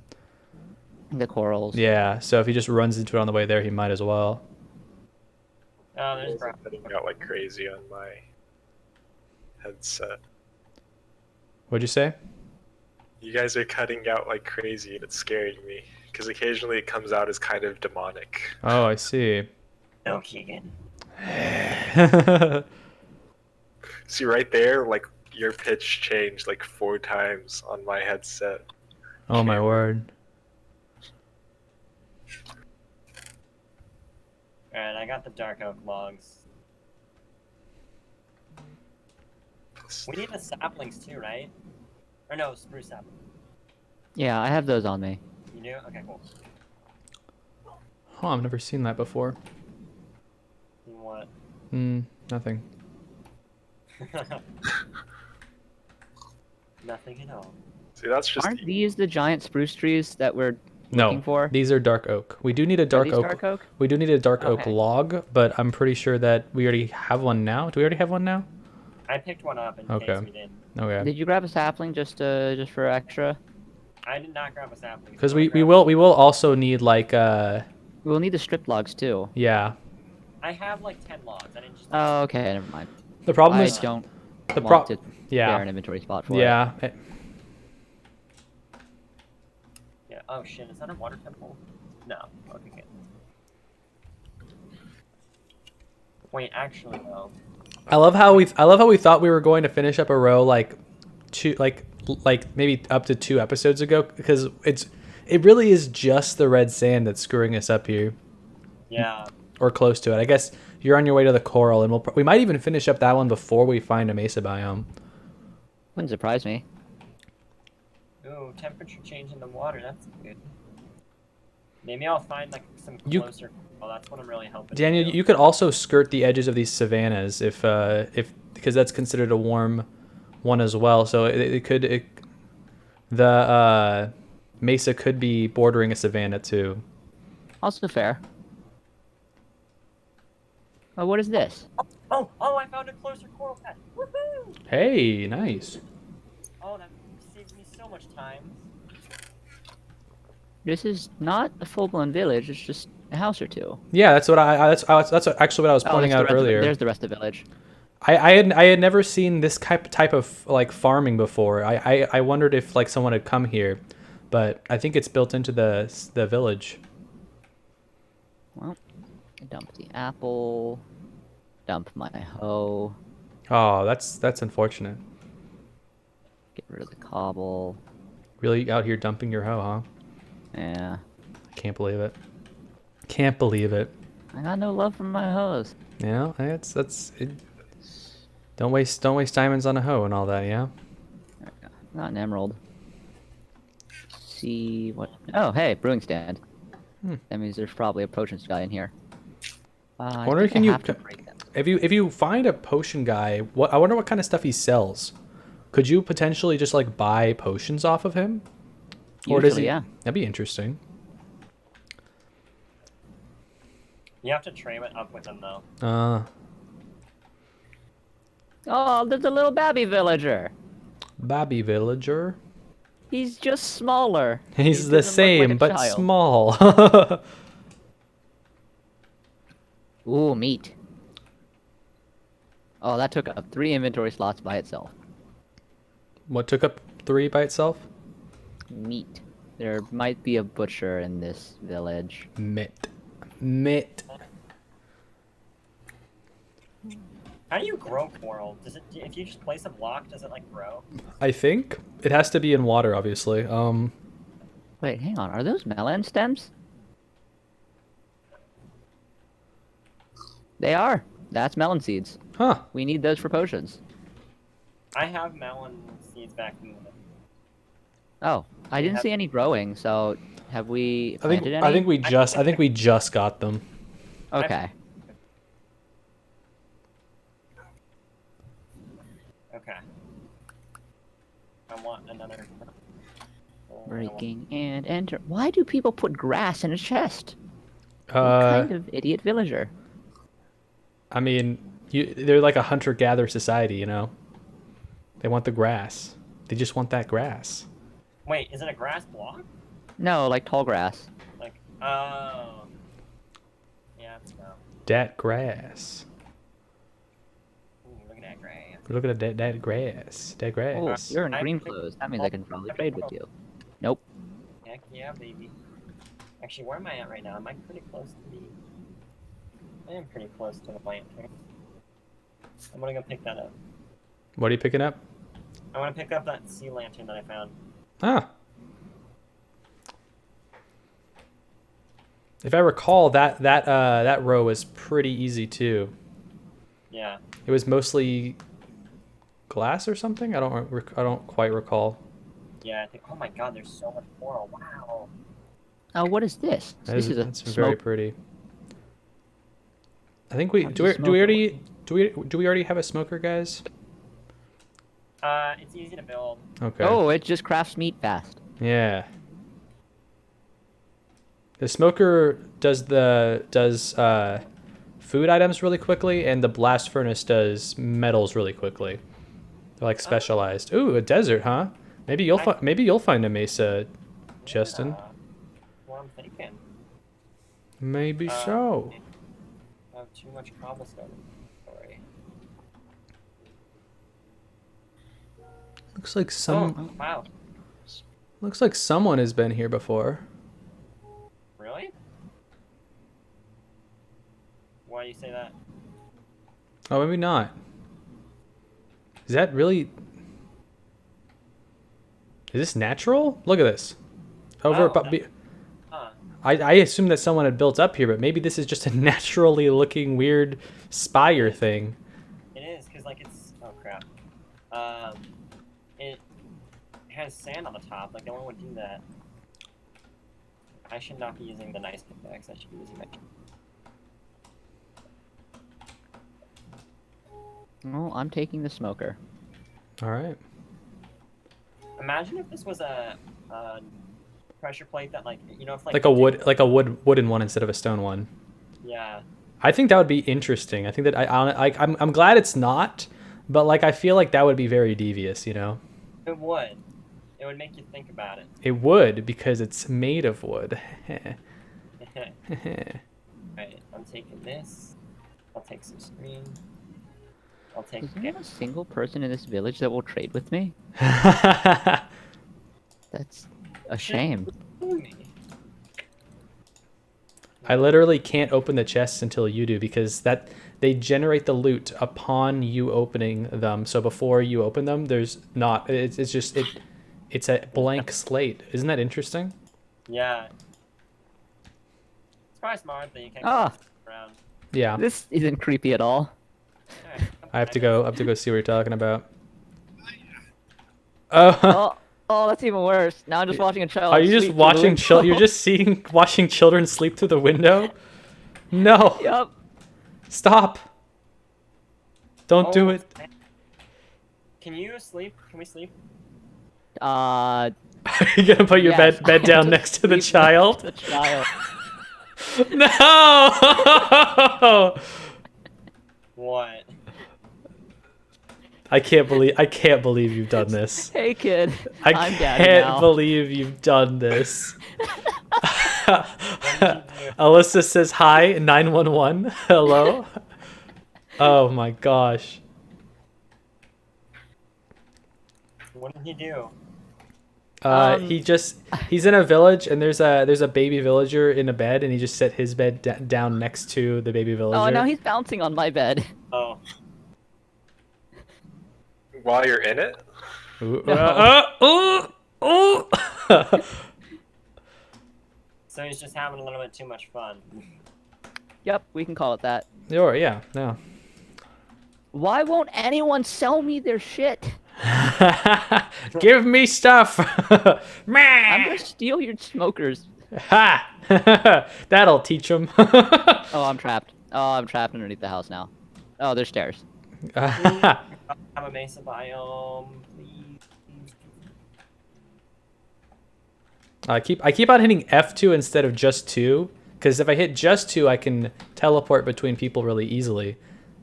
The corals. Yeah, so if he just runs into it on the way there, he might as well. Oh, there's It's brown. cutting out like crazy on my headset. What'd you say? You guys are cutting out like crazy, and it's scaring me because occasionally it comes out as kind of demonic. Oh, I see. No, Keegan. See right there, like your pitch changed like 4 times on my headset. Oh my Camera. word. Alright, I got the dark oak logs. We need the saplings too, right? Or no, spruce saplings. Yeah, I have those on me. You do? Okay, cool. Oh, I've never seen that before. You want? Nothing. Nothing at all. See, that's just Aren't these the giant spruce trees that we're No, looking for? these are dark oak. We do need a Are dark these oak. dark oak? We do need a dark oak Okay. log, but I'm pretty sure that we already have one now. Do we already have one now? I picked one up in Okay. case we didn't. Okay. Did you grab a sapling just for extra? I did not grab a sapling. Because so I we grabbed- will also need like We'll need the strip logs too. yeah. I have like 10 logs. I didn't just. Oh, okay, never mind. The problem I is don't the want to spare yeah. an inventory spot for it. Yeah. Yeah. Oh shit! Is that a water temple? No. Okay. Good. Wait, actually no. I love how we thought we were going to finish up a row like maybe up to 2 episodes ago, because it really is just the red sand that's screwing us up here, Yeah. or close to it. I guess you're on your way to the coral, and we might even finish up that one before we find a mesa biome. Wouldn't surprise me. Ooh, temperature change in the water. That's good. Maybe I'll find like some You- closer. Well, that's what I'm really hoping. Daniel, to do. you could also skirt the edges of these savannas if because that's considered a warm one as well. So the mesa could be bordering a savanna too. Also fair. Oh, what is this? Oh! I found a closer coral pet. Woohoo! Hey, nice. Oh, that saves me so much time. This is not a full-blown village. It's just a house or two. Yeah, that's what that's actually what I was pointing there's out the rest of- earlier. There's the rest of the village. I had never seen this type of like farming before. I wondered if like someone had come here, but I think it's built into the village. Well, dump the apple. Dump my hoe. Oh, that's unfortunate. Get rid of the cobble. Really out here dumping your hoe, huh? Yeah. Can't believe it. Can't believe it. I got no love for my hoes. Yeah, that's it. Don't waste diamonds on a hoe and all that, yeah? Not an emerald. See what? Oh, hey, brewing stand. That means there's probably a potions guy in here. I wonder think can I you have to break them. if you find a potion guy, I wonder what kind of stuff he sells. Could you potentially just like buy potions off of him? Or does Usually, he? yeah. That'd be interesting. You have to train it up with them though. Oh, there's a little babby villager. Babby villager. He's just smaller. He's He the doesn't look like same a but child. small. Ooh, meat. Oh, that took up 3 inventory slots by itself. What took up 3 by itself? Meat. There might be a butcher in this village. Mit. How do you grow coral? Does it? If you just place a block, does it like grow? I think it has to be in water, obviously. Wait, hang on. Are those melon stems? They are. That's melon seeds. Huh. We need those for potions. I have melon seeds back in the. Oh, I didn't have- see any growing. So, have we I think planted any? I think we just got them. Okay. Okay. I want another. Breaking and enter. Why do people put grass in a chest? What Uh, kind of idiot villager? I mean, they're like a hunter-gatherer society, you know. They want the grass. They just want that grass. Wait, is it a grass block? No, like tall grass. Like, oh. Yeah, no. Dat grass. Ooh, look at that grass. Look at that grass. That Oh, grass. you're in I green think- clothes. That means I can probably trade with you. Nope. Heck yeah, baby. Actually, where am I at right now? Am I pretty close to the... I am pretty close to the lantern. I'm gonna go pick that up. What are you picking up? I want to pick up that sea lantern that I found. Ah. If I recall, that row was pretty easy too. Yeah. It was mostly glass or something. I don't quite recall. Yeah, I think... Oh my god, there's so much coral. Wow. Oh, what is this? This is a That's very smoke. pretty. I think we How's do. the We smoker do we already have a smoker, guys? It's easy to build. Okay. Oh, it just crafts meat fast. Yeah. The smoker does food items really quickly, and the blast furnace does metals really quickly. They're like specialized. Ooh, a desert, huh? Maybe you'll find a mesa, Justin. What I'm thinking. Maybe so. I have too much cobblestone. Sorry. Looks like some. Oh, wow. Looks like someone has been here before. Really? Why do you say that? Oh, maybe not. Is that really? Is this natural? Look at this. Over. Oh, Huh. I assume that someone had built up here, but maybe this is just a naturally looking weird spire thing. It is, because, like, it's... Oh, crap. It has sand on the top. Like, no one would do that. I should not be using the nice pickaxe. I should be using my... Oh, I'm taking the smoker. All right. Imagine if this was a pressure plate that, like, you know, if, like... Like a wooden one instead of a stone one. Yeah. I think that would be interesting. I think that I'm glad it's not, but like I feel like that would be very devious, you know. It would. It would make you think about it. It would because it's made of wood. Alright, I'm taking this. I'll take some string. I'll take... Is there a single person in this village that will trade with me? That's a shame. I literally can't open the chests until you do because they generate the loot upon you opening them. So before you open them, there's not. It's a blank slate. Isn't that interesting? Yeah. It's probably smart that you can't Ah. go around. Yeah. This isn't creepy at all. Alright, I have to go see what you're talking about. Oh. Oh, that's even worse. Now I'm just watching a child. Are you just sleep through the watching window. You're just watching children sleep through the window? No. Yup. Stop. Don't do Oh, it. man. Can you sleep? Can we sleep? Are you gonna put your Yes, bed down just next to the sleep child? next to the child. No. What? I can't believe you've done this. Hey kid, I I'm daddy can't now. believe you've done this. What did you do? Alyssa says hi, 911. Hello. Oh my gosh. What did he do? He's in a village and there's a baby villager in a bed and he just set his bed down next to the baby villager. Oh, now he's bouncing on my bed. Oh. While you're in it? Ooh, No. ooh. So he's just having a little bit too much fun. Yep, we can call it that. Yeah, no. Why won't anyone sell me their shit? Give me stuff. I'm gonna steal your smokers. Ha! That'll teach him. Oh, I'm trapped. Oh, I'm trapped underneath the house now. Oh, there's stairs. Have a mesa biome, please. I keep on hitting F2 instead of just 2, because if I hit just 2, I can teleport between people really easily.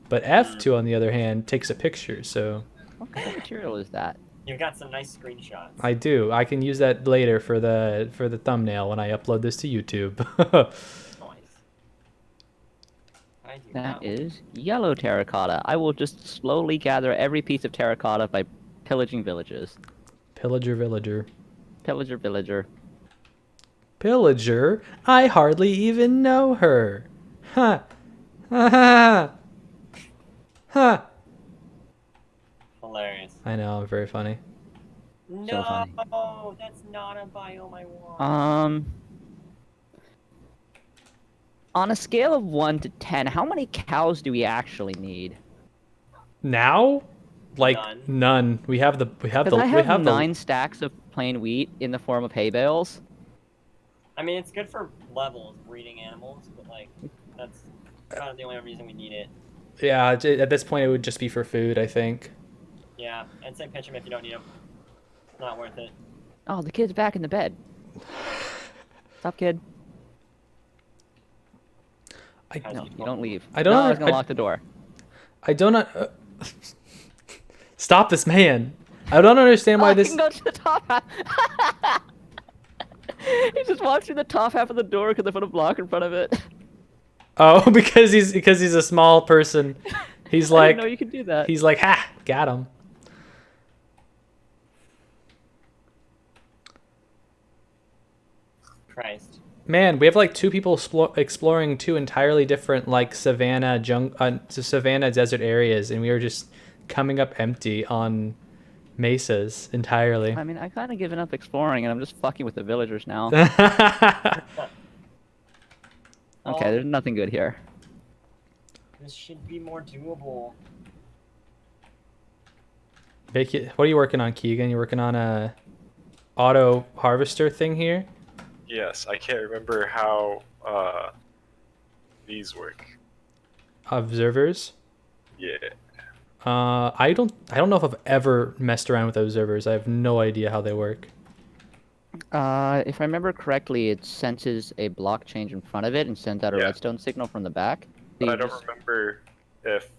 But F2, on the other hand, takes a picture, so... What kind of material is that? You've got some nice screenshots. I do. I can use that later for the thumbnail when I upload this to YouTube. Nice. I do That not. is yellow terracotta. I will just slowly gather every piece of terracotta by pillaging villages. Pillager villager. Pillager villager. Pillager? I hardly even know her. Ha. Ha ha. Ha. Hilarious. I know, I'm very funny. No, funny. that's not a biome I want. On a scale of 1 to 10, how many cows do we actually need? Now? Like None. none. We have the Because I have 9 stacks of plain wheat in the form of hay bales. I mean, it's good for levels, breeding animals, but like, that's kind of the only reason we need it. Yeah, at this point it would just be for food, I think. Yeah, and say pitch them if you don't need them. Not worth it. Oh, the kid's back in the bed. Stop, kid. No, you don't leave. I don't No, know- I was gonna I- lock the door. I don't Stop this man. I don't understand why I this can go to the top half. He just walked through the top half of the door because I put a block in front of it. Oh, because he's a small person. He's I like didn't know you could do that. he's like, "Ha, got him." Christ. Man, we have like two people exploring two entirely different like savanna desert areas, and we are just coming up empty on mesas entirely. I mean, I kind of given up exploring, and I'm just fucking with the villagers now. Okay, there's nothing good here. This should be more doable. What are you working on, Keegan? You working on a auto harvester thing here? Yes, I can't remember how these work. Observers? Yeah. I don't know if I've ever messed around with observers. I have no idea how they work. If I remember correctly, it senses a block change in front of it and sends out a Yeah. redstone signal from the back. But You I don't just- remember if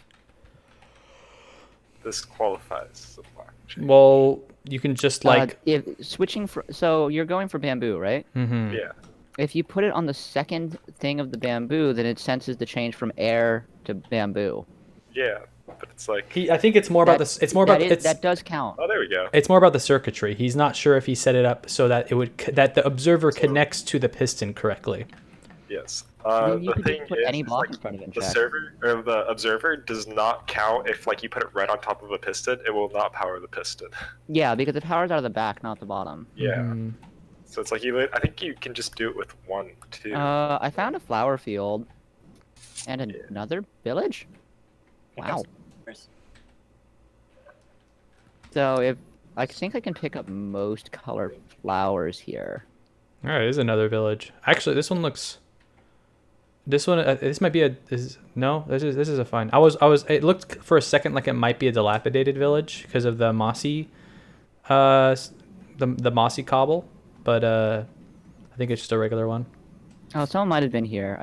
this qualifies as a blockchain. Well, you can just like if switching so you're going for bamboo, right? mhm. Yeah. If you put it on the second thing of the bamboo, then it senses the change from air to bamboo. Yeah. But it's like, I think it's more about That- this. It's more about that is- it's that does count. oh, there we go. it's more about the circuitry. He's not sure if he set it up so that that the observer So- connects to the piston correctly. Yes. Then you The could thing just put is, any is, block like, in front of it and the check. server or the observer does not count if like you put it right on top of a piston. It will not power the piston. Yeah, because it powers out of the back, not the bottom. Yeah. Mhm. So it's like I think you can just do it with one, too. I found a flower field and another village. Wow. So if I think I can pick up most colored flowers here. All right, there's another village. Actually, this one looks. This one, this might be a. No, this is a fine. It looked for a second like it might be a dilapidated village because of the mossy, the mossy cobble, but I think it's just a regular one. Oh, someone might have been here.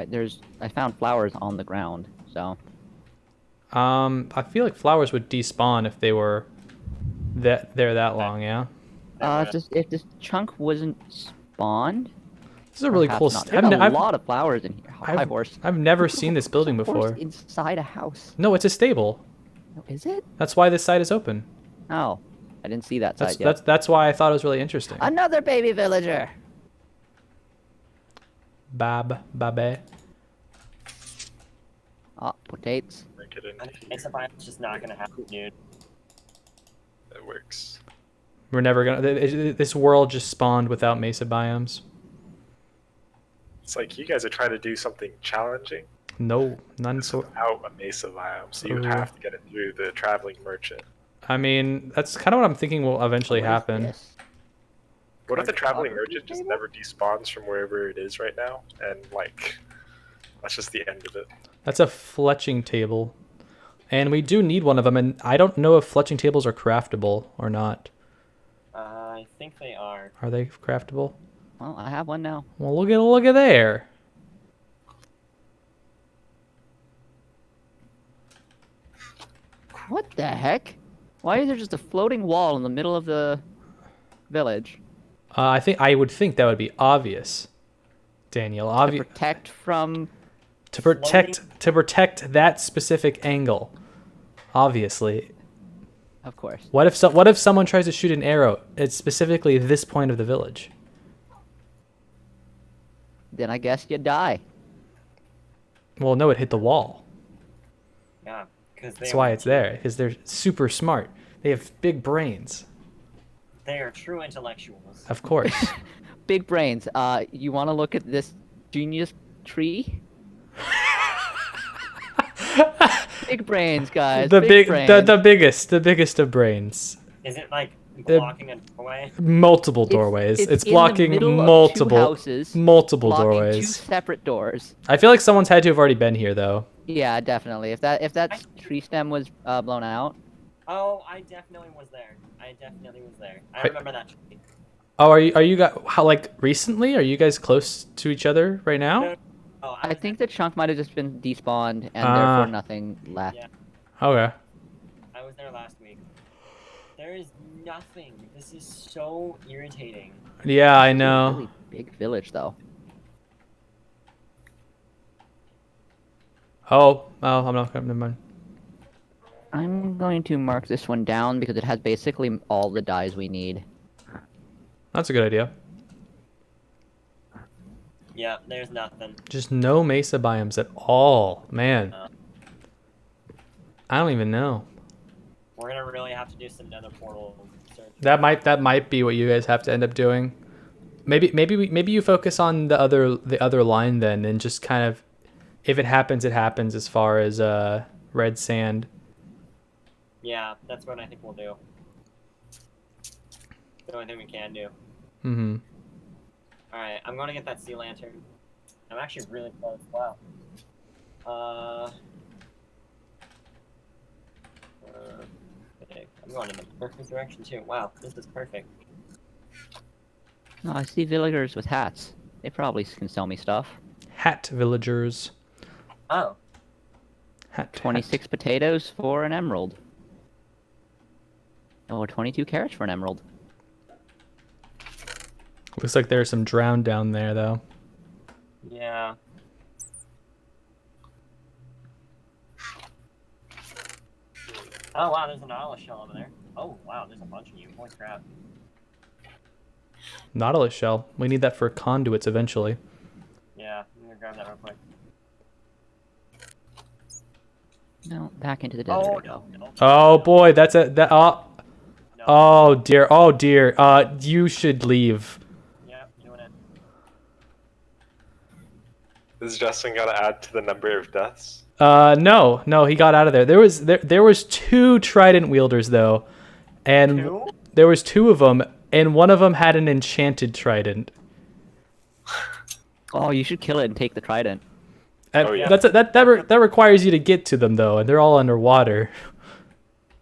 I found flowers on the ground. So I feel like flowers would despawn if they were that long. Yeah. if this chunk wasn't spawned. This is a really perhaps cool. not. There's a lot of flowers in here. Hi, horse. I've never seen this building Horse before. inside a house. No, it's a stable. Oh, is it? That's why this side is open. Oh, I didn't see that side yet. That's why I thought it was really interesting. Another baby villager. Babe. Oh, potatoes. Make it into here. Mesa biome's just not gonna happen, dude. That works. We're never gonna. This world just spawned without mesa biomes. It's like you guys are trying to do something challenging No, none sort. without a mesa biome, so you would Ooh. have to get it through the traveling merchant. I mean, that's kind of what I'm thinking will eventually What is happen. this? What if the traveling Cartography merchant just table? never despawns from wherever it is right now, and like that's just the end of it? That's a fletching table, and we do need one of them. And I don't know if fletching tables are craftable or not. I think they are. Are they craftable? Well, I have one now. Well, look at there. What the heck? Why is there just a floating wall in the middle of the village I would think that would be obvious, Daniel. to protect from? To protect that specific angle. Obviously. Of course. What if someone tries to shoot an arrow at specifically this point of the village? Then I guess you die. Well, no, it hit the wall. Yeah, because That's why it's there. Because they're super smart. They have big brains. They are true intellectuals. Of course. Big brains. You want to look at this genius tree? Big brains, guys. the brains. the biggest of brains. Is it like blocking a doorway? Multiple doorways. It's in blocking the middle multiple of 2 houses, multiple blocking doorways. 2 separate doors. I feel like someone's had to have already been here though. Yeah, definitely. If that tree stem was blown out. Oh, I definitely was there. I remember that tree. Oh, are you guys how like recently? Are you guys close to each other right now? No. Oh, I think the chunk might have just been despawned and Ah. therefore nothing left. Yeah. Okay. I was there last week. There is nothing. This is so irritating. Yeah, I It's a know. really big village though. Oh, I'm not gonna. Never mind. I'm going to mark this one down because it has basically all the dyes we need. That's a good idea. Yeah, there's nothing. Just no mesa biomes at all, man. No. I don't even know. We're gonna really have to do some nether portal search. That might be what you guys have to end up doing. Maybe you focus on the other line then, and just kind of, if it happens, it happens. As far as red sand. Yeah, that's what I think we'll do. The only thing we can do. Mm-hmm. Alright, I'm gonna get that sea lantern. I'm actually really close. Wow. Okay. I'm going in the perfect direction too. Wow, this is perfect. No, I see villagers with hats. They probably can sell me stuff. Hat villagers. Oh, Hat. 26 potatoes for an emerald. Oh, 22 carrots for an emerald. Looks like there's some drowned down there though. yeah. Oh wow, there's an olive shell over there. Oh wow, there's a bunch of you. Holy crap. Nautilus shell. We need that for conduits eventually. Yeah, I'm gonna grab that real quick. No, back into the desert Oh I go. no. Oh boy, that's a that. No. Oh dear. Oh dear. You should leave. Yep, doing it. Is Justin gonna add to the number of deaths? No, he got out of there. There was 2 trident wielders though, and Two? there was 2 of them, and one of them had an enchanted trident. Oh, you should kill it and take the trident. And Oh, yeah. that requires you to get to them though, and they're all underwater.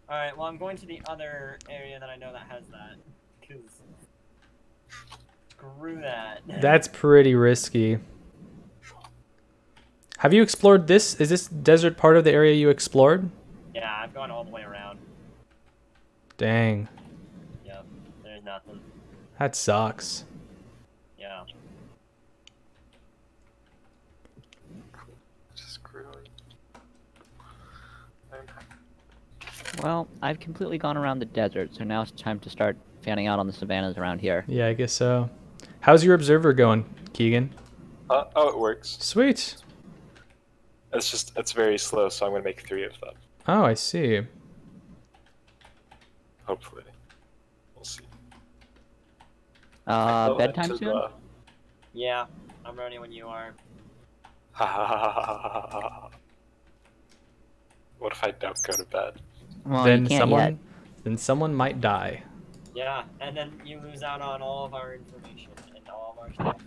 Alright, well I'm going to the other area that I know that has that. Cause screw that. That's pretty risky. Have you explored this? Is this desert part of the area you explored? Yeah, I've gone all the way around. Dang, Yep, there's nothing. that sucks. Yeah. Just screwing. Well, I've completely gone around the desert, so now it's time to start fanning out on the savannas around here. Yeah, I guess so. How's your observer going, Keegan? Oh, it works. Sweet. It's very slow, so I'm gonna make 3 of them. Oh, I see. Hopefully, we'll see. Oh, Bedtime to soon? the- Yeah, I'm ready when you are. What if I don't go to bed? Well, then you can't yet. someone might die. Yeah, and then you lose out on all of our information and all of our stuff.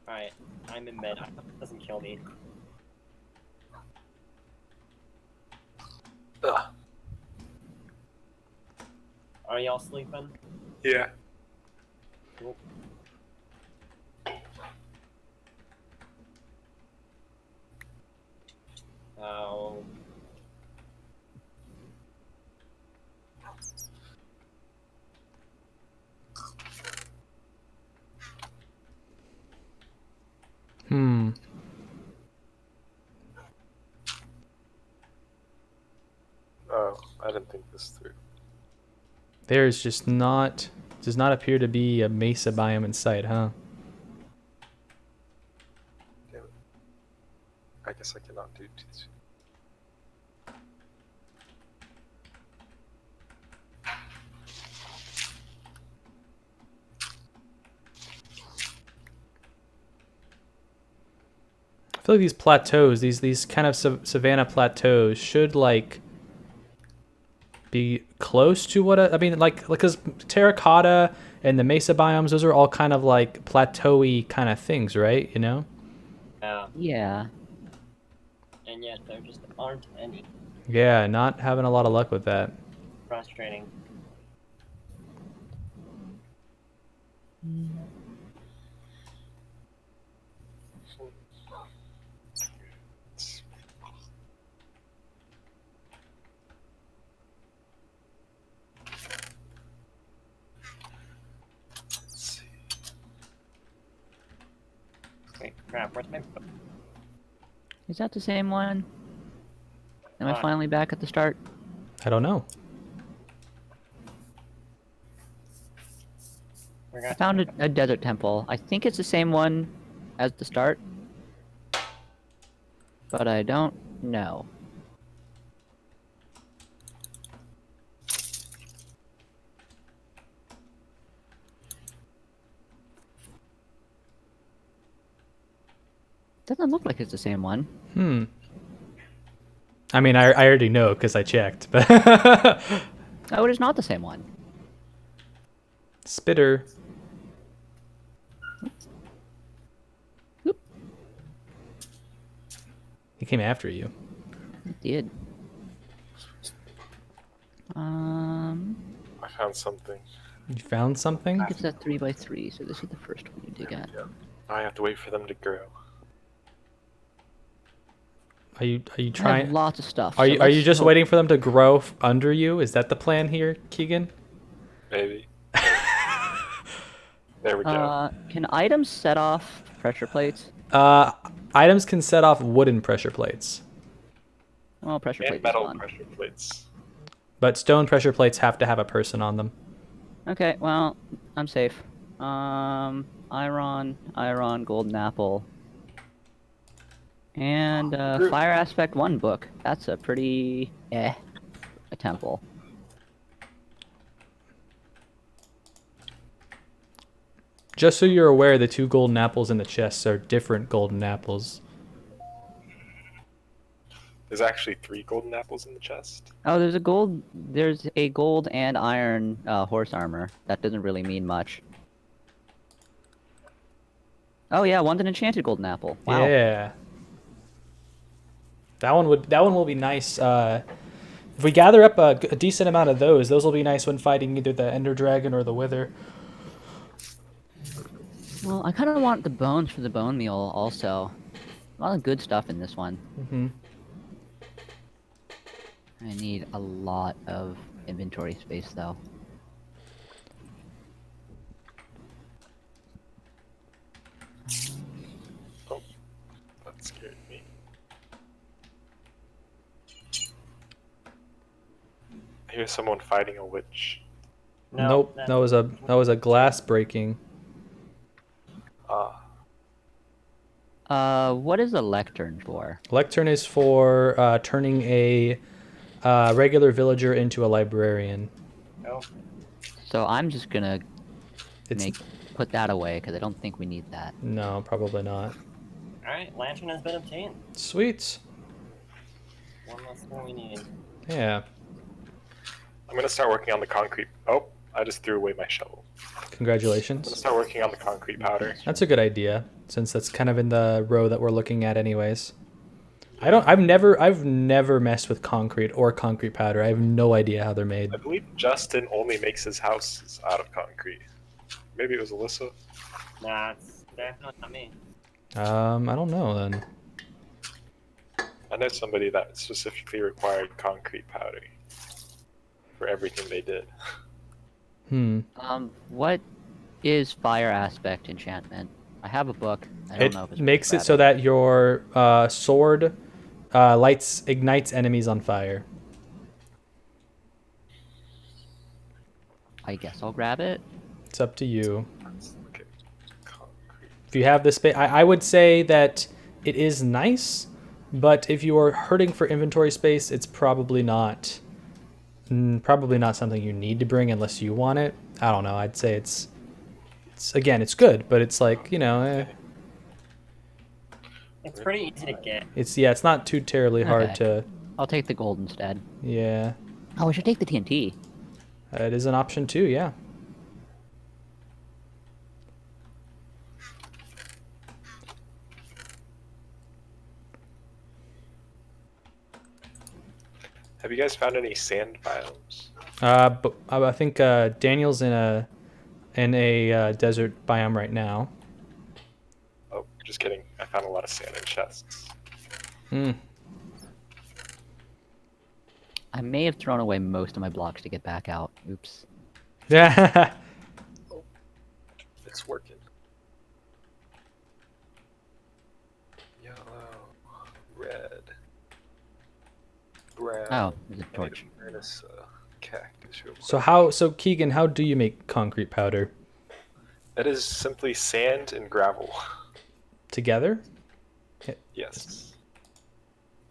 Alright, I'm in bed. I hope it doesn't kill me. Ugh. Are y'all sleeping? Yeah. Cool. Oh. I didn't think this through. There's just not does not appear to be a mesa biome in sight, huh? Damn it. I guess I cannot do too soon. I feel like these plateaus, these kind of savanna plateaus, should like be close to what I mean, like because terracotta and the mesa biomes, those are all kind of like plateau-y kind of things, right? You know? Yeah. Yeah. And yet there just aren't any. Yeah, not having a lot of luck with that. Frustrating. Let's see. Wait, crap, where's my book? Is that the same one? Am I Fine. finally back at the start? I don't know. I found a desert temple. I think it's the same one as the start, but I don't know. Doesn't look like it's the same one. Hmm. I mean, I already know because I checked, but Oh, it is not the same one. Spitter. Oop. He came after you. It did. I found something. You found something? It's a 3x3, so this is the first one you dig at. Yeah. I have to wait for them to grow. Are you I have trying? lots of stuff. Are so you are you let's just hope- waiting for them to grow under you? Is that the plan here, Keegan? Maybe. There we go. Can items set off pressure plates? Items can set off wooden pressure plates, Well, pressure And plate is metal fun. pressure plates. but stone pressure plates have to have a person on them. Okay, well, I'm safe. Iron, golden apple. And Fire Aspect 1 book. That's a pretty a temple. Just so you're aware, the 2 golden apples in the chests are different golden apples. There's actually 3 golden apples in the chest. Oh, there's a gold and iron horse armor. That doesn't really mean much. Oh yeah, one's an enchanted golden apple. Wow. Yeah. That one will be nice. If we gather up a decent amount of those will be nice when fighting either the Ender Dragon or the Wither. Well, I kind of want the bones for the bone meal also. A lot of good stuff in this one. Mm-hmm. I need a lot of inventory space though. Oh, that scared me. I hear someone fighting a witch. Nope, that was a glass breaking. Ah, What is a lectern for? Lectern is for turning a regular villager into a librarian. Oh, So I'm just gonna It's put that away because I don't think we need that. no, probably not. alright, lantern has been obtained. Sweet. One less thing we need. Yeah. I'm gonna start working on the concrete. Oh, I just threw away my shovel. I'm gonna Congratulations. start working on the concrete powder. That's a good idea, since that's kind of in the row that we're looking at anyways. I've never messed with concrete or concrete powder. I have no idea how they're made. I believe Justin only makes his houses out of concrete. Maybe it was Alyssa. Nah, it's definitely not me. I don't know then. I know somebody that specifically required concrete powder for everything they did. What is fire aspect enchantment? I have a book. I don't know if It it's makes it worth so grabbing. that your sword ignites enemies on fire. I guess I'll grab it. It's up to you. Let's look at concrete. If you have the space, I would say that it is nice, but if you are hurting for inventory space, it's probably not something you need to bring unless you want it. I don't know. I'd say it's again, it's good, but it's like, you know, It's pretty easy to get. it's not too terribly hard to. I'll take the gold instead. Yeah, Oh, we should take the TNT. it is an option too. Yeah. Have you guys found any sand biomes? But I think Daniel's in a desert biome right now. Oh, just kidding. I found a lot of sand in chests. Hmm. I may have thrown away most of my blocks to get back out. Oops. Yeah. It's working. Yellow, red, brown. Oh, there's a torch. There's a cactus. So Keegan, how do you make concrete powder? That is simply sand and gravel. Together? Yes.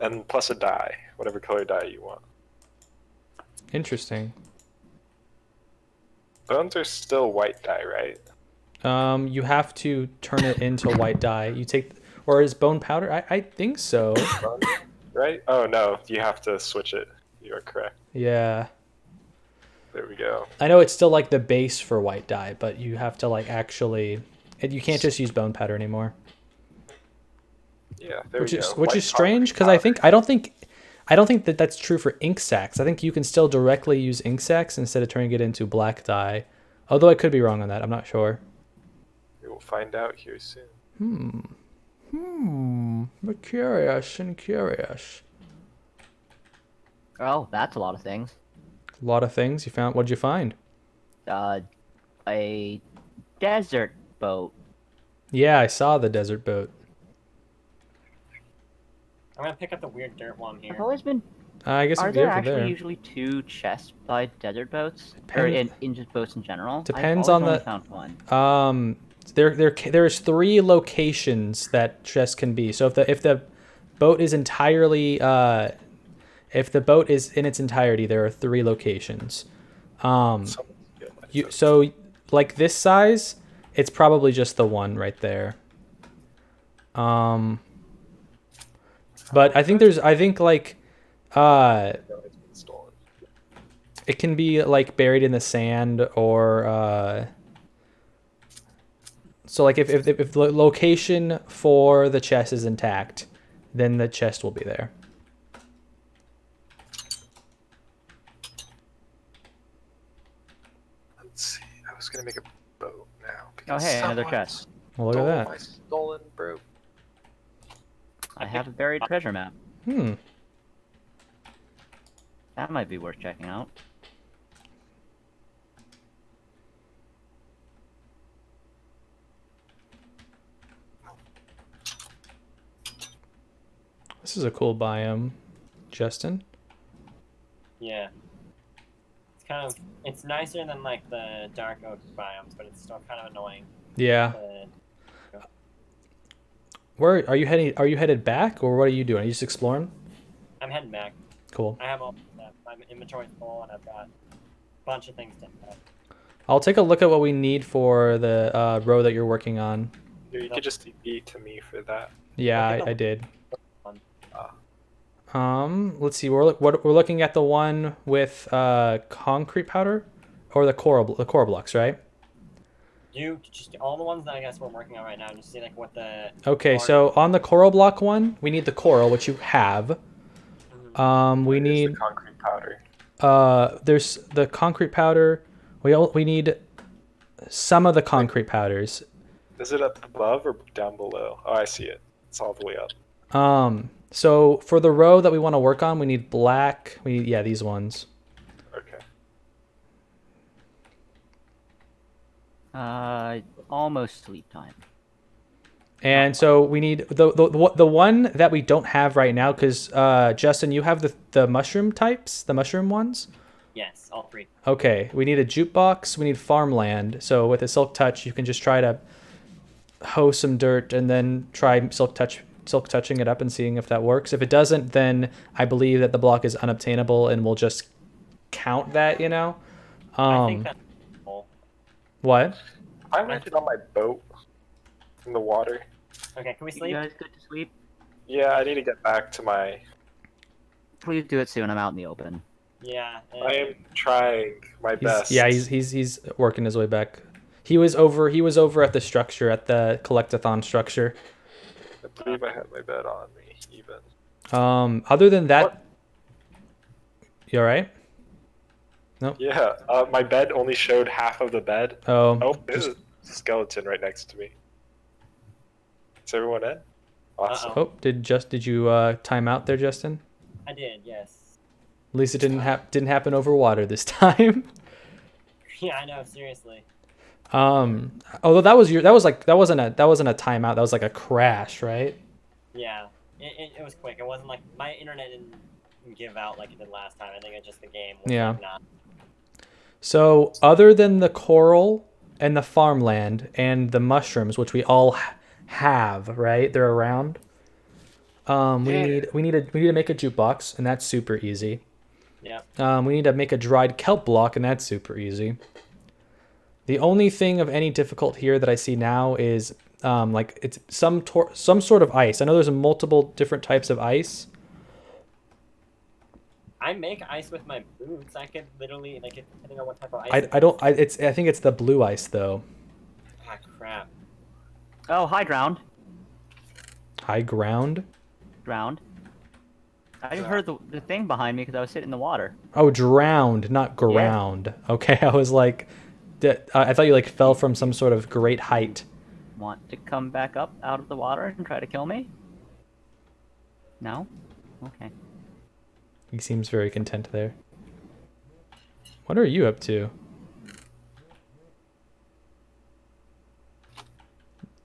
And plus a dye, whatever color dye you want. Interesting. Bones are still white dye, right? You have to turn it into white dye. You take, or is bone powder? I think so. Bone, right? Oh no, you have to switch it. You are correct. Yeah. There we go. I know it's still like the base for white dye, but you have to like actually, you can't just use bone powder anymore. Yeah, there Which we is go. which White is strange because concrete powder. I don't think that that's true for ink sacs. I think you can still directly use ink sacs instead of turning it into black dye. Although I could be wrong on that. I'm not sure. We will find out here soon. We're curious and curious. Oh, that's a lot of things. A lot of things you found. What'd you find? A desert boat. Yeah, I saw the desert boat. I'm gonna pick up the weird dirt one here. I've always been. I guess Are it'd be there over actually there. usually 2 chests by desert boats, or in just boats in general? Depends I've on always the- only found one. There's 3 locations that chests can be. So if the boat is entirely if the boat is in its entirety, there are 3 locations. So like this size, it's probably just the one right there. But I think like It's been stolen. it can be like buried in the sand or so like if the location for the chest is intact, then the chest will be there. Let's see. I was gonna make a boat now. Oh, because hey, another someone chest. Well, look at stole that. My stolen boat. I have a buried treasure map. Hmm. That might be worth checking out. This is a cool biome, Justin. Yeah. It's nicer than like the dark oak biomes, but it's still kind of annoying. Yeah. Where are you heading? Are you headed back, or what are you doing? Are you just exploring? I'm heading back. Cool. I have all that. My inventory's full, and I've got a bunch of things to have. I'll take a look at what we need for the row that you're working on. You could just TP to me for that. Yeah, Okay. I did. Ah. Let's see. We're looking at the one with concrete powder, or the core blocks, right? You just all the ones that I guess we're working on right now. Just see like what the. Okay, large- so on the coral block one, we need the coral, which you have. We Where's need the concrete powder. there's the concrete powder. We need some of the concrete powders. Is it up above or down below? Oh, I see it. It's all the way up. So for the row that we want to work on, we need black. Yeah, these ones. Okay. Almost sleep time. And so we need the one that we don't have right now, because Justin, you have the mushroom types, the mushroom ones. Yes, all 3. Okay, we need a jukebox. We need farmland. So with a silk touch, you can just try to hoe some dirt and then try silk touching it up and seeing if that works. If it doesn't, then I believe that the block is unobtainable and we'll just count that. I think that's cool. What? I left it on my boat in the water. Okay, can we You sleep? guys good to sleep? Yeah, I need to get back to my. Please do it soon. I'm out in the open. Yeah. I am trying my best. He's working his way back. He was over at the structure, at the Collecto-Thon structure. I believe I have my bed on me, even. Other than that, What? you all right? Yeah, my bed only showed half of the bed. Oh, Oh, there's a skeleton right next to me. Is everyone in? Awesome. oh, did you time out there, Justin? I did, yes. At least it didn't happen over water this time. Yeah, I know, seriously. Although that wasn't a timeout. That was like a crash, right? Yeah, it was quick. It wasn't like my internet didn't give out like it did last time. I think it's just the game was Yeah. like not. So other than the coral and the farmland and the mushrooms, which we all have, right? They're around. We need to make a jukebox, and that's super easy. Yeah. We need to make a dried kelp block, and that's super easy. The only thing of any difficult here that I see now is like it's some sort of ice. I know there's multiple different types of ice. I make ice with my boots. I could literally like depending on what type of ice. I think it's the blue ice though. Ah, crap. Oh, hi, drowned. High ground. Drowned. I heard the thing behind me because I was sitting in the water. Oh, drowned, not ground. Okay, I was like, I thought you like fell from some sort of great height. Want to come back up out of the water and try to kill me? No? Okay. He seems very content there. What are you up to?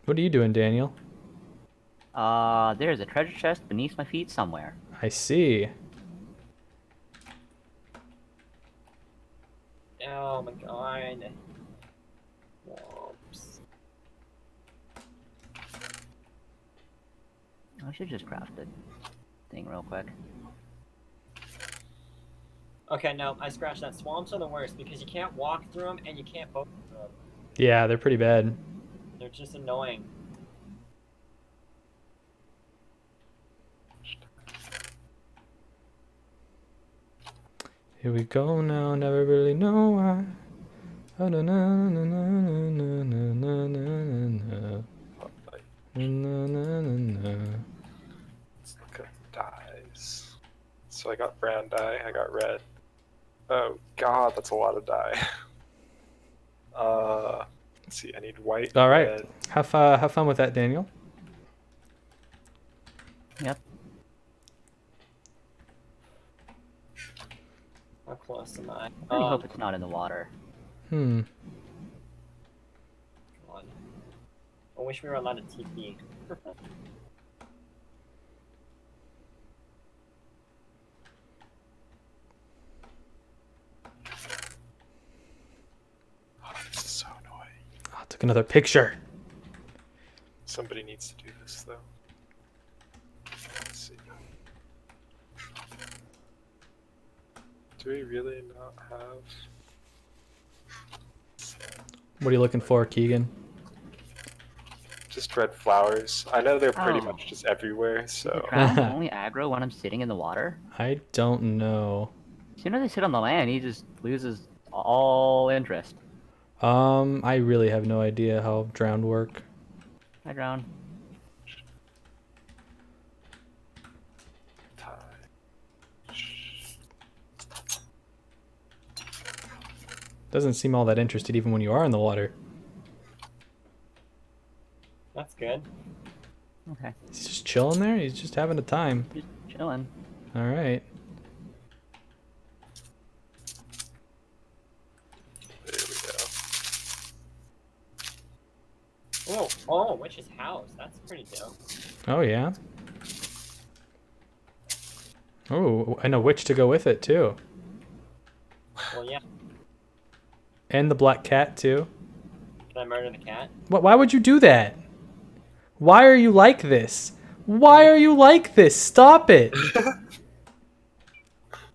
What are you doing, Daniel? There's a treasure chest beneath my feet somewhere. I see. Oh my god. Whoops. I should just craft a thing real quick. Okay, no, I scratched that. Swamps are the worst because you can't walk through them and you can't boat through them. Yeah, they're pretty bad. They're just annoying. Here we go now, never really know why. Oh, no, no, no, no, no, no, no, no, no. No, no, no, no. Let's look at the dyes. So I got brown dye, I got red. Oh god, that's a lot of dye. Let's see, I need white. All right, red. have fun with that, Daniel. Yep. How close am I? I really hope it's not in the water. God. I wish we were allowed to TP. Oh, this is so annoying. Oh, I took another picture. Somebody needs to do this though. Let's see. Do we really not have? What are you looking for, Keegan? Just red flowers. I know they're pretty Oh. much just everywhere, The so. drowned only aggro when I'm sitting in the water. I don't know. As soon as I sit on the land, he just loses all interest. I really have no idea how drowned work. I drown. Doesn't seem all that interested even when you are in the water. That's good. Okay. He's just chilling there. He's just having a time. Just chilling. All right. There we go. Oh, witch's house. That's pretty dope. Oh yeah. Oh, and a witch to go with it too. Well, yeah. And the black cat too. Can I murder the cat? Why would you do that? Why are you like this? Why are you like this? Stop it!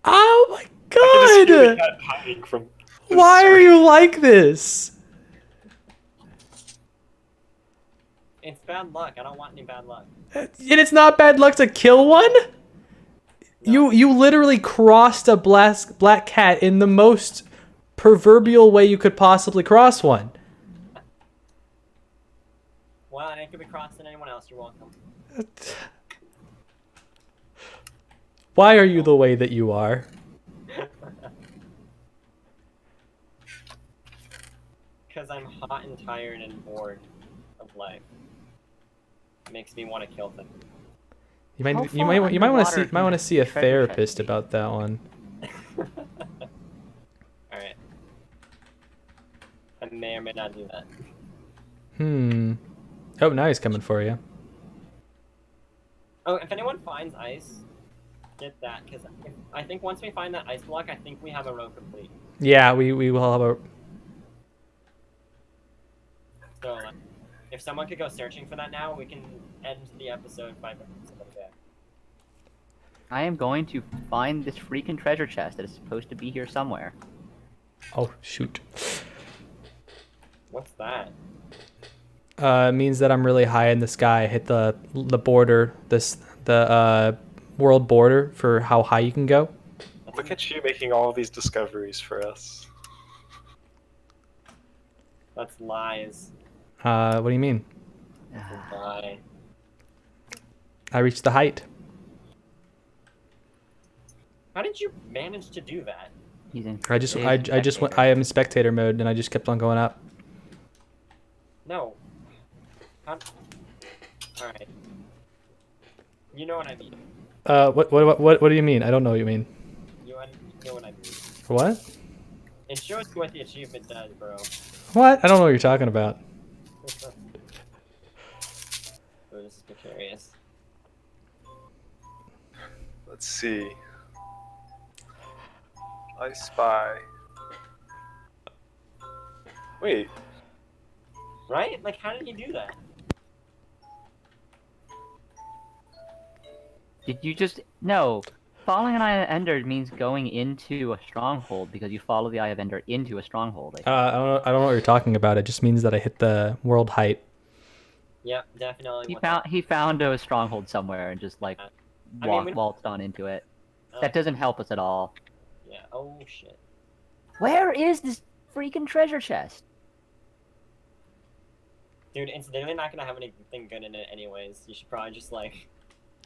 Oh my I can just hear the god! cat hiding from. his Why are scream. you like this? It's bad luck. I don't want any bad luck. And it's not bad luck to kill one? You literally crossed a black cat in the most proverbial way you could possibly cross one. Well, and it could be crossed than anyone else. You're welcome. Why are you the way that you are? Because I'm hot and tired and bored of life. It makes me want to kill things. You How might far want to underwater see a can treasure therapist chest be? about that one. Alright. I may or may not do that. Oh, now he's coming for you. Oh, if anyone finds ice, get that, because I think once we find that ice block, I think we have a row complete. Yeah, we will have a. So, if someone could go searching for that now, we can end the episode 5 minutes ago. I am going to find this freaking treasure chest that is supposed to be here somewhere. Oh shoot. What's that? It means that I'm really high in the sky. I hit the border, the world border for how high you can go. Look at you making all of these discoveries for us. That's lies. What do you mean? That's a lie. I reached the height. How did you manage to do that? He's in. I just went. I am in spectator mode, and I just kept on going up. No. Alright. You know what I mean. What do you mean? I don't know what you mean. You know what I mean. What? It shows you what the achievement does, bro. What? I don't know what you're talking about. Oh, this is precarious. Let's see. I spy. Wait. Right? Like, how did he do that? Did you just no? Following an Eye of Ender means going into a stronghold because you follow the Eye of Ender into a stronghold. I think. I don't know what you're talking about. It just means that I hit the world height. Yep, definitely. He found a stronghold somewhere and just like I mean, we- waltzed on into it. That doesn't help us at all. Yeah. Oh shit. Where is this freaking treasure chest? Dude, it's literally not gonna have anything good in it anyways. You should probably just like.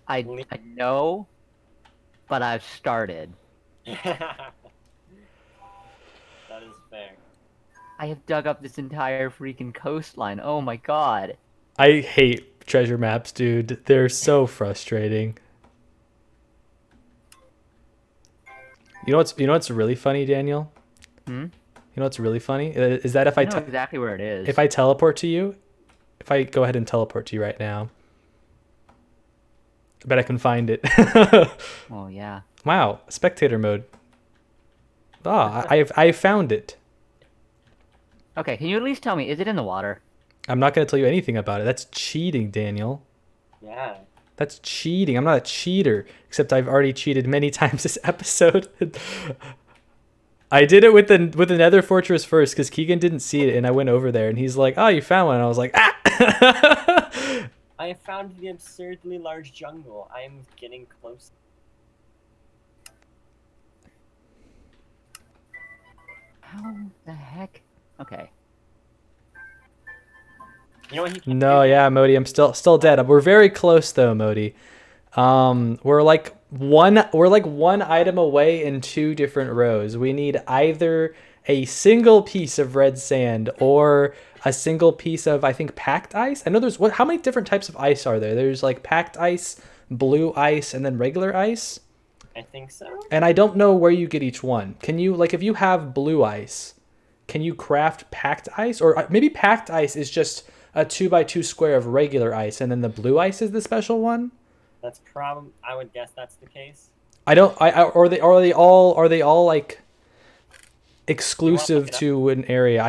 I know, but I've started. That is fair. I have dug up this entire freaking coastline. Oh my god. I hate treasure maps, dude. They're so frustrating. You know what's really funny, Daniel? Hmm? You know what's really funny is that if I know exactly where it is. if I teleport to you, if I go ahead and teleport to you right now, I bet I can find it. Oh yeah. Wow, spectator mode. I found it. Okay, can you at least tell me, is it in the water? I'm not gonna tell you anything about it. That's cheating, Daniel. Yeah. That's cheating. I'm not a cheater, except I've already cheated many times this episode. I did it with the Nether Fortress first because Keegan didn't see it, and I went over there, and he's like, "Oh, you found one," and I was like, "Ah!" I have found the absurdly large jungle. I am getting close. How the heck? Okay. You know what he can No, do? yeah, Modi, I'm still dead. We're very close though, Modi. We're like one item away in 2 different rows. We need either a single piece of red sand or a single piece of, I think, packed ice. I know there's how many different types of ice are there? There's like packed ice, blue ice, and then regular ice. I think so. And I don't know where you get each one. Can you, like, if you have blue ice, can you craft packed ice? Or maybe packed ice is just a 2x2 square of regular ice, and then the blue ice is the special one? That's I would guess that's the case. Are they all like, exclusive it up? to an area.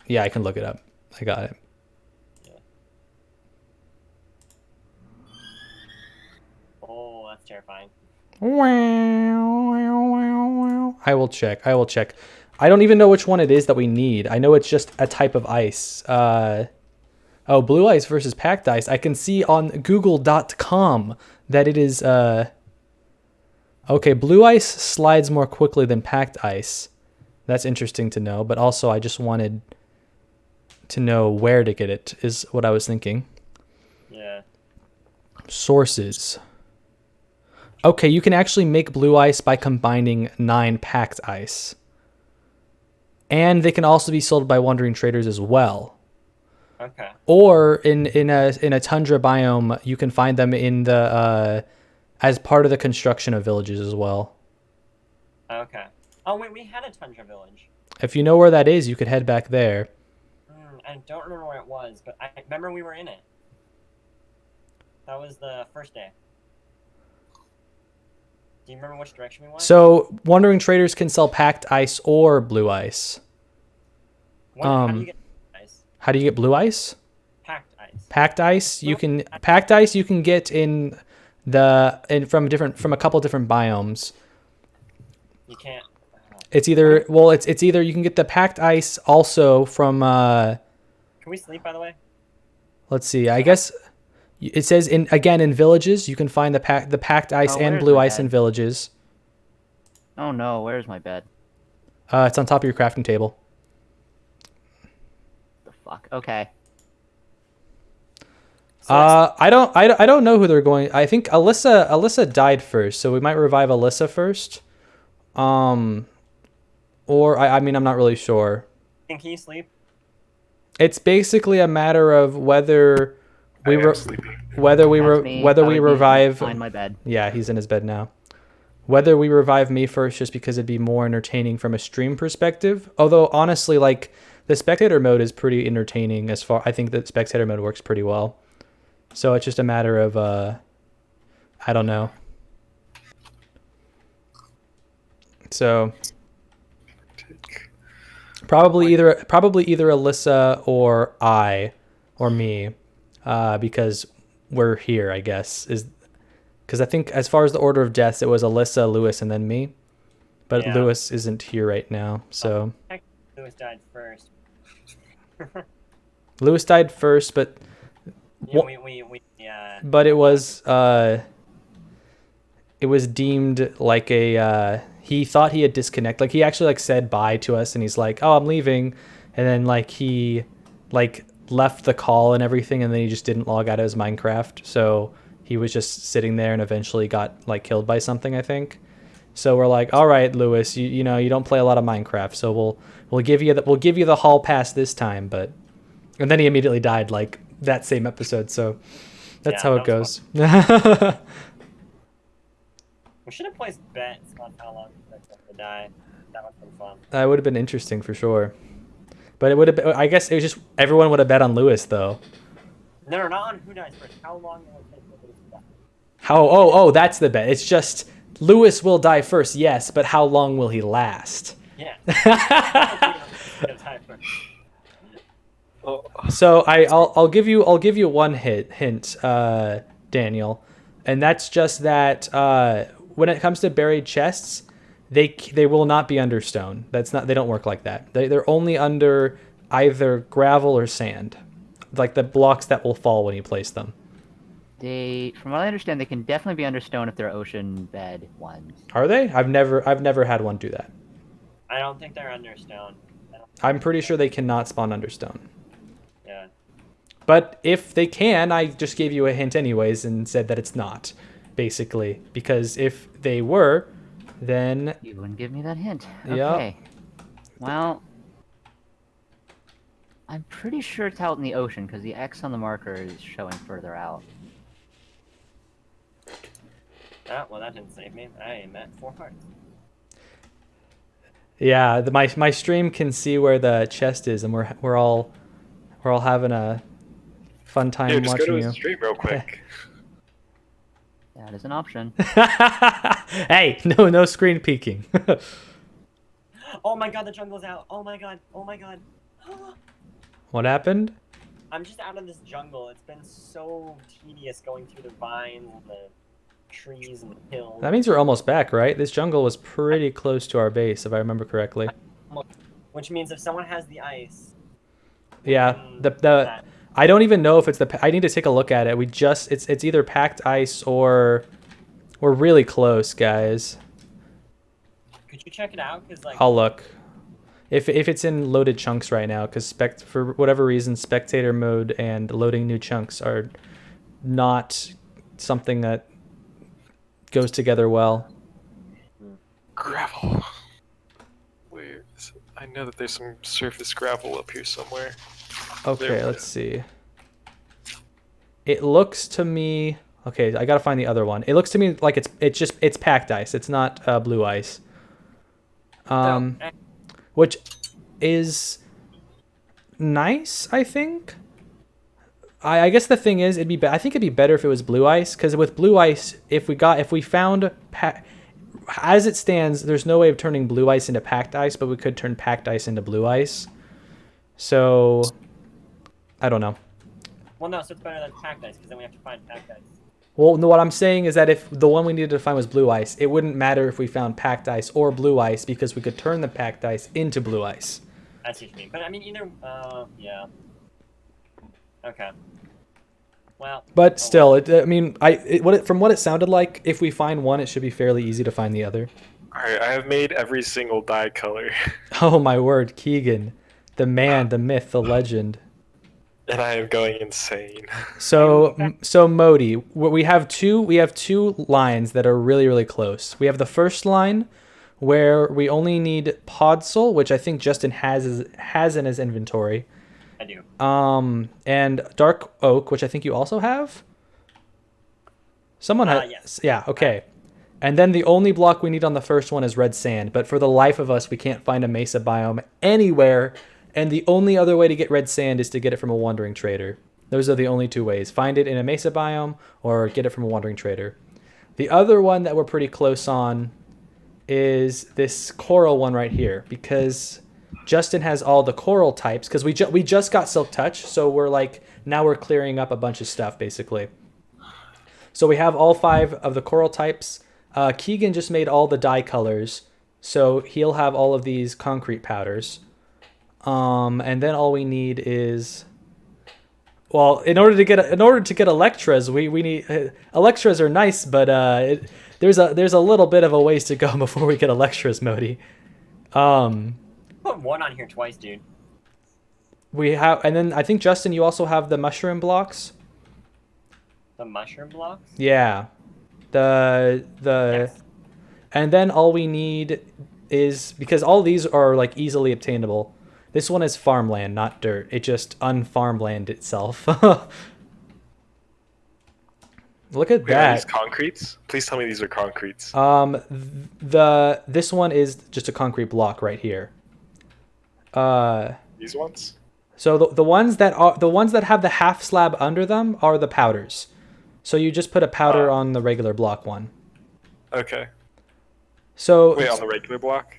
Yeah, I can look it up. I got it. Oh, that's terrifying. I will check. I will check. I don't even know which one it is that we need. I know it's just a type of ice. Oh, blue ice versus packed ice. I can see on google.com that it is okay, blue ice slides more quickly than packed ice. That's interesting to know, but also I just wanted to know where to get it is what I was thinking. Yeah. Sources. Okay, you can actually make blue ice by combining 9 packed ice. And they can also be sold by wandering traders as well. Okay. Or in a tundra biome, you can find them in the as part of the construction of villages as well. Okay. Oh wait, we had a tundra village. If you know where that is, you could head back there. I don't remember where it was, but I remember we were in it. That was the first day. Do you remember which direction we went? So wandering traders can sell packed ice or blue ice. How do you get ice? How do you get blue ice? Packed ice. Packed ice you can get from a couple different biomes. You can't. It's either it's either you can get the packed ice also from Can we sleep, by the way? let's see. I guess it says in villages you can find the packed ice Oh, and where's blue my ice in bed? villages. Oh no, where's my bed? It's on top of your crafting table. The fuck? Okay. So I don't know who they're going. I think Alyssa died first, so we might revive Alyssa first. Or I mean I'm not really sure. can you sleep? It's basically a matter of whether I am sleeping. That's me. whether I we would be revive. Find my bed. Yeah, he's in his bed now. Whether we revive me first, just because it'd be more entertaining from a stream perspective. Although honestly, like the spectator mode is pretty entertaining. I think the spectator mode works pretty well. So it's just a matter of I don't know. So probably either Alyssa or I or me, because we're here. I guess is because I think as far as the order of deaths, it was Alyssa, Lewis, and then me. But Yeah. Lewis isn't here right now, so Lewis died first. Lewis died first, but Yeah, but it was deemed like a he thought he had disconnected. Like he actually like said bye to us, and he's like, "Oh, I'm leaving," and then like he like left the call and everything, and then he just didn't log out of his Minecraft. So he was just sitting there and eventually got like killed by something, I think. So we're like, "All right, Lewis, you know you don't play a lot of Minecraft, so we'll give you the hall pass this time." But and then he immediately died like that same episode. So that's Yeah, how that it goes. We should have placed bets on how long it took to die. That would have been fun. That would have been interesting for sure. But it would have been, I guess it was just everyone would have bet on Lewis though. No, not on who dies first. How long will it take for Lewis to die? Oh, that's the bet. It's just Lewis will die first, yes, but how long will he last? Yeah. Oh, So I'll give you one hint, Daniel, and that's just that when it comes to buried chests, they will not be under stone. They don't work like that. They're only under either gravel or sand, like the blocks that will fall when you place them. From what I understand, they can definitely be under stone if they're ocean bed ones. Are they? I've never had one do that. I don't think they're under stone. I'm pretty sure they cannot spawn under stone. Yeah. But if they can, I just gave you a hint anyways and said that it's not, basically. Because if they were, then... You wouldn't give me that hint. Yep. Okay. Well, I'm pretty sure it's out in the ocean because the X on the marker is showing further out. Oh, well, that didn't save me. I am at 4 hearts. Yeah, my stream can see where the chest is, and we're all having a fun time dude, just go watching to you. his stream real quick. That is an option. Hey, no screen peeking. Oh my god, the jungle's out. Oh my god. Oh my god. What happened? I'm just out of this jungle. It's been so tedious going through the vines and the trees and the hills. That means we're almost back, right? This jungle was pretty close to our base, if I remember correctly. Which means if someone has the ice. Yeah, then the that- I don't even know if it's the. I need to take a look at it. We just it's either packed ice or we're really close, guys. Could you check it out? Cause like I'll look. If it's in loaded chunks right now, because for whatever reason, spectator mode and loading new chunks are not something that goes together well. Gravel. Where is it? I know that there's some surface gravel up here somewhere. Okay, There we let's go. see. It looks to me. Okay, I gotta find the other one. It looks to me like it's packed ice. It's not blue ice. so, Which is nice, I think. I guess the thing is, I think it'd be better if it was blue ice, because with blue ice, if we found as it stands, there's no way of turning blue ice into packed ice, but we could turn packed ice into blue ice. So I don't know. well, no, so it's better than packed ice because then we have to find packed ice. Well, no, what I'm saying is that if the one we needed to find was blue ice, it wouldn't matter if we found packed ice or blue ice, because we could turn the packed ice into blue ice. I see what you mean. But I mean, either. Yeah. Okay. Well. But oh still, I mean, from what it sounded like, if we find one, it should be fairly easy to find the other. Alright, I have made every single dye color. Oh my word, Keegan, the man, the myth, the legend. And I am going insane. So Modi, we have two lines that are really, really close. We have the first line where we only need Podzol, which I think Justin has in his inventory. I do. And Dark Oak, which I think you also have. Someone has. Yes. Yeah. Okay. And then the only block we need on the first one is red sand. But for the life of us, we can't find a mesa biome anywhere. And the only other way to get red sand is to get it from a wandering trader. Those are the only two ways. Find it in a mesa biome or get it from a wandering trader. The other one that we're pretty close on is this coral one right here, because Justin has all the coral types, because we just got Silk Touch, so now we're clearing up a bunch of stuff basically. So we have all 5 of the coral types. Keegan just made all the dye colors, so he'll have all of these concrete powders. And then all we need is, well, in order to get Electras, we need Electras are nice, but there's a little bit of a ways to go before we get Electras, Modi. Put one on here twice, dude. We have, and then I think Justin, you also have the mushroom blocks. The mushroom blocks. Yeah, the Yes. and then all we need is, because all these are like easily obtainable. This one is farmland, not dirt. It just unfarmland itself. Look at Wait, are that. these concretes? Please tell me these are concretes. This one is just a concrete block right here. These ones? So the ones that have the half slab under them are the powders. So you just put a powder on the regular block one. Okay. So Wait, on the regular block?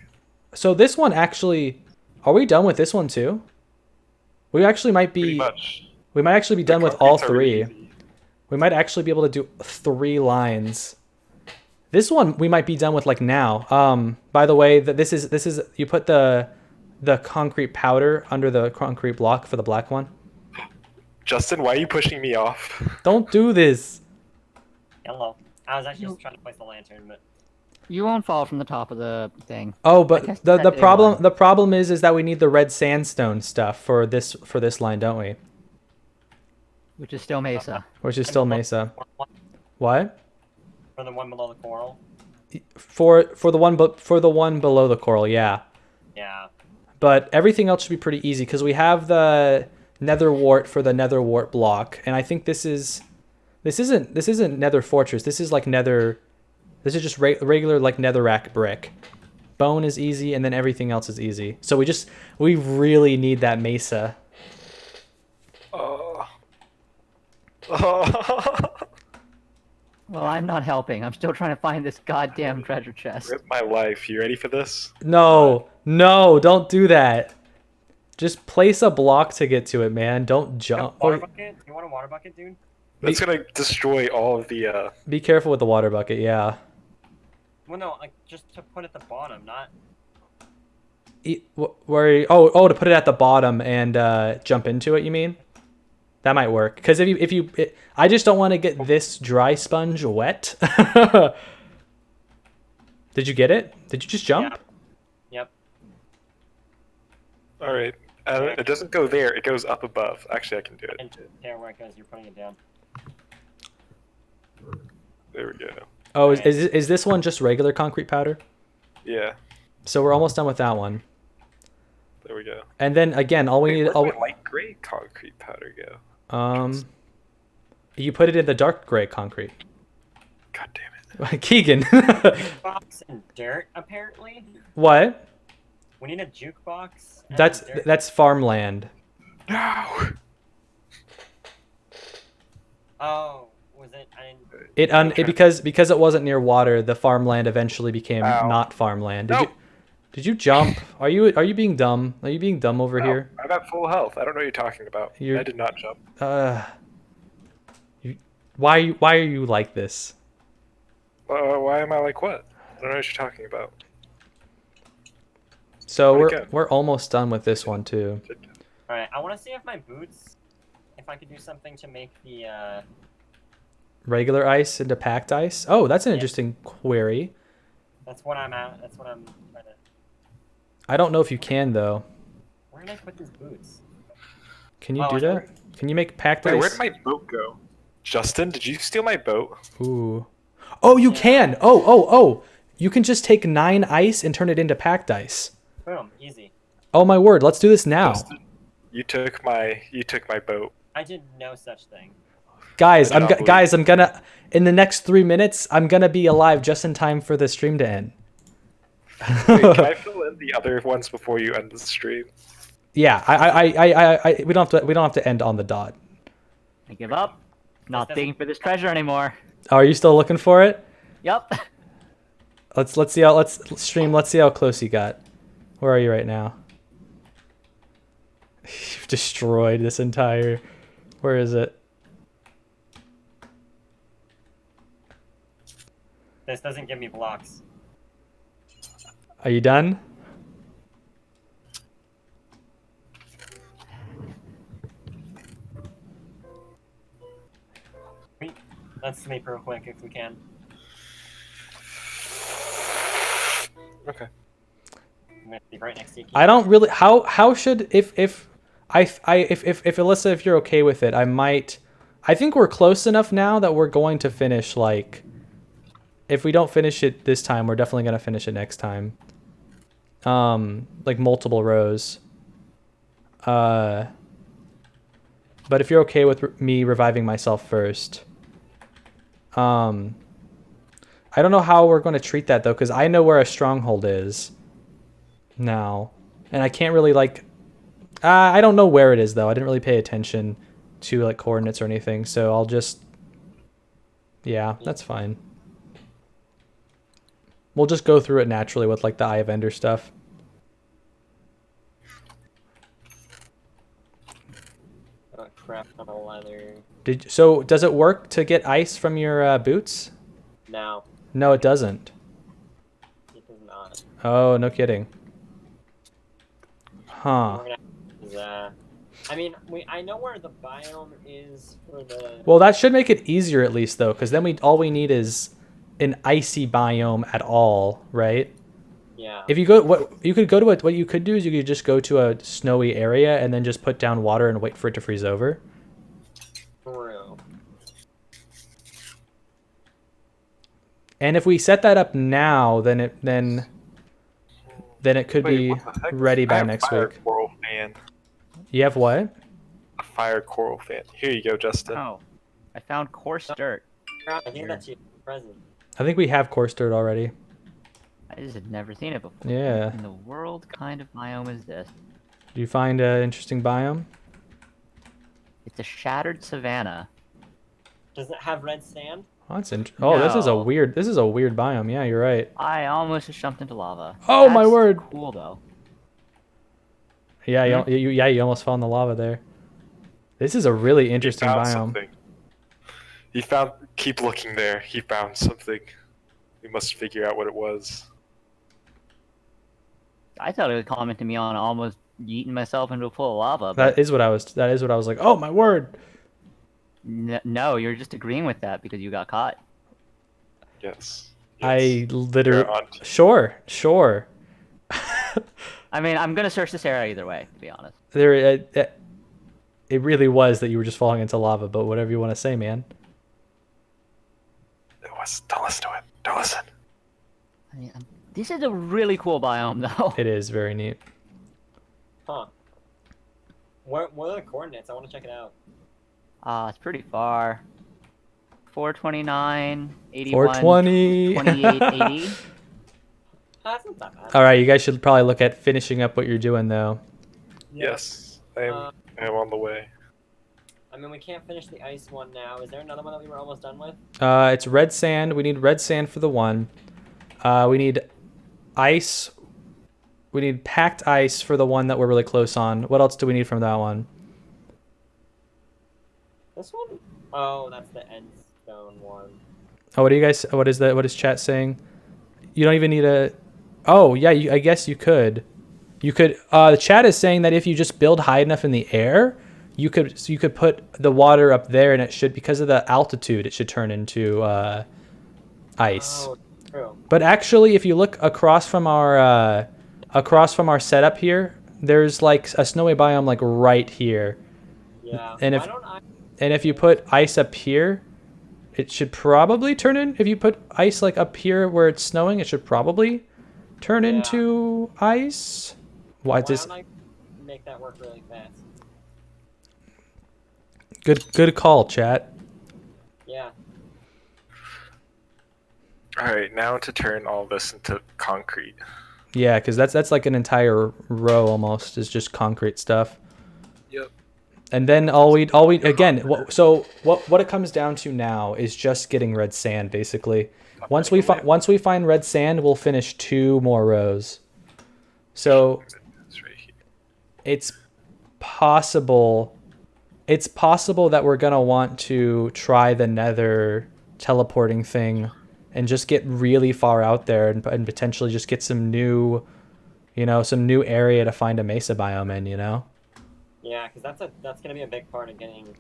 So this one actually, are we done with this one too? We actually might Pretty be. much. We might actually be done with all Concretes are really 3. easy. We might actually be able to do 3 lines. This one we might be done with like now. By the way, this is you put the concrete powder under the concrete block for the black one. Justin, why are you pushing me off? Don't do this. Hello. I was actually just trying to place the lantern, but You won't fall from the top of the thing. Oh, I but tested the that day problem one. the problem is that we need the red sandstone stuff for this line, don't we? Which is still Mesa. Which is still Mesa. for What? the one below the coral. For the one below the coral, yeah. Yeah. But everything else should be pretty easy because we have the nether wart for the nether wart block, and I think this isn't nether fortress. This is like nether. This is just regular like netherrack brick. Bone is easy, and then everything else is easy. So we really need that mesa. Oh. Well, I'm not helping. I'm still trying to find this goddamn treasure chest. Rip my life. You ready for this? No, No, don't do that. Just place a block to get to it, man. Don't jump. Water Oh, bucket? You want a water bucket, dude? That's gonna destroy all of the. be careful with the water bucket, yeah. Well, no, like just to put at the bottom, not. Where? Oh, to put it at the bottom and jump into it. You mean? That might work. Because I just don't want to get this dry sponge wet. Did you get it? Did you just jump? Yeah. Yep. All right. It doesn't go there. It goes up above. Actually, I can do it. And there where it goes, you're putting it down. There we go. Oh, is this one just regular concrete powder? Yeah. So we're almost done with that one. There we go. And then again, all we need. Where'd my light gray concrete powder go? You put it in the dark gray concrete. God damn it. Keegan. Box and dirt, apparently. What? We need a jukebox. And That's dirt. that's farmland. No. Oh, was it? I didn't. It because it wasn't near water, the farmland eventually became Ow. not farmland. No. Did you jump? Are you being dumb? Are you being dumb over No, here? I'm at full health. I don't know what you're talking about. I did not jump. Why are you like this? Why am I like what? I don't know what you're talking about. So How'd it go? we're almost done with this one too. All right, I want to see if my boots, if I could do something to make the. Regular ice into packed ice? Oh, that's an interesting query. That's what I'm at. That's what I'm trying to. I don't know if you can though. Where did I put these boots? Can you Oh, do I know that? Can you make packed Wait, ice? where'd my boat go? Justin, did you steal my boat? Ooh. Oh, you can. Oh. You can just take 9 ice and turn it into packed ice. Boom, easy. Oh my word, let's do this now. Justin, you took my boat. I did no such thing. Guys, I'm Monopoly. gonna in the next 3 minutes, I'm gonna be alive just in time for the stream to end. Wait, can I fill in the other ones before you end the stream? Yeah, we don't have to end on the dot. I give up. Not doesn't- digging for this treasure anymore. Oh, are you still looking for it? Yep. Let's see how close you got. Where are you right now? You've destroyed this entire. Where is it? This doesn't give me blocks. Are you done? Wait, let's sleep real quick if we can. Okay. I'm gonna be right next to you. I don't really. How should if Alyssa, if you're okay with it, I might. I think we're close enough now that we're going to finish like. If we don't finish it this time, we're definitely gonna finish it next time. Like multiple rows. But if you're okay with me reviving myself first. I don't know how we're going to treat that though, because I know where a stronghold is now, and I can't really like. I don't know where it is though. I didn't really pay attention to like coordinates or anything, so I'll just. Yeah, that's fine. We'll just go through it naturally with like the Eye of Ender stuff. Oh crap! On a leather. So does it work to get ice from your boots? No, No, it doesn't. it does not. Oh, no kidding. Huh. We're gonna use, I mean, I know where the biome is for the. Well, that should make it easier at least though, because then all we need is an icy biome at all, right? Yeah. If you go, what you could do is you could just go to a snowy area and then just put down water and wait for it to freeze over. True. And if we set that up now, then it could Wait, be what the heck? ready I by have next fire week. Coral fan. You have what? A fire coral fan. Here you go, Justin. Oh, I found coarse dirt. I gave that to you. Present. I think we have coarse dirt already. I just had never seen it before. Yeah. In the world kind of biome is this? Do you find an interesting biome? It's a shattered savanna. Does it have red sand? Oh, that's oh, this is a No. weird biome. Yeah, you're right. I almost just jumped into lava. Oh, my That's word. Cool though. Yeah, you almost fell in the lava there. This is a really He interesting found biome. something. He found. Keep looking there. He found something. We must figure out what it was. I thought it was commenting me on almost yeeting myself into a pool of lava, That but is what I was like. Oh my word! no, you're just agreeing with that because you got caught. Yes. I Yes. literally. You're on to- Sure. I mean, I'm gonna search this area either way, to be honest. There, it really was that you were just falling into lava. But whatever you want to say, man. It was. Don't listen to it. Don't listen. I mean, this is a really cool biome, though. It is very neat. Huh. What are the coordinates? I want to check it out. It's pretty far. 429, 81, 420. 28, 80. That's not that bad. All right, you guys should probably look at finishing up what you're doing though. Yes. I am on the way. I mean, we can't finish the ice one now. Is there another one that we were almost done with? It's red sand. We need red sand for the one. We need ice. We need packed ice for the one that we're really close on. What else do we need from that one? This one? Oh, that's the end stone one. Oh, what do you guys? What is that? What is chat saying? You don't even need a. Oh yeah, I guess you could. You could. The chat is saying that if you just build high enough in the air, you could put the water up there, and it should, because of the altitude, it should turn into ice. Oh, true. But actually, if you look across from our setup here, there's like a snowy biome like right here. Yeah. And Why don't I... And if you put ice up here, it should probably turn in. If you put ice like up here where it's snowing, it should probably turn into ice. Why Why does? don't I make that work really fast? Good call, chat. Yeah. Alright, now to turn all this into concrete. Yeah, because that's like an entire row almost is just concrete stuff. Yep. And then all we again. What it comes down to now is just getting red sand basically. Once we find red sand, we'll finish 2 more rows. So It's right here. it's possible that we're gonna want to try the nether teleporting thing and just get really far out there and potentially just get some new area to find a mesa biome in, Yeah, because that's gonna be a big part of getting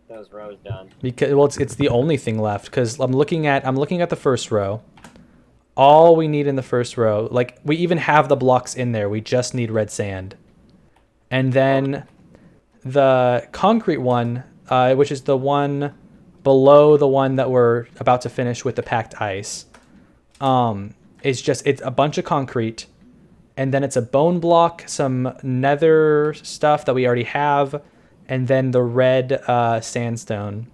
those rows done. Because it's the only thing left, because I'm looking at the first row. All we need in the first row, like we even have the blocks in there, we just need red sand. And then the concrete one, which is the one below the one that we're about to finish with the packed ice, it's a bunch of concrete, and then it's a bone block, some nether stuff that we already have, and then the red sandstone.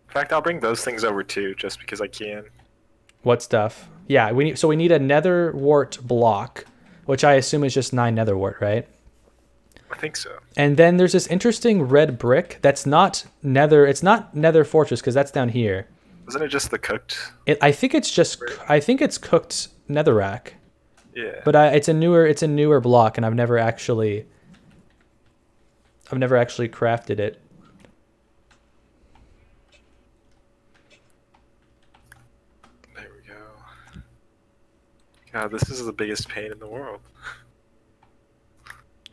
In fact, I'll bring those things over too, just because I can. What stuff? Yeah, we need a nether wart block, which I assume is just 9 nether wart, right? I think so. And then there's this interesting red brick that's not nether. It's not nether fortress because that's down here. Wasn't it just the cooked? I think it's cooked netherrack. Yeah. But it's a newer block, and I've never actually crafted it. There we go. God, this is the biggest pain in the world.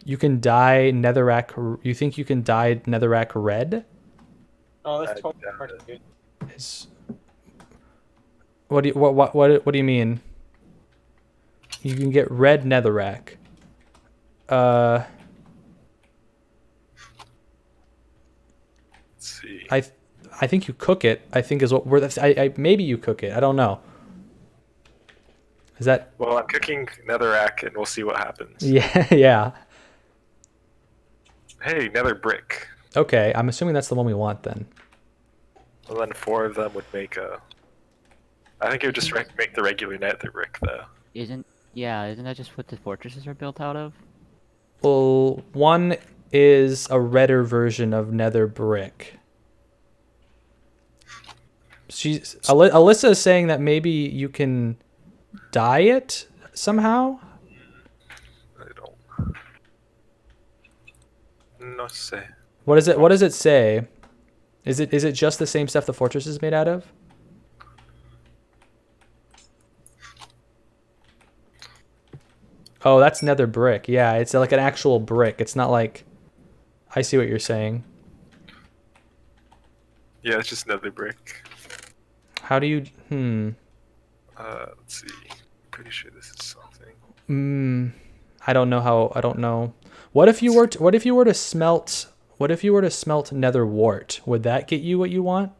You can dye netherrack. You think you can dye netherrack red? Oh, I that's totally doubt hard it. to do. What do you mean? You can get red netherrack. Let's see. I think you cook it. I think is what we're. Maybe you cook it. I don't know. Is that? Well, I'm cooking netherrack, and we'll see what happens. Yeah. Hey, nether brick. Okay, I'm assuming that's the one we want then. Well, then 4 of them would make a. I think it would just make the regular nether brick, though. Isn't that just what the fortresses are built out of? Well, one is a redder version of nether brick. Alyssa is saying that maybe you can dye it somehow. I don't No sé. What is it? What does it say? Is it just the same stuff the fortress is made out of? Oh, that's nether brick. Yeah, it's like an actual brick. It's not like. I see what you're saying. Yeah, it's just another brick. How do you? Let's see. Pretty sure this is something. I don't know how. I don't know. What if you were to, what if you were to smelt? What if you were to smelt nether wart? Would that get you what you want?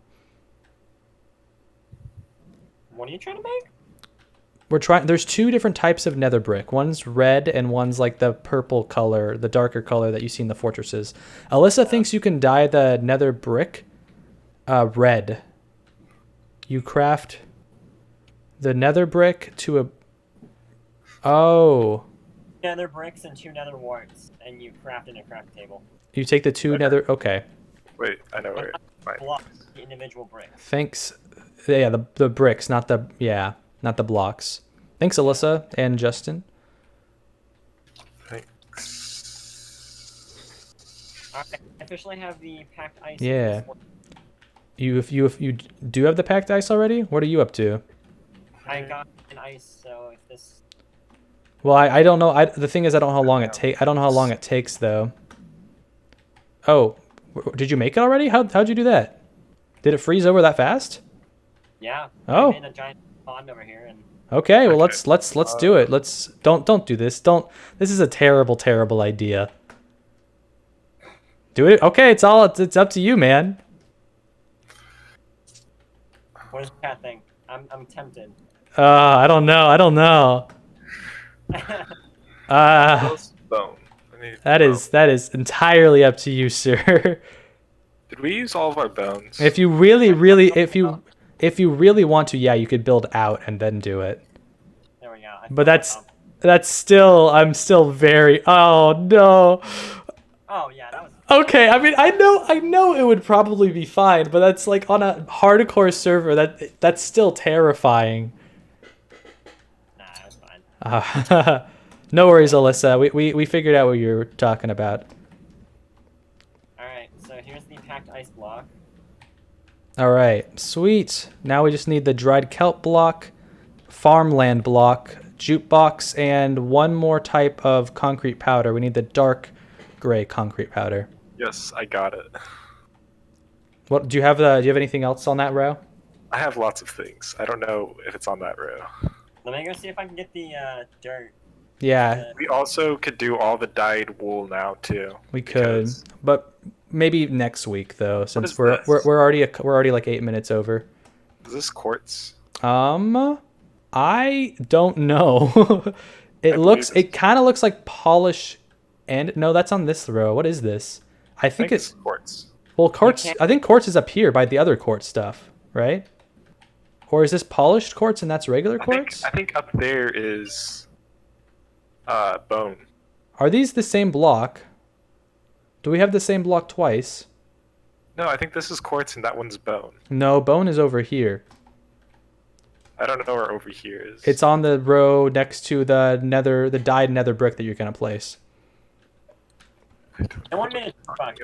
What are you trying to make? We're trying. There's two different types of nether brick. One's red and one's like the purple color, the darker color that you see in the fortresses. Alyssa thinks you can dye the nether brick red. You craft the nether brick to a. Oh. Nether bricks and 2 nether warts, and you craft in a craft table. You take the two Okay. nether. Okay. Wait, I know where. Block the individual brick. Thanks. Yeah, the bricks, not the not the blocks. Thanks, Alyssa and Justin. Thanks. Alright, I officially have the packed ice. Yeah. If you do have the packed ice already, what are you up to? I got an ice, so if this. Well, I don't know. The thing is, I don't know how long it take. I don't know how long it takes though. Oh, did you make it already? How'd you do that? Did it freeze over that fast? Yeah. Oh. I made a giant pond over here, and Okay, well Okay. let's do it. Let's don't do this. This is a terrible idea. Do it. Okay, it's up to you, man. what does Cat think? I'm tempted. I don't know. Where's bone? I need That is entirely up to you, sir. Did we use all of our bones? If you really want to, yeah, you could build out and then do it. There we go. But that's still I'm still very oh no. Oh yeah, that was. Okay, I mean I know it would probably be fine, but that's like on a hardcore server that's still terrifying. Nah, that was fine. No worries, Alyssa. We figured out what you're talking about. Alright, so here's the packed ice block. All right, sweet. Now we just need the dried kelp block, farmland block, jukebox, and one more type of concrete powder. We need the dark gray concrete powder. Yes, I got it. What do you have? Do you have anything else on that row? I have lots of things. I don't know if it's on that row. Let me go see if I can get the dirt. Yeah, We also could do all the dyed wool now too. we could, because- but maybe next week though, since is we're this? already like 8 minutes over. Is this quartz? I don't know. It kind of looks like polish, and no, that's on this row. What is this? I think it's quartz. well, quartz. can't- I think quartz is up here by the other quartz stuff, right? Or is this polished quartz and that's regular quartz? I think up there is bone. Are these the same block? Do we have the same block twice? No, I think this is quartz and that one's bone. No, bone is over here. I don't know where over here is. It's on the row next to the dyed nether brick that you're gonna place. I want me to fuck.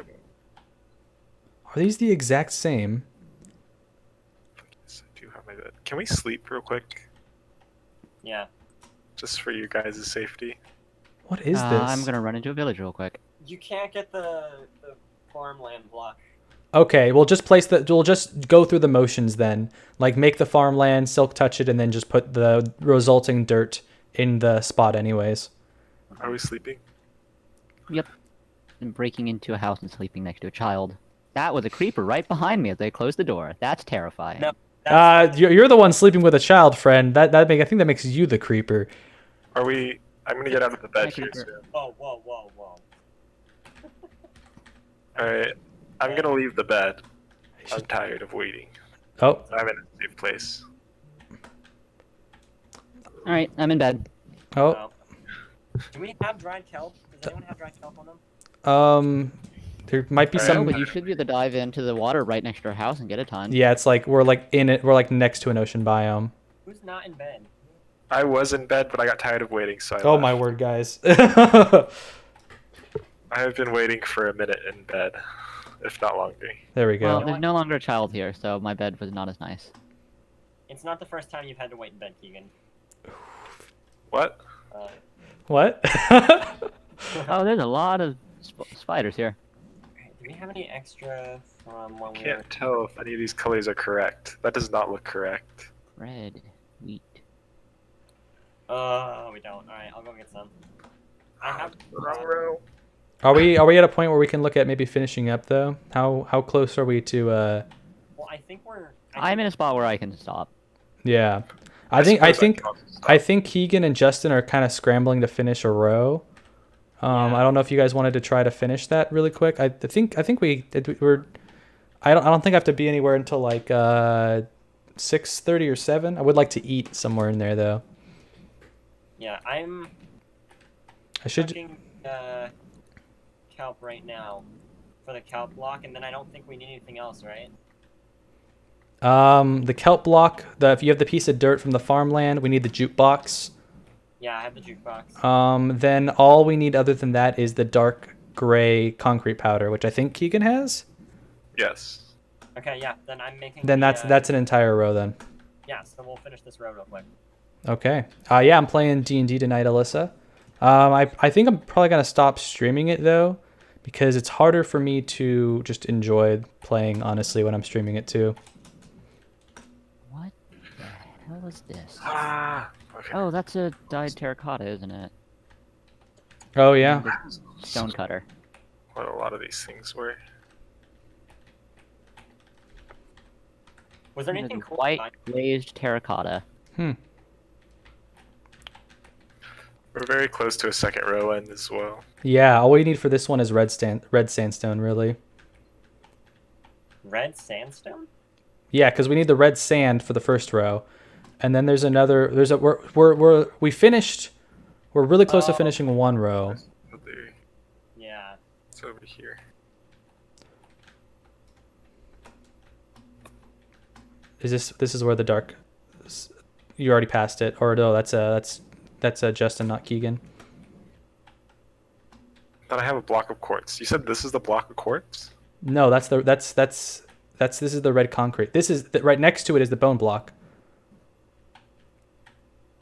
Are these the exact same? Yes, I do have my bed. Can we sleep real quick? Yeah. Just for you guys' safety. What is this? I'm gonna run into a village real quick. You can't get the farmland block. Okay, we'll just place the. We'll just go through the motions then. Like make the farmland, silk touch it, and then just put the resulting dirt in the spot anyways. Are we sleeping? Yep. And breaking into a house and sleeping next to a child. That was a creeper right behind me as they closed the door. That's terrifying. No. That's, You're the one sleeping with a child, friend. I think that makes you the creeper. Are we? I'm gonna get out of the bed Hi, here creeper. soon. whoa. Alright, I'm gonna leave the bed. I'm tired of waiting. Oh, I'm in a safe place. All right, I'm in bed. oh. Do we have dried kelp? Does anyone have dried kelp on them? There might be Alright. No, some. but you should be able to dive into the water right next to our house and get a ton. Yeah, it's like we're like in it. We're like next to an ocean biome. Who's not in bed? I was in bed, but I got tired of waiting, so I Oh left. my word, guys. I have been waiting for a minute in bed, if not longer. There we Well, go. there's no longer a child here, so my bed was not as nice. It's not the first time you've had to wait in bed, Keegan. What? What? Oh, there's a lot of spiders here. Do we have any extra from when we were... Can't tell if any of these colors are correct. That does not look correct. Red, wheat. We don't. Alright, I'll go get some. I have... Wrong row. Are we at a point where we can look at maybe finishing up though? How close are we to Well, I think we're... I'm in a spot where I can stop. yeah. I think suppose Keegan and Justin are kind of scrambling to finish a row. Yeah. I don't know if you guys wanted to try to finish that really quick. I think we're I don't think I have to be anywhere until like 6:30 or 7. I would like to eat somewhere in there though. Yeah, I'm... I should checking kelp right now for the kelp block, and then I don't think we need anything else, right? the kelp block, if you have the piece of dirt from the farmland, we need the jukebox. Yeah, I have the jukebox. Then all we need other than that is the dark gray concrete powder, which I think Keegan has. Yes. Okay, yeah, then I'm making... Then the, that's an entire row then. Yeah, so we'll finish this row real quick. Okay. Yeah, I'm playing D&D tonight, Alyssa. I think I'm probably gonna stop streaming it though, because it's harder for me to just enjoy playing honestly when I'm streaming it too. What the hell is this? Ah. Okay. Oh, that's a dyed terracotta, isn't it? Oh yeah. Stone cutter. What a lot of these things were. Was there It is anything cool? white glazed terracotta. Hmm. We're very close to a second row end as well. Yeah. All we need for this one is red sandstone, really. Red sandstone? Yeah, because we need the red sand for the first row, and then there's another. We finished. We're really close to finishing one row. Yeah. It's over here. This is where the dark? You already passed it, or no? That's Justin, not Keegan. Then I have a block of quartz. You said this is the block of quartz? No, this is the red concrete. This is right next to it is the bone block.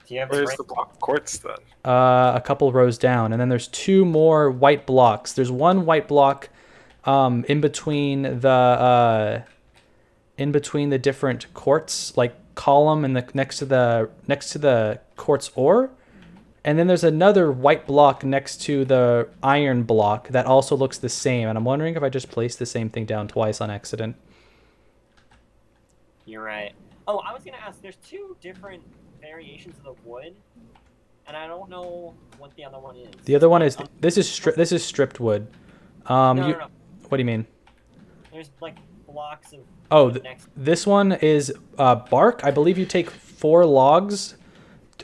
Do you have Where's the block of quartz then? A couple rows down, and then there's two more white blocks. There's one white block, in between the different quartz like column and the next to the quartz ore, and then there's another white block next to the iron block that also looks the same. And I'm wondering if I just placed the same thing down twice on accident. You're right. Oh, I was gonna ask. There's two different variations of the wood, and I don't know what the other one is. The other one is this is stripped wood. No. What do you mean? There's like blocks of. Oh, wood next. this one is bark. I believe you take 4 logs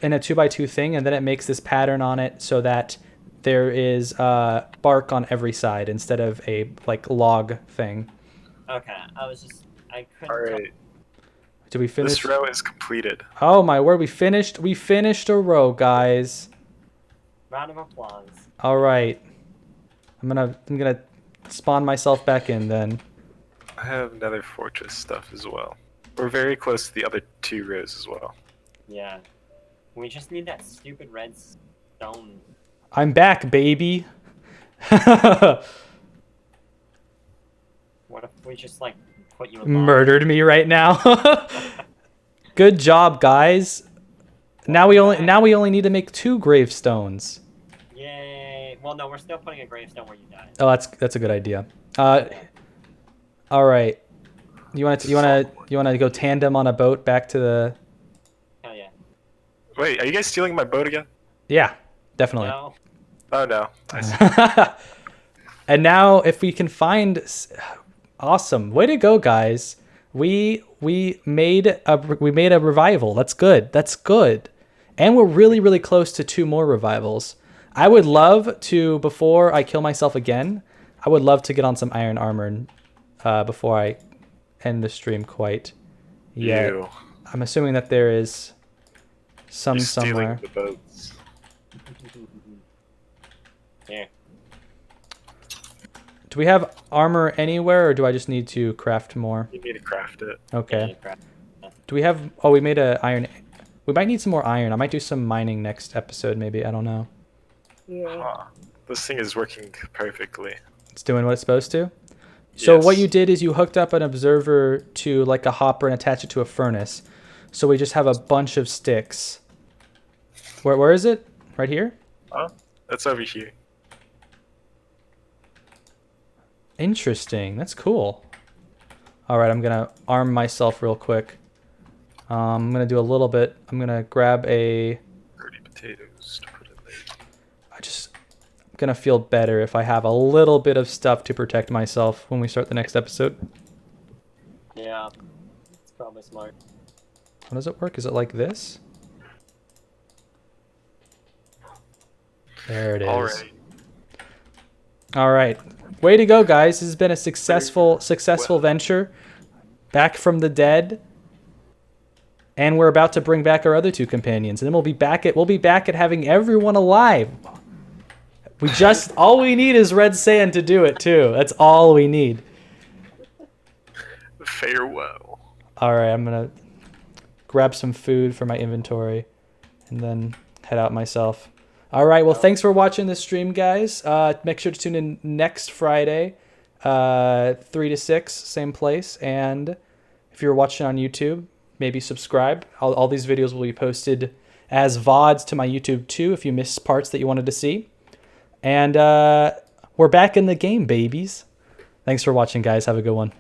in a 2x2 thing, and then it makes this pattern on it so that there is bark on every side instead of a like log thing. Okay, I couldn't. All right. Did we finish? This row is completed. Oh my word, we finished a row, guys. Round of applause. All right. I'm gonna spawn myself back in then. I have nether fortress stuff as well. We're very close to the other 2 rows as well. Yeah. We just need that stupid red stone. I'm back, baby. What if we just like put you in lava? Murdered me right now. Good job, guys. Now we only need to make 2 gravestones. Yay! Well, no, we're still putting a gravestone where you died. Oh, that's a good idea. All right. You want to go tandem on a boat back to the? Hell yeah. Wait, are you guys stealing my boat again? Yeah, definitely. No. Oh no. I see. And now, if we can find, awesome, way to go, guys! We made a revival. That's good, and we're really close to 2 more revivals. I would love to, before I kill myself again, I would love to get on some iron armor before I end the stream quite yet. Ew. I'm assuming that there is some You're stealing somewhere. the boats. Here. Do we have armor anywhere, or do I just need to craft more? You need to craft it. Okay. Do we have... Oh, we made a iron... We might need some more iron. I might do some mining next episode, maybe. I don't know. Yeah. Huh. This thing is working perfectly. It's doing what it's supposed to? So what Yes. you did is you hooked up an observer to like a hopper and attached it to a furnace. So we just have a bunch of sticks. Where is it? Right here? Huh? That's over here. Interesting. That's cool. All right, I'm gonna arm myself real quick. I'm gonna do a little bit. I'm gonna grab a... 30 potatoes to put in there. I'm gonna feel better if I have a little bit of stuff to protect myself when we start the next episode. Yeah, it's probably smart. How does it work? Is it like this? There it is. Alright. All right. Way to go, guys. This has been a successful venture. Back from the dead. And we're about to bring back our other two companions. And then we'll be back at having everyone alive. We just all we need is red sand to do it too. That's all we need. Farewell. All right, I'm going to grab some food for my inventory and then head out myself. All right, well, thanks for watching this stream, guys. Make sure to tune in next Friday, 3 to 6, same place. And if you're watching on YouTube, maybe subscribe. All these videos will be posted as VODs to my YouTube too if you missed parts that you wanted to see. And we're back in the game, babies. Thanks for watching, guys. Have a good one.